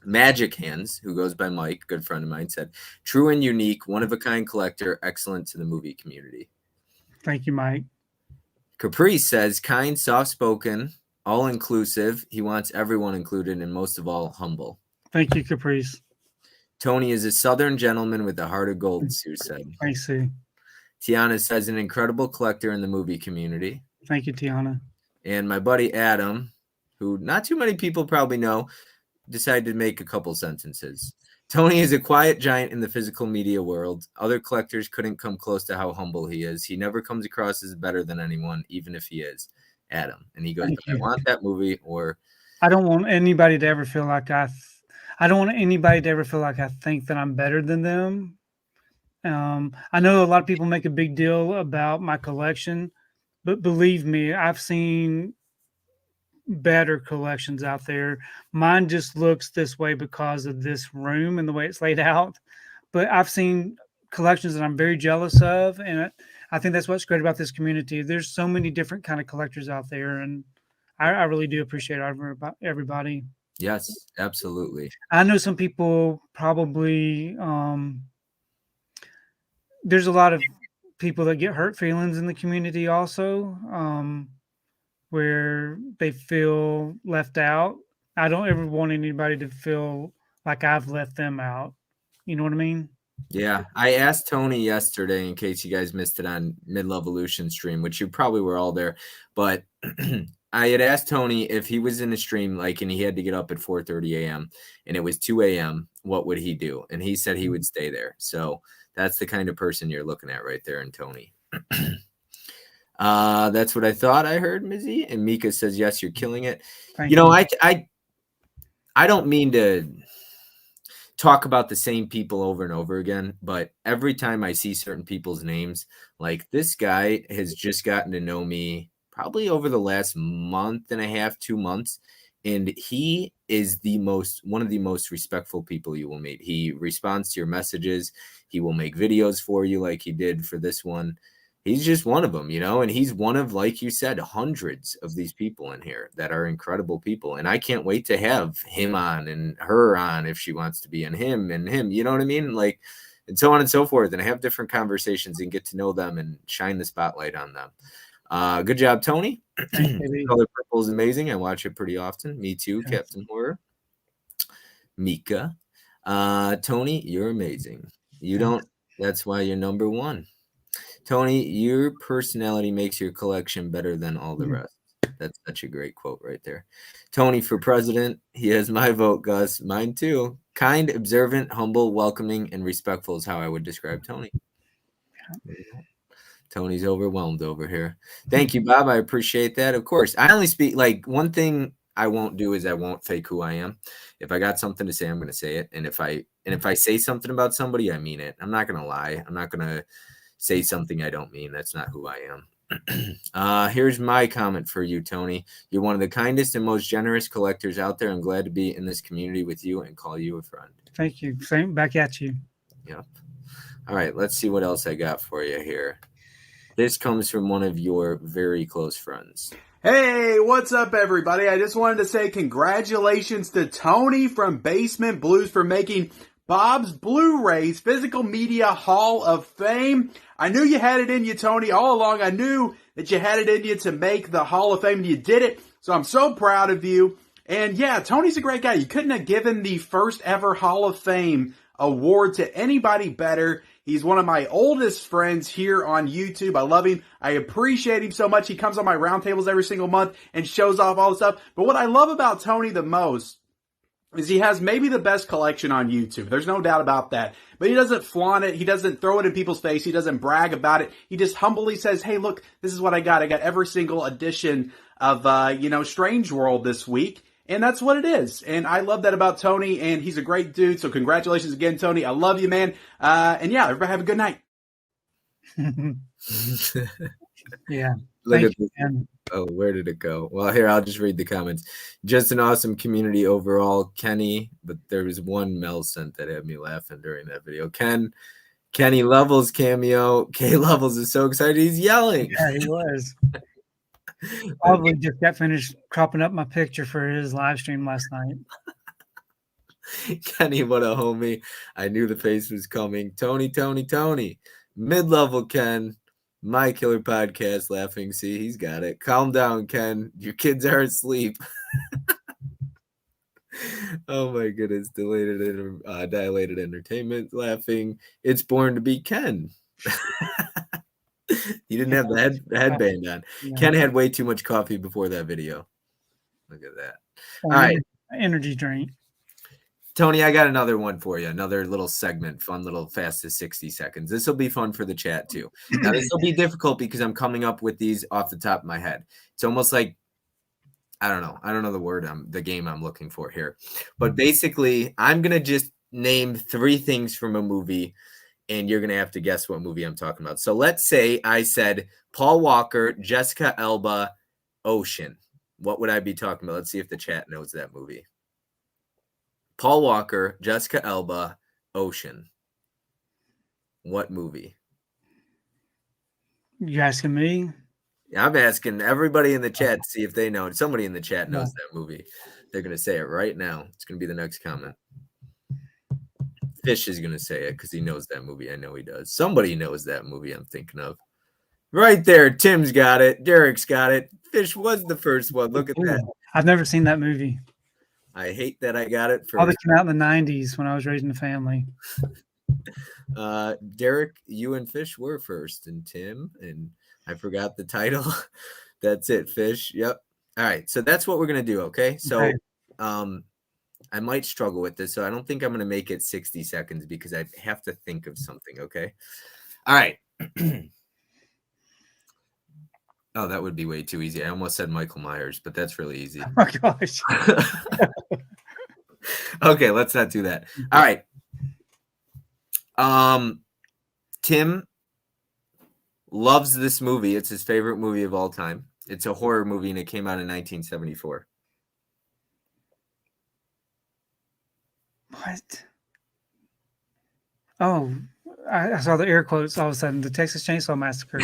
Magic Hands, who goes by Mike, good friend of mine, said, true and unique, one-of-a-kind collector, excellent to the movie community. Thank you, Mike. Caprice says, kind, soft-spoken, all-inclusive. He wants everyone included, and most of all, humble. Thank you, Caprice. Tony is a Southern gentleman with a heart of gold, Sue said. Thanks, Sue. Tiana says, an incredible collector in the movie community. Thank you, Tiana. And my buddy Adam, who not too many people probably know, decided to make a couple sentences. Tony is a quiet giant in the physical media world. Other collectors couldn't come close to how humble he is. He never comes across as better than anyone, even if he is. Adam. And he goes, I want that movie, or I don't want anybody to ever feel like I think that I'm better than them. I know a lot of people make a big deal about my collection, but believe me, I've seen better collections out there. Mine just looks this way because of this room and the way it's laid out. But I've seen collections that I'm very jealous of, and I think that's what's great about this community. There's so many different kind of collectors out there, and I really do appreciate everybody. Yes, absolutely. I know some people probably there's a lot of people that get hurt feelings in the community also, where they feel left out. I don't ever want anybody to feel like I've left them out. You know what I mean? Yeah, I asked Tony yesterday, in case you guys missed it on Mid-Levolution stream, which you probably were all there, but I had asked Tony if he was in a stream, like, and he had to get up at 4:30 a.m. and it was 2 a.m., what would he do? And he said he would stay there. So that's the kind of person you're looking at right there in Tony. That's what I thought I heard, Mizzy. And Mika says, yes, you're killing it. Thank you know, you. I don't mean to talk about the same people over and over again, but every time I see certain people's names, like this guy has just gotten to know me probably over the last month and a half, 2 months. And he is one of the most respectful people you will meet. He responds to your messages. He will make videos for you like he did for this one. He's just one of them, you know, and he's one of, like you said, hundreds of these people in here that are incredible people. And I can't wait to have him on and her on if she wants to be, and him, you know what I mean? Like, and so on and so forth, and have different conversations and get to know them and shine the spotlight on them. Good job, Tony. Color Purple is amazing. I watch it pretty often. Me too, yes. Captain Horror. Mika. Tony, you're amazing. That's why you're number one. Tony, your personality makes your collection better than all the rest. That's such a great quote right there. Tony for president. He has my vote, Gus. Mine too. Kind, observant, humble, welcoming, and respectful is how I would describe Tony. Tony's overwhelmed over here. Thank you, Bob. I appreciate that. Of course, I only speak, like, one thing I won't do is I won't fake who I am. If I got something to say, I'm going to say it. And if I say something about somebody, I mean it. I'm not going to lie. I'm not going to say something I don't mean. That's not who I am. Here's my comment for you, Tony. You're one of the kindest and most generous collectors out there. I'm glad to be in this community with you and call you a friend. Thank you. Same back at you. Yep. All right. Let's see what else I got for you here. This comes from one of your very close friends. Hey, what's up, everybody? I just wanted to say congratulations to Tony from BasementBlus for making Bob's Blu-rays Physical Media Hall of Fame. I knew you had it in you, Tony, all along. I knew that you had it in you to make the Hall of Fame, and you did it. So I'm so proud of you. And yeah, Tony's a great guy. You couldn't have given the first ever Hall of Fame award to anybody better. He's one of my oldest friends here on YouTube. I love him. I appreciate him so much. He comes on my roundtables every single month and shows off all the stuff. But what I love about Tony the most is he has maybe the best collection on YouTube. There's no doubt about that. But he doesn't flaunt it. He doesn't throw it in people's face. He doesn't brag about it. He just humbly says, hey, look, this is what I got. I got every single edition of, Strange World this week. And that's what it is. And I love that about Tony. And he's a great dude. So congratulations again, Tony. I love you, man. And yeah, everybody have a good night. Yeah. Look Thank at you, this. man. Oh, where did it go? Well, here, I'll just read the comments. Just an awesome community overall, Kenny. But there was one Mel sent that had me laughing during that video. Kenny Levels cameo. K Levels is so excited. He's yelling. Yeah, he was. Probably just got finished cropping up my picture for his live stream last night. Kenny, what a homie. I knew the face was coming. Tony. Mid-level Ken. My Killer Podcast laughing. See, he's got it. Calm down, Ken. Your kids are asleep. Oh my goodness. Dilated entertainment laughing. It's born to be Ken. He didn't have the headband on. No. Ken had way too much coffee before that video. Look at that. All Well, right. Energy drink. Tony, I got another one for you. Another little segment, fun little fastest 60 seconds. This will be fun for the chat too. Now, this will be difficult because I'm coming up with these off the top of my head. It's almost like, I don't know the word, the game I'm looking for here. But basically, I'm going to just name 3 things from a movie, and you're going to have to guess what movie I'm talking about. So let's say I said Paul Walker, Jessica Alba, Ocean. What would I be talking about? Let's see if the chat knows that movie. Paul Walker, Jessica Alba, Ocean. What movie? You asking me? I'm asking everybody in the chat to see if they know. Somebody in the chat knows that movie. They're going to say it right now. It's going to be the next comment. Fish is going to say it because he knows that movie. I know he does. Somebody knows that movie I'm thinking of. Right there. Tim's got it. Derek's got it. Fish was the first one. Look at that. I've never seen that movie. I hate that I got it first. Probably came out in the 90s when I was raising a family. Derek, you and Fish were first, and Tim, and I forgot the title. That's it, Fish. Yep. All right. So that's what we're going to do. Okay. So, Okay. I might struggle with this. So I don't think I'm going to make it 60 seconds because I have to think of something. Okay. All right. Oh, that would be way too easy. I almost said Michael Myers, but that's really easy. Oh my gosh. Okay, let's not do that. All right. Tim loves this movie. It's his favorite movie of all time. It's a horror movie, and it came out in 1974. What? Oh, I saw the air quotes all of a sudden. The Texas Chainsaw Massacre.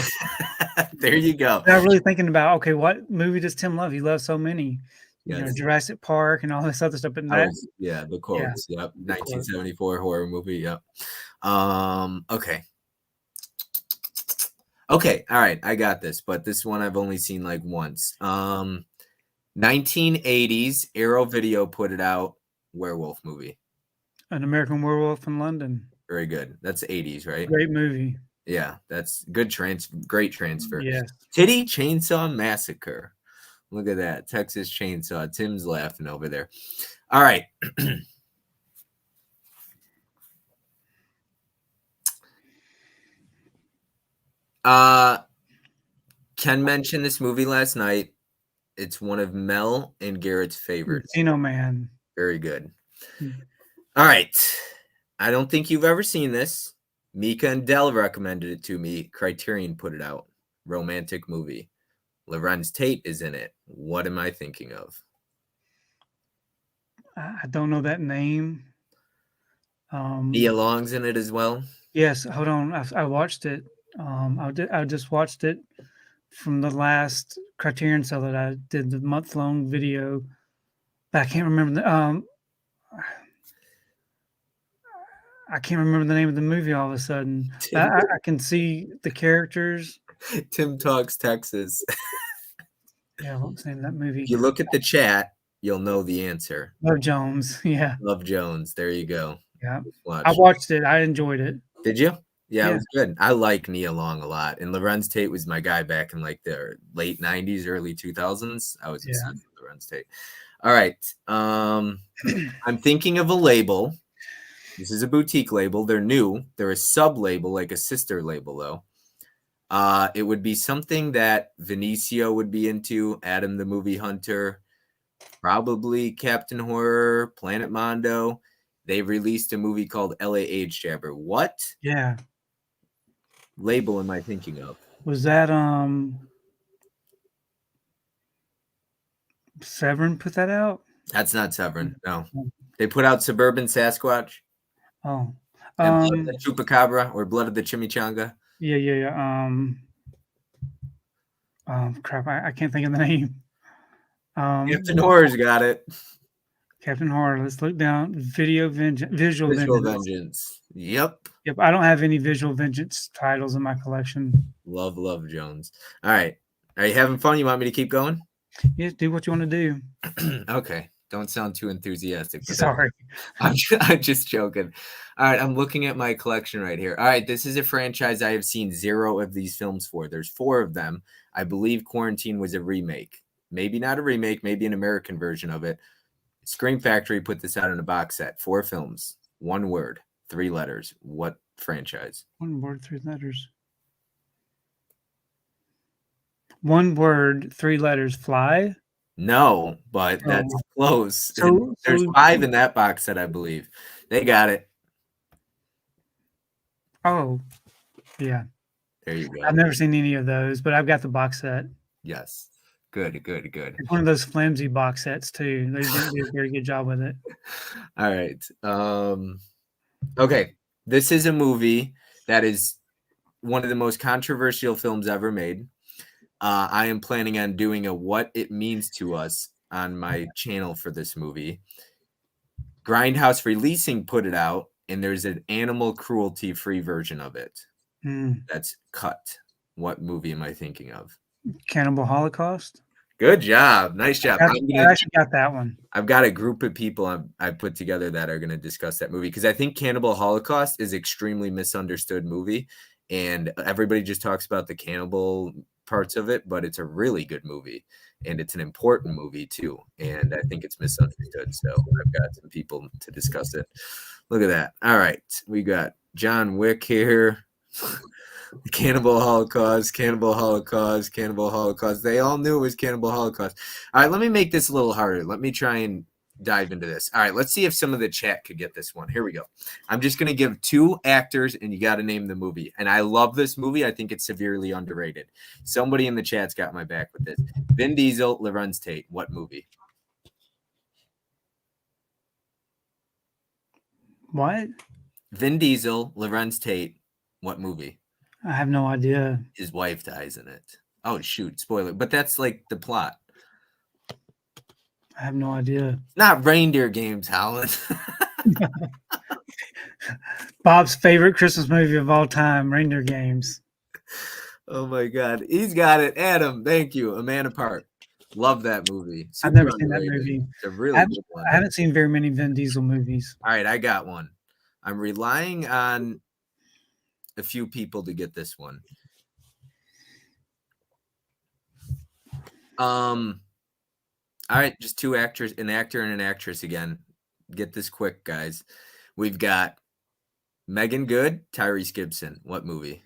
There you go. I was really thinking about, okay, what movie does Tim love? He loves so many. You know, Yes. Jurassic Park and all this other stuff. But that, Yeah, the quotes. Yep. 1974 horror movie. Yep. Okay. Okay. All right. I got this, but this one I've only seen like once. 1980s Arrow Video put it out. Werewolf movie. An American Werewolf in London. Very good. That's 80s, right? Great movie. Yeah, that's good great transfer. Yes. Titty Chainsaw Massacre. Look at that. Texas Chainsaw. Tim's laughing over there. All right. Ken mentioned this movie last night. It's one of Mel and Garrett's favorites. Encino Man. Very good. All right. I don't think you've ever seen this. Mika and Dell recommended it to me. Criterion put it out. Romantic movie. Lorenz Tate is in it. What am I thinking of? I don't know that name. Nia Long's in it as well. Yes, hold on. I watched it. I just watched it from the last Criterion sale that I did the month-long video. But I can't remember the I can't remember the name of the movie all of a sudden. I can see the characters. Tim Talks Texas. Yeah, I'm saying that movie. If you look at the chat, you'll know the answer. Love Jones. Yeah. Love Jones. There you go. Yeah. Watch. I watched it. I enjoyed it. Did you? Yeah, Yeah. it was good. I like Nia Long a lot. And Lorenz Tate was my guy back in like the late 90s, early 2000s. I was obsessed with Lorenz Tate. All right. I'm thinking of a label. This is a boutique label. They're new. They're a sub label, like a sister label, though. It would be something that Vinicio would be into, Adam the Movie Hunter, probably Captain Horror, Planet Mondo. They released a movie called LA Age Jabber. What Yeah. label am I thinking of? Was that Severin put that out? That's not Severin. No. They put out Suburban Sasquatch Oh. and Blood of the Chupacabra or Blood of the Chimichanga. Yeah. Crap, I can't think of the name. Captain Horror's got it. Captain Horror. Let's look down. Visual Vengeance. Yep. I don't have any Visual Vengeance titles in my collection. Love Jones. All right. Are you having fun? You want me to keep going? Yeah, do what you want to do. Okay. Don't sound too enthusiastic. Sorry. I'm just joking. All right. I'm looking at my collection right here. All right. This is a franchise I have seen 0 of these films for. There's 4 of them. I believe Quarantine was a remake. Maybe not a remake, maybe an American version of it. Scream Factory put this out in a box set. 4 films. 1 word. 3 letters. What franchise? 1 word, 3 letters. 1 word, 3 letters. Fly? No, but that's close. There's 5 in that box set, I believe. They got it. Oh, yeah. There you go. I've never seen any of those, but I've got the box set. Yes. Good. It's one of those flimsy box sets, too. They do a very good job with it. All right. Okay. This is a movie that is one of the most controversial films ever made. I am planning on doing a What It Means to Us on my channel for this movie. Grindhouse Releasing put it out, and there's an animal cruelty-free version of it. That's cut. What movie am I thinking of? Cannibal Holocaust? Good job. Nice job. I actually got that one. I've got a group of people I put together that are going to discuss that movie because I think Cannibal Holocaust is extremely misunderstood movie, and everybody just talks about the cannibal parts of it, but it's a really good movie, and it's an important movie too, and I think it's misunderstood. So I've got some people to discuss it. Look at that. All right. We got John Wick here. Cannibal Holocaust. They all knew it was Cannibal Holocaust. All right, let me make this a little harder. Let me try and dive into this. All right, let's see if some of the chat could get this one. Here we go. I'm just going to give 2 actors, and you got to name the movie. And I love this movie. I think it's severely underrated. Somebody in the chat's got my back with this. Vin Diesel, Lorenz Tate. What movie? What? Vin Diesel, Lorenz Tate. What movie? I have no idea. His wife dies in it. Oh, shoot. Spoiler. But that's like the plot. I have no idea. Not Reindeer Games, Howland. Bob's favorite Christmas movie of all time, Reindeer Games. Oh, my God. He's got it. Adam, thank you. A Man Apart. Love that movie. I've never seen that movie. It's a really good one. I haven't seen very many Vin Diesel movies. All right, I got one. I'm relying on a few people to get this one. All right, just 2 actors, an actor and an actress again. Get this quick, guys. We've got Megan Good, Tyrese Gibson. What movie?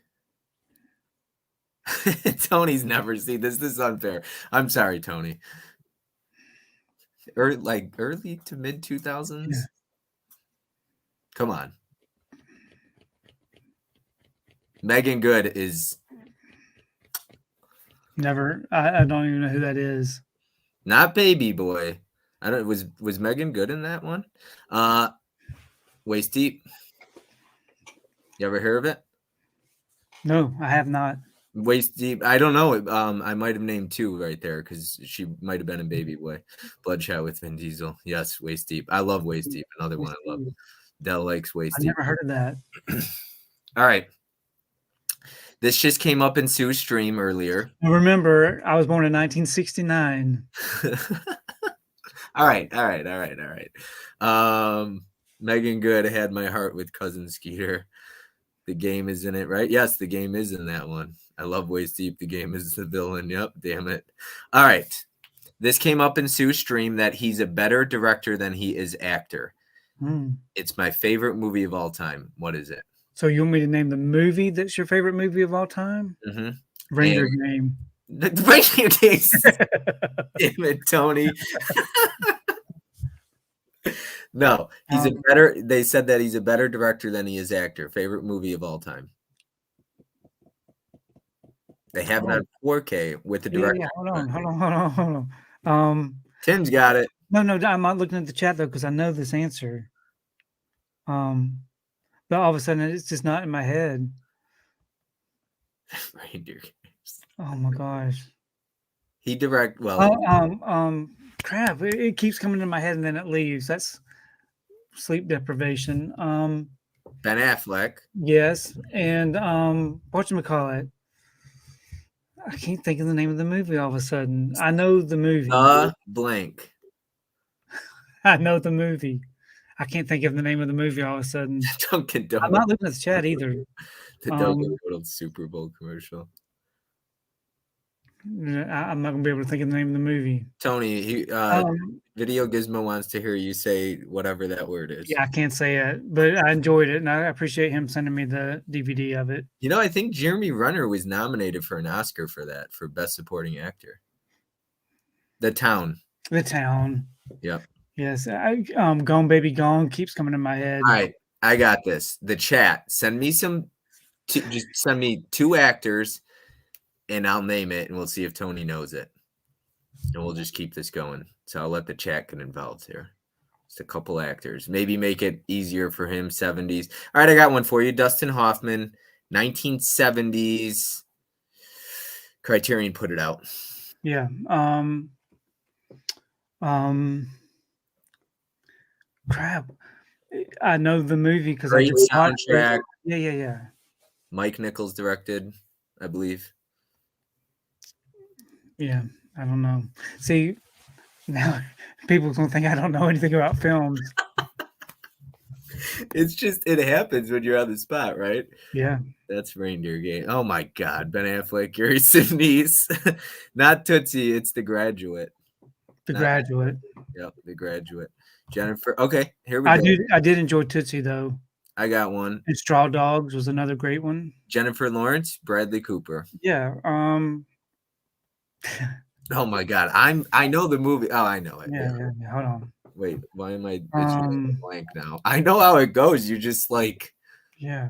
Tony's never seen this. This is unfair. I'm sorry, Tony. Early to mid 2000s. Yeah. Come on. Megan Good is never. I don't even know who that is. Not Baby Boy. I don't. Was Megan Good in that one? Waist Deep. You ever hear of it? No, I have not. Waist Deep. I don't know. I might have named 2 right there because she might have been in Baby Boy. Bloodshot with Vin Diesel. Yes, Waist Deep. I love Waist Deep. Another one I love. Dell likes Waist Deep. I never heard of that. All right. This just came up in Sue's stream earlier. Remember, I was born in 1969. All right. Megan Good had my heart with Cousin Skeeter. The Game is in it, right? Yes, The Game is in that one. I love Waist Deep. The Game is the villain. Yep, damn it. All right. This came up in Sue's stream that he's a better director than he is actor. It's my favorite movie of all time. What is it? So you want me to name the movie that's your favorite movie of all time? Mm-hmm. Reindeer Game. The Reindeer Game. Damn it, Tony. No, he's a better. They said that he's a better director than he is actor. Favorite movie of all time. They have it on 4K with the director. Yeah, hold on. Tim's got it. No, I'm not looking at the chat though because I know this answer. But all of a sudden it's just not in my head. Reindeer Games. Oh my gosh. He direct well. Crap! It keeps coming in my head and then it leaves. That's sleep deprivation. Ben Affleck. Yes, and whatchamacallit? I can't think of the name of the movie all of a sudden. I know the movie. Blank. I know the movie. I can't think of the name of the movie all of a sudden. Dunkin' Donuts. I'm not looking at the chat either. The Dunkin' Donuts Super Bowl commercial. I'm not gonna be able to think of the name of the movie. Tony, Video Gizmo wants to hear you say whatever that word is. Yeah, I can't say it, but I enjoyed it, and I appreciate him sending me the DVD of it. You know, I think Jeremy Renner was nominated for an Oscar for that, for Best Supporting Actor. The Town. The Town. Yep. Yes. Gone Baby Gone keeps coming in my head. All right, I got this. The chat. Send me just send me 2 actors, and I'll name it, and we'll see if Tony knows it. And we'll just keep this going. So I'll let the chat get involved here. Just a couple actors. Maybe make it easier for him, 70s. All right, I got one for you. Dustin Hoffman, 1970s. Criterion put it out. Yeah. Crap. I know the movie because I just watched it. Yeah. Mike Nichols directed, I believe. Yeah, I don't know. See, now people gonna think I don't know anything about films. It's just, it happens when you're on the spot, right? Yeah. That's Reindeer Game. Oh my God. Ben Affleck, Gary Sinise. Not Tootsie, it's The Graduate. The Graduate. Yep, The Graduate. Jennifer. Okay, here we go. I did enjoy Tootsie though. I got one. And Straw Dogs was another great one. Jennifer Lawrence, Bradley Cooper. Yeah. Oh my God. I know the movie. Oh, I know it. Yeah. Hold on. Wait, why am I itching blank now? I know how it goes. You just like. Yeah.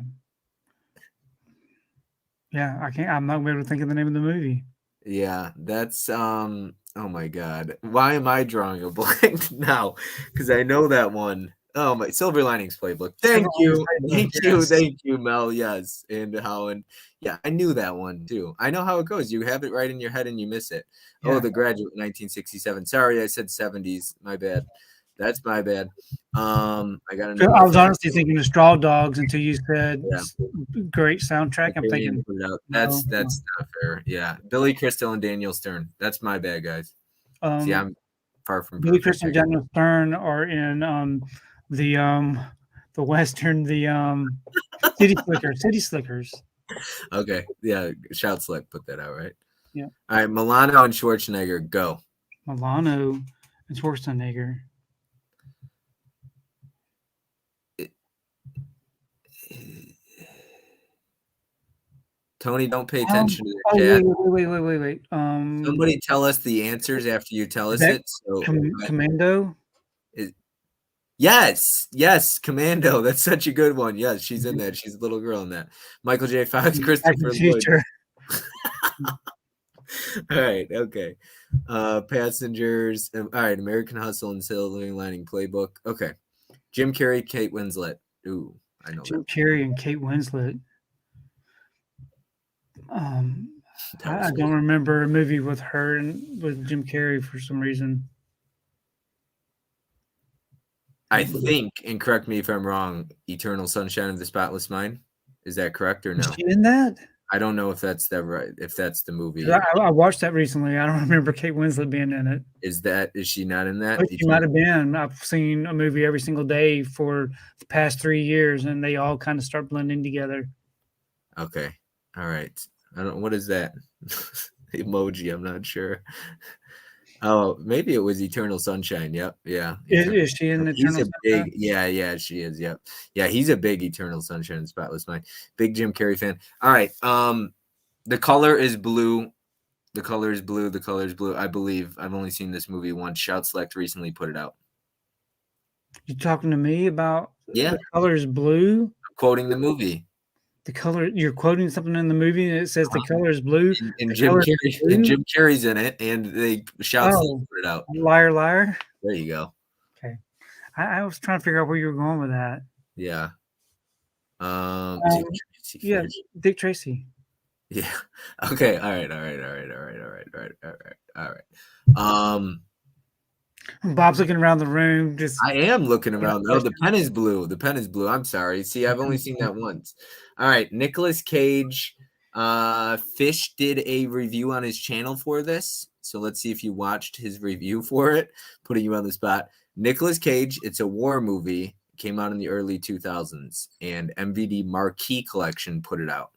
Yeah, I'm not able to think of the name of the movie. Yeah, that's oh my God. Why am I drawing a blank now? Because I know that one. Oh my, Silver Linings Playbook. Thank you, Mel. Yes, and Howland. Yeah, I knew that one too. I know how it goes. You have it right in your head and you miss it. Yeah. Oh, The Graduate, 1967. Sorry, I said 70s. My bad. That's my bad. I was honestly thinking of Straw Dogs until you said great soundtrack. I'm thinking that's not fair. Yeah, Billy Crystal and Daniel Stern. That's my bad, guys. See, I'm far from Billy Crystal and Daniel Stern are in the Western, City Slickers. Okay, yeah, Shout Slick put that out, right? Yeah. All right, Milano and Schwarzenegger, go. Milano and Schwarzenegger. Tony, don't pay attention to the chat. Wait. Somebody tell us the answers after you tell us it. So, Commando? Yes, Commando. That's such a good one. Yes, she's in that. She's a little girl in that. Michael J. Fox, Christopher Lloyd. All right, okay. Passengers. All right, American Hustle and Silver Lining Playbook. Okay. Jim Carrey, Kate Winslet. Ooh, I know Jim Carrey and Kate Winslet. I don't remember a movie with her and with Jim Carrey for some reason. I think, and correct me if I'm wrong, Eternal Sunshine of the Spotless Mind. Is that correct or no? Is she in that? I don't know if that's the movie. I watched that recently. I don't remember Kate Winslet being in it. Is she not in that? She might have been. I've seen a movie every single day for the past 3 years, and they all kind of start blending together. Okay. All right. I don't. What is that? Emoji. I'm not sure. Oh, maybe it was Eternal Sunshine. Yep. Yeah. Is she in He's Eternal a Sunshine? big, yeah, she is. Yep. Yeah, he's a big Eternal Sunshine and Spotless Mind. Big Jim Carrey fan. All right. The color is blue. The color is blue. The color is blue. I believe I've only seen this movie once. Shout Select recently put it out. You talking to me about Yeah. the color is blue? I'm quoting the movie. The color, you're quoting something in the movie and it says the color is blue. And Jim Carrey's in it, and they Shout Select put it out. Liar, liar. There you go. Okay. I was trying to figure out where you were going with that. Yeah. Dick Tracy. Yeah. Okay. All right. Bob's looking around the room. I am looking around. Oh, the pen is blue. The pen is blue. I'm sorry. See, I've only seen that once. All right. Nicolas Cage. Fish did a review on his channel for this. So let's see if you watched his review for it. Putting you on the spot. Nicolas Cage. It's a war movie. Came out in the early 2000s. And MVD Marquee Collection put it out.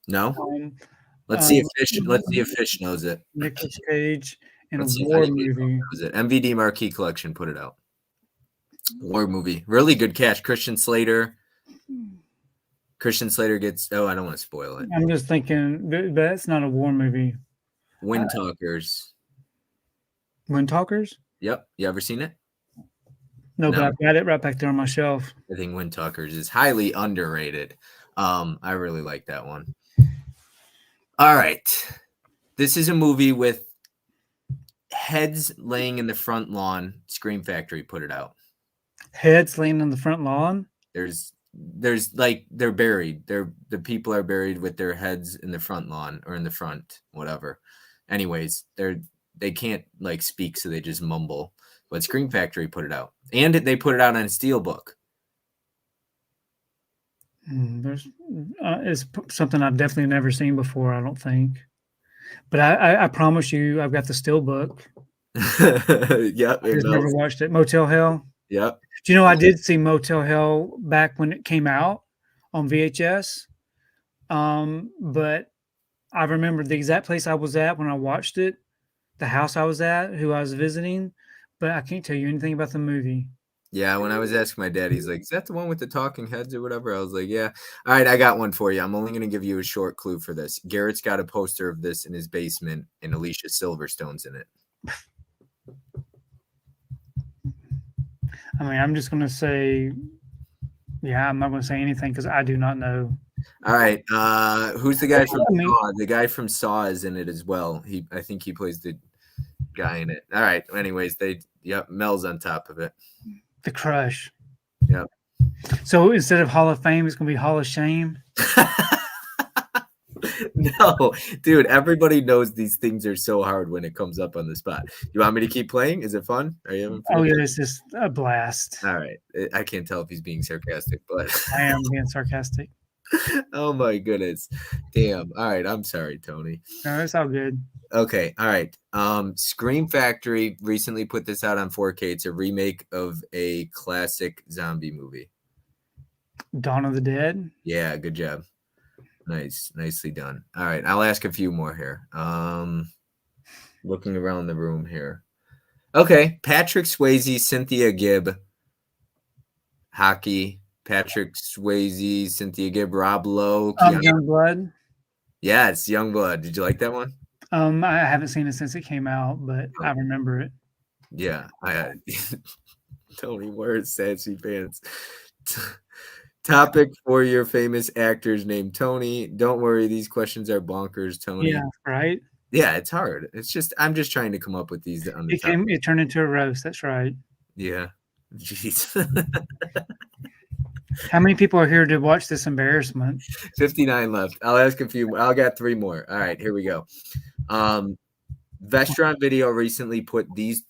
No? Let's see if Fish knows it. Nicolas Cage in a war movie. Was it MVD Marquee Collection put it out? War movie, really good cast. Christian Slater gets. Oh, I don't want to spoil it. I'm just thinking that's not a war movie. Wind Talkers. Wind Talkers. Yep. You ever seen it? No, but I've got it right back there on my shelf. I think Wind Talkers is highly underrated. I really like that one. All right. This is a movie with heads laying in the front lawn. Scream Factory put it out. Heads laying in the front lawn? There's like they're buried. The people are buried with their heads in the front lawn or in the front, whatever. Anyways, they can't like speak, so they just mumble. But Scream Factory put it out. And they put it out on a Steelbook. It's something I've definitely never seen before, I don't think. But I promise you, I've got the Steelbook. Yep. I just never watched it. Motel Hell. Yep. Do you know I did see Motel Hell back when it came out on VHS? But I remember the exact place I was at when I watched it, the house I was at, who I was visiting, but I can't tell you anything about the movie. Yeah, when I was asking my dad, he's like, is that the one with the talking heads or whatever? I was like, yeah. All right, I got one for you. I'm only going to give you a short clue for this. Garrett's got a poster of this in his basement, and Alicia Silverstone's in it. I mean, I'm just going to say, yeah, I'm not going to say anything because I do not know. All right. Who's the guy from Saw? The guy from Saw is in it as well. I think he plays the guy in it. All right. Anyways, Mel's on top of it. The Crush. Yep. So instead of Hall of Fame, it's going to be Hall of Shame? No, dude, everybody knows these things are so hard when it comes up on the spot. You want me to keep playing? Is it fun? Are you having fun? Oh, yeah, it's just a blast. All right. I can't tell if he's being sarcastic, but I am being sarcastic. Oh, my goodness. Damn. All right. I'm sorry, Tony. No, it's all good. Okay. All right. Scream Factory recently put this out on 4K. It's a remake of a classic zombie movie. Dawn of the Dead? Yeah, good job. Nice. Nicely done. All right. I'll ask a few more here. Looking around the room here. Okay. Patrick Swayze, Cynthia Gibb. Hockey. Patrick Swayze, Cynthia Gibb, Rob Lowe. Youngblood. Yeah, it's Youngblood. Did you like that one? I haven't seen it since it came out, but I remember it. Yeah. Tony, where's Sassy Pants? Topic for your famous actors named Tony. Don't worry, these questions are bonkers, Tony. Yeah, right. Yeah, it's hard. It's just I'm just trying to come up with these on the It turned into a roast. That's right. Yeah. Jeez. How many people are here to watch this embarrassment? 59 left. I'll ask a few. I got 3 more. All right, here we go. Vestron Video recently put these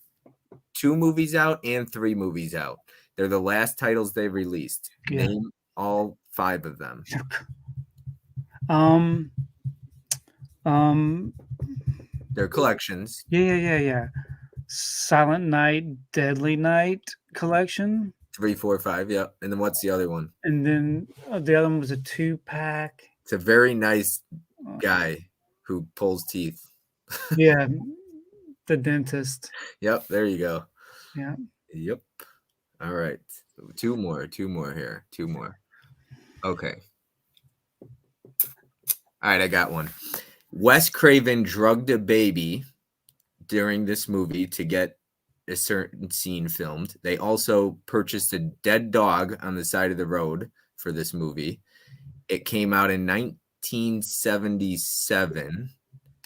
2 movies out and 3 movies out. They're the last titles they released. Yeah. Name all 5 of them. They're collections. Yeah. Silent Night, Deadly Night collection. 3, 4, 5. Yep. And then what's the other one? And then the other one was a 2-pack. It's a very nice guy who pulls teeth. Yeah, the dentist. Yep, there you go. Yeah. Yep. All right. Two more here. Two more. Okay. All right, I got one. Wes Craven drugged a baby during this movie to get a certain scene filmed. They also purchased a dead dog on the side of the road for this movie. It came out in 1977.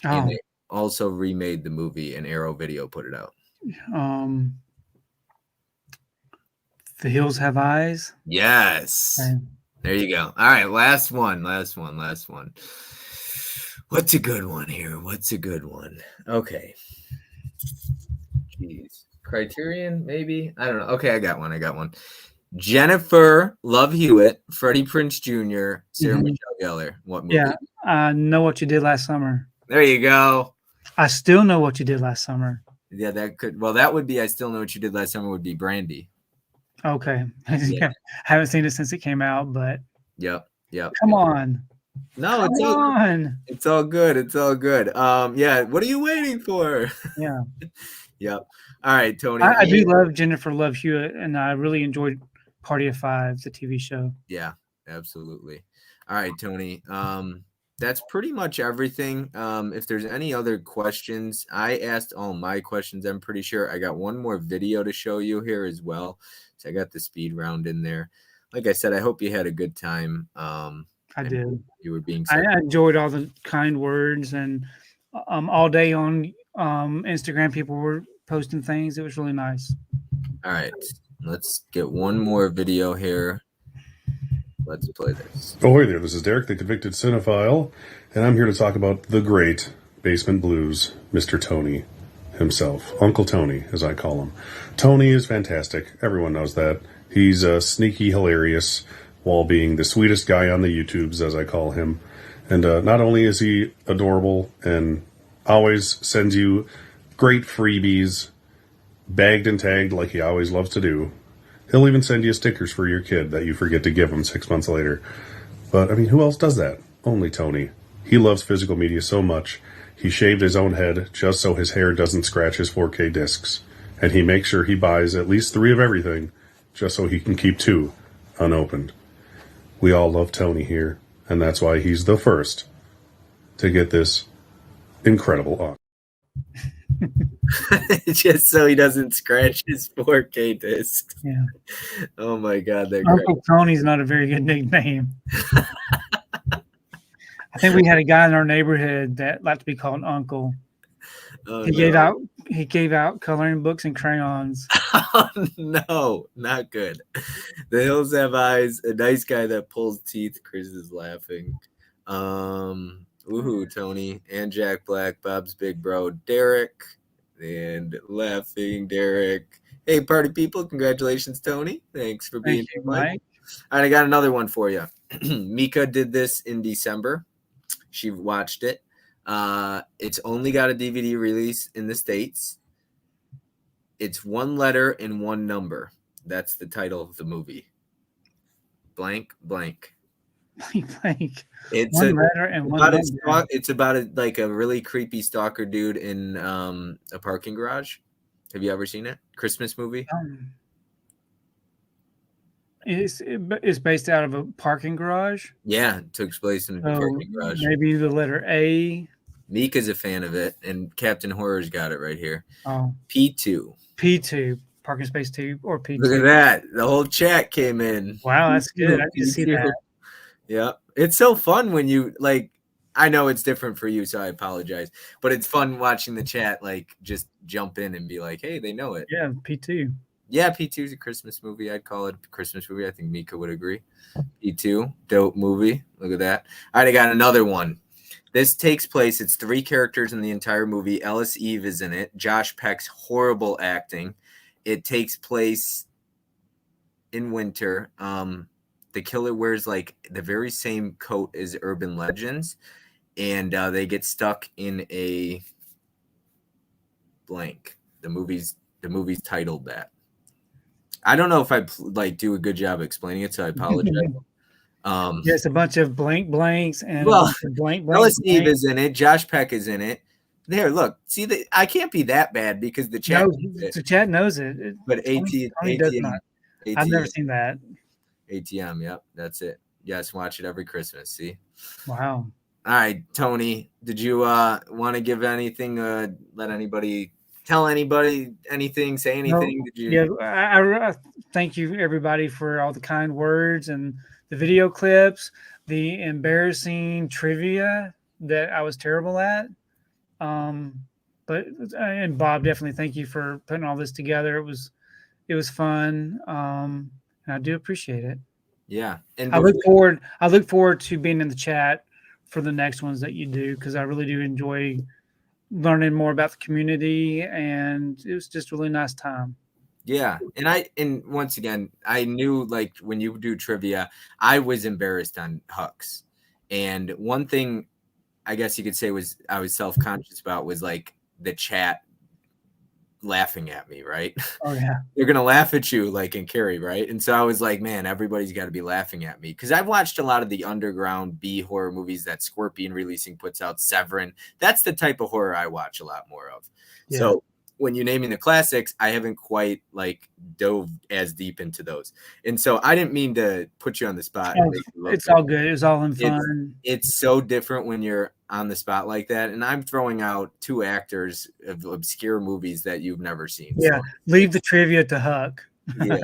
And they also remade the movie, and Arrow Video put it out. The Hills Have Eyes. Yes. Okay. There you go. All right, last one. What's a good one here? Okay. Jeez. Criterion, maybe? I don't know. Okay, I got one. Jennifer Love Hewitt, Freddie Prinze Jr., Sarah Michelle Gellar. What movie? Yeah, I Know What You Did Last Summer. There you go. I Still Know What You Did Last Summer. Yeah, that would be I Still Know What You Did Last Summer would be Brandy. Okay. Yeah. Haven't seen it since it came out, but Yep. come on. No, Come on. It's all good. Yeah, what are you waiting for? Yeah. Yep. All right, Tony. I do love Jennifer Love Hewitt, and I really enjoyed Party of Five, the TV show. Yeah, absolutely. All right, Tony. That's pretty much everything. If there's any other questions, I asked all my questions. I'm pretty sure I got one more video to show you here as well. So I got the speed round in there. Like I said, I hope you had a good time. I did. You were being I enjoyed all the kind words, and all day on Instagram, people were posting things. It was really nice. All right, let's get one more video here. Let's play this. Oh, hey there. This is Derek, the convicted cinephile, and I'm here to talk about the great Basement Blues, Mr. Tony himself. Uncle Tony, as I call him. Tony is fantastic. Everyone knows that. He's sneaky hilarious while being the sweetest guy on the YouTubes, as I call him. And not only is he adorable and always sends you great freebies, bagged and tagged like he always loves to do, he'll even send you stickers for your kid that you forget to give him 6 months later. But, I mean, who else does that? Only Tony. He loves physical media so much, he shaved his own head just so his hair doesn't scratch his 4K discs. And he makes sure he buys at least 3 of everything just so he can keep 2 unopened. We all love Tony here, and that's why he's the first to get this incredible offer. Just so he doesn't scratch his 4K disc. Yeah. Oh my God, that Uncle Tony's not a very good nickname. I think we had a guy in our neighborhood that liked to be called Uncle. Oh, he gave out coloring books and crayons. Oh, no, not good. The Hills Have Eyes. A nice guy that pulls teeth. Chris is laughing. Woohoo, Tony and Jack Black, Bob's big bro, Derek, and laughing Derek. Hey, party people! Congratulations, Tony. Thanks for being here, Mike. All right, I got another one for you. Mika did this in December. She watched it. It's only got a DVD release in the States. It's 1 letter and 1 number. That's the title of the movie. Blank, blank. Blank. It's 1 letter and 1 number. It's about a really creepy stalker dude in a parking garage. Have you ever seen it? Christmas movie? It's based out of a parking garage. Yeah, it took place in a parking garage. Maybe the letter A. Mika's a fan of it, and Captain Horror's got it right here. Oh. P2. P2. Parking space 2 or P2. Look at that. The whole chat came in. Wow, that's good. I can see that. Yeah. It's so fun when you, like, I know it's different for you, so I apologize. But it's fun watching the chat, like, just jump in and be like, hey, they know it. Yeah, P2. Yeah, P2 is a Christmas movie. I'd call it a Christmas movie. I think Mika would agree. P2, dope movie. Look at that. All right, I got another one. This takes place, it's 3 characters in the entire movie. Ellis Eve is in it. Josh Peck's horrible acting. It takes place in winter. The killer wears like the very same coat as Urban Legends, and they get stuck in a blank. The movie's titled that. I don't know if I do a good job explaining it, so I apologize. Yes, a bunch of blanks and Well, a bunch of blank Ella blanks. Steve is in it. Josh Peck is in it. There, look, see, I can't be that bad because the chat. No, the chat knows it. But Tony ATM, does not. I've never seen that. ATM, yep, that's it. Yes, watch it every Christmas. See. Wow. All right, Tony, did you want to give anything? Tell anybody anything? Say anything? No, Did you? yeah, I thank you everybody for all the kind words and the video clips, the embarrassing trivia that I was terrible at. But and Bob, definitely thank you for putting all this together. It was fun. And I do appreciate it. Yeah, and I look forward to being in the chat for the next ones that you do, because I really do enjoy learning more about the community, and it was just a really nice time. Yeah, and once again, I knew, like, when you do trivia, I was embarrassed on Hux, and one thing I guess you could say was I was self-conscious about was like the chat laughing at me, right? Oh yeah. They're gonna laugh at you, like in Carrie, right? And so I was like, man, everybody's got to be laughing at me, because I've watched a lot of the underground B horror movies that Scorpion Releasing puts out. Severin, that's the type of horror I watch a lot more of. Yeah. So when you're naming the classics, I haven't quite like dove as deep into those, and so I didn't mean to put you on the spot. It's all good. It was all in fun. It's so different when you're on the spot like that, and I'm throwing out 2 actors of obscure movies that you've never seen. Yeah, so leave the trivia to Huck. Yeah.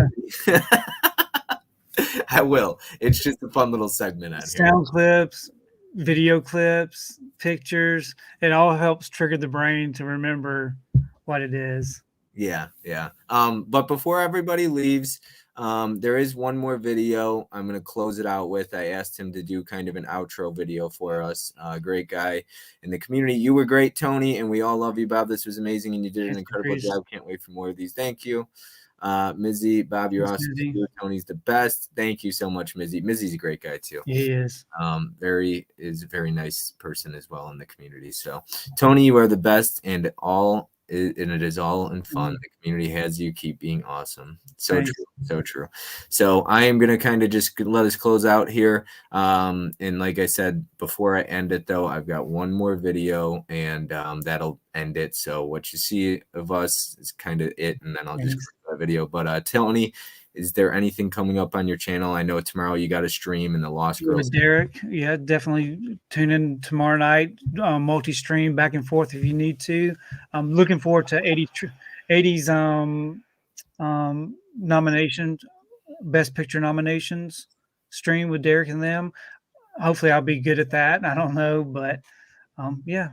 I will. It's just a fun little segment on sound clips, video clips, pictures. It all helps trigger the brain to remember what it is. Yeah. But before everybody leaves, there is one more video I'm going to close it out with. I asked him to do kind of an outro video for us. Great guy in the community. You were great, Tony, and we all love you, Bob. This was amazing, and you did an incredible job. Can't wait for more of these. Thank you. Mizzy, Bob, you're awesome. Tony's the best. Thank you so much, Mizzy. Mizzy's a great guy too. He is. Is a very nice person as well in the community. So, Tony, you are the best, and it is all in fun. The community has you. Keep being awesome. So true. So true. So I am going to kind of just let us close out here. And like I said, before I end it though, I've got one more video, and that'll end it. So what you see of us is kind of it. And then I'll just click that video. But Tony, is there anything coming up on your channel? I know tomorrow you got a stream in the Lost Girls. With Derek, yeah, definitely tune in tomorrow night. Multi-stream back and forth if you need to. I'm looking forward to 80s nominations, Best Picture nominations stream with Derek and them. Hopefully, I'll be good at that. I don't know, but yeah,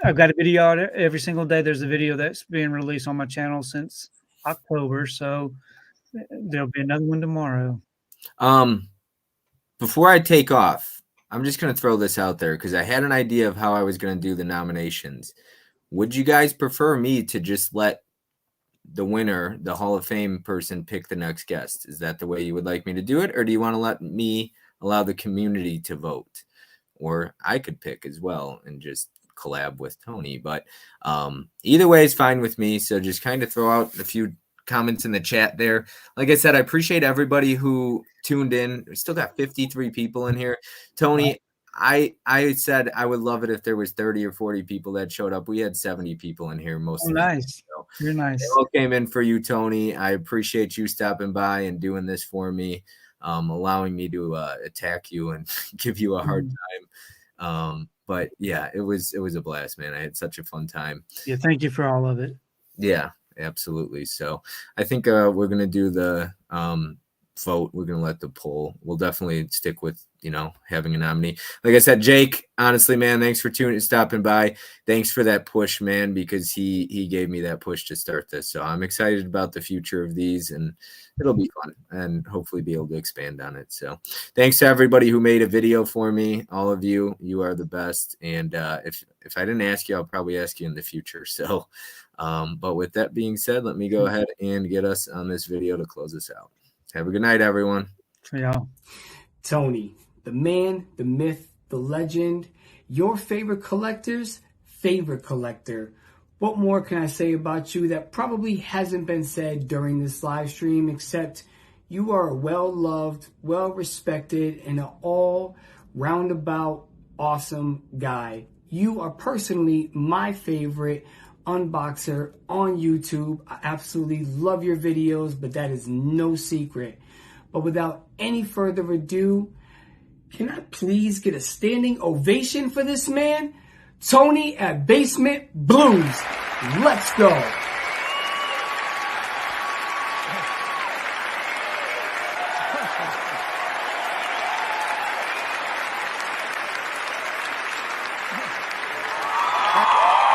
I've got a video out every single day. There's a video that's being released on my channel since October, so there'll be another one tomorrow. Before I take off, I'm just going to throw this out there because I had an idea of how I was going to do the nominations. Would you guys prefer me to just let the winner, the Hall of Fame person, pick the next guest? Is that the way you would like me to do it? Or do you want to let me allow the community to vote? Or I could pick as well and just collab with Tony. But either way is fine with me. So just kind of throw out a few comments in the chat there. Like I said, I appreciate everybody who tuned in. We still got 53 people in here. Tony, I said I would love it if there was 30 or 40 people that showed up. We had 70 people in here most of the time. Nice. You're nice. They all came in for you, Tony. I appreciate you stopping by and doing this for me, allowing me to attack you and give you a hard time. But yeah, it was a blast, man. I had such a fun time. Yeah, thank you for all of it. Yeah, absolutely. So I think we're gonna do the vote. We're gonna let the poll. We'll definitely stick with having a nominee. Like I said, Jake, honestly, man, thanks for stopping by. Thanks for that push, man, because he gave me that push to start this. So I'm excited about the future of these, and it'll be fun and hopefully be able to expand on it. So thanks to everybody who made a video for me. All of you are the best. And if I didn't ask you, I'll probably ask you in the future. So but with that being said, let me go ahead and get us on this video to close us out. Have a good night, everyone. Yeah. Tony, the man, the myth, the legend, your favorite collector's favorite collector. What more can I say about you that probably hasn't been said during this live stream, except You are a well-loved, well-respected, and an all-roundabout awesome guy. You are personally my favorite unboxer on YouTube. I absolutely love your videos, but that is no secret. But without any further ado, can I please get a standing ovation for this man? Tony at Basement Blues. Let's go.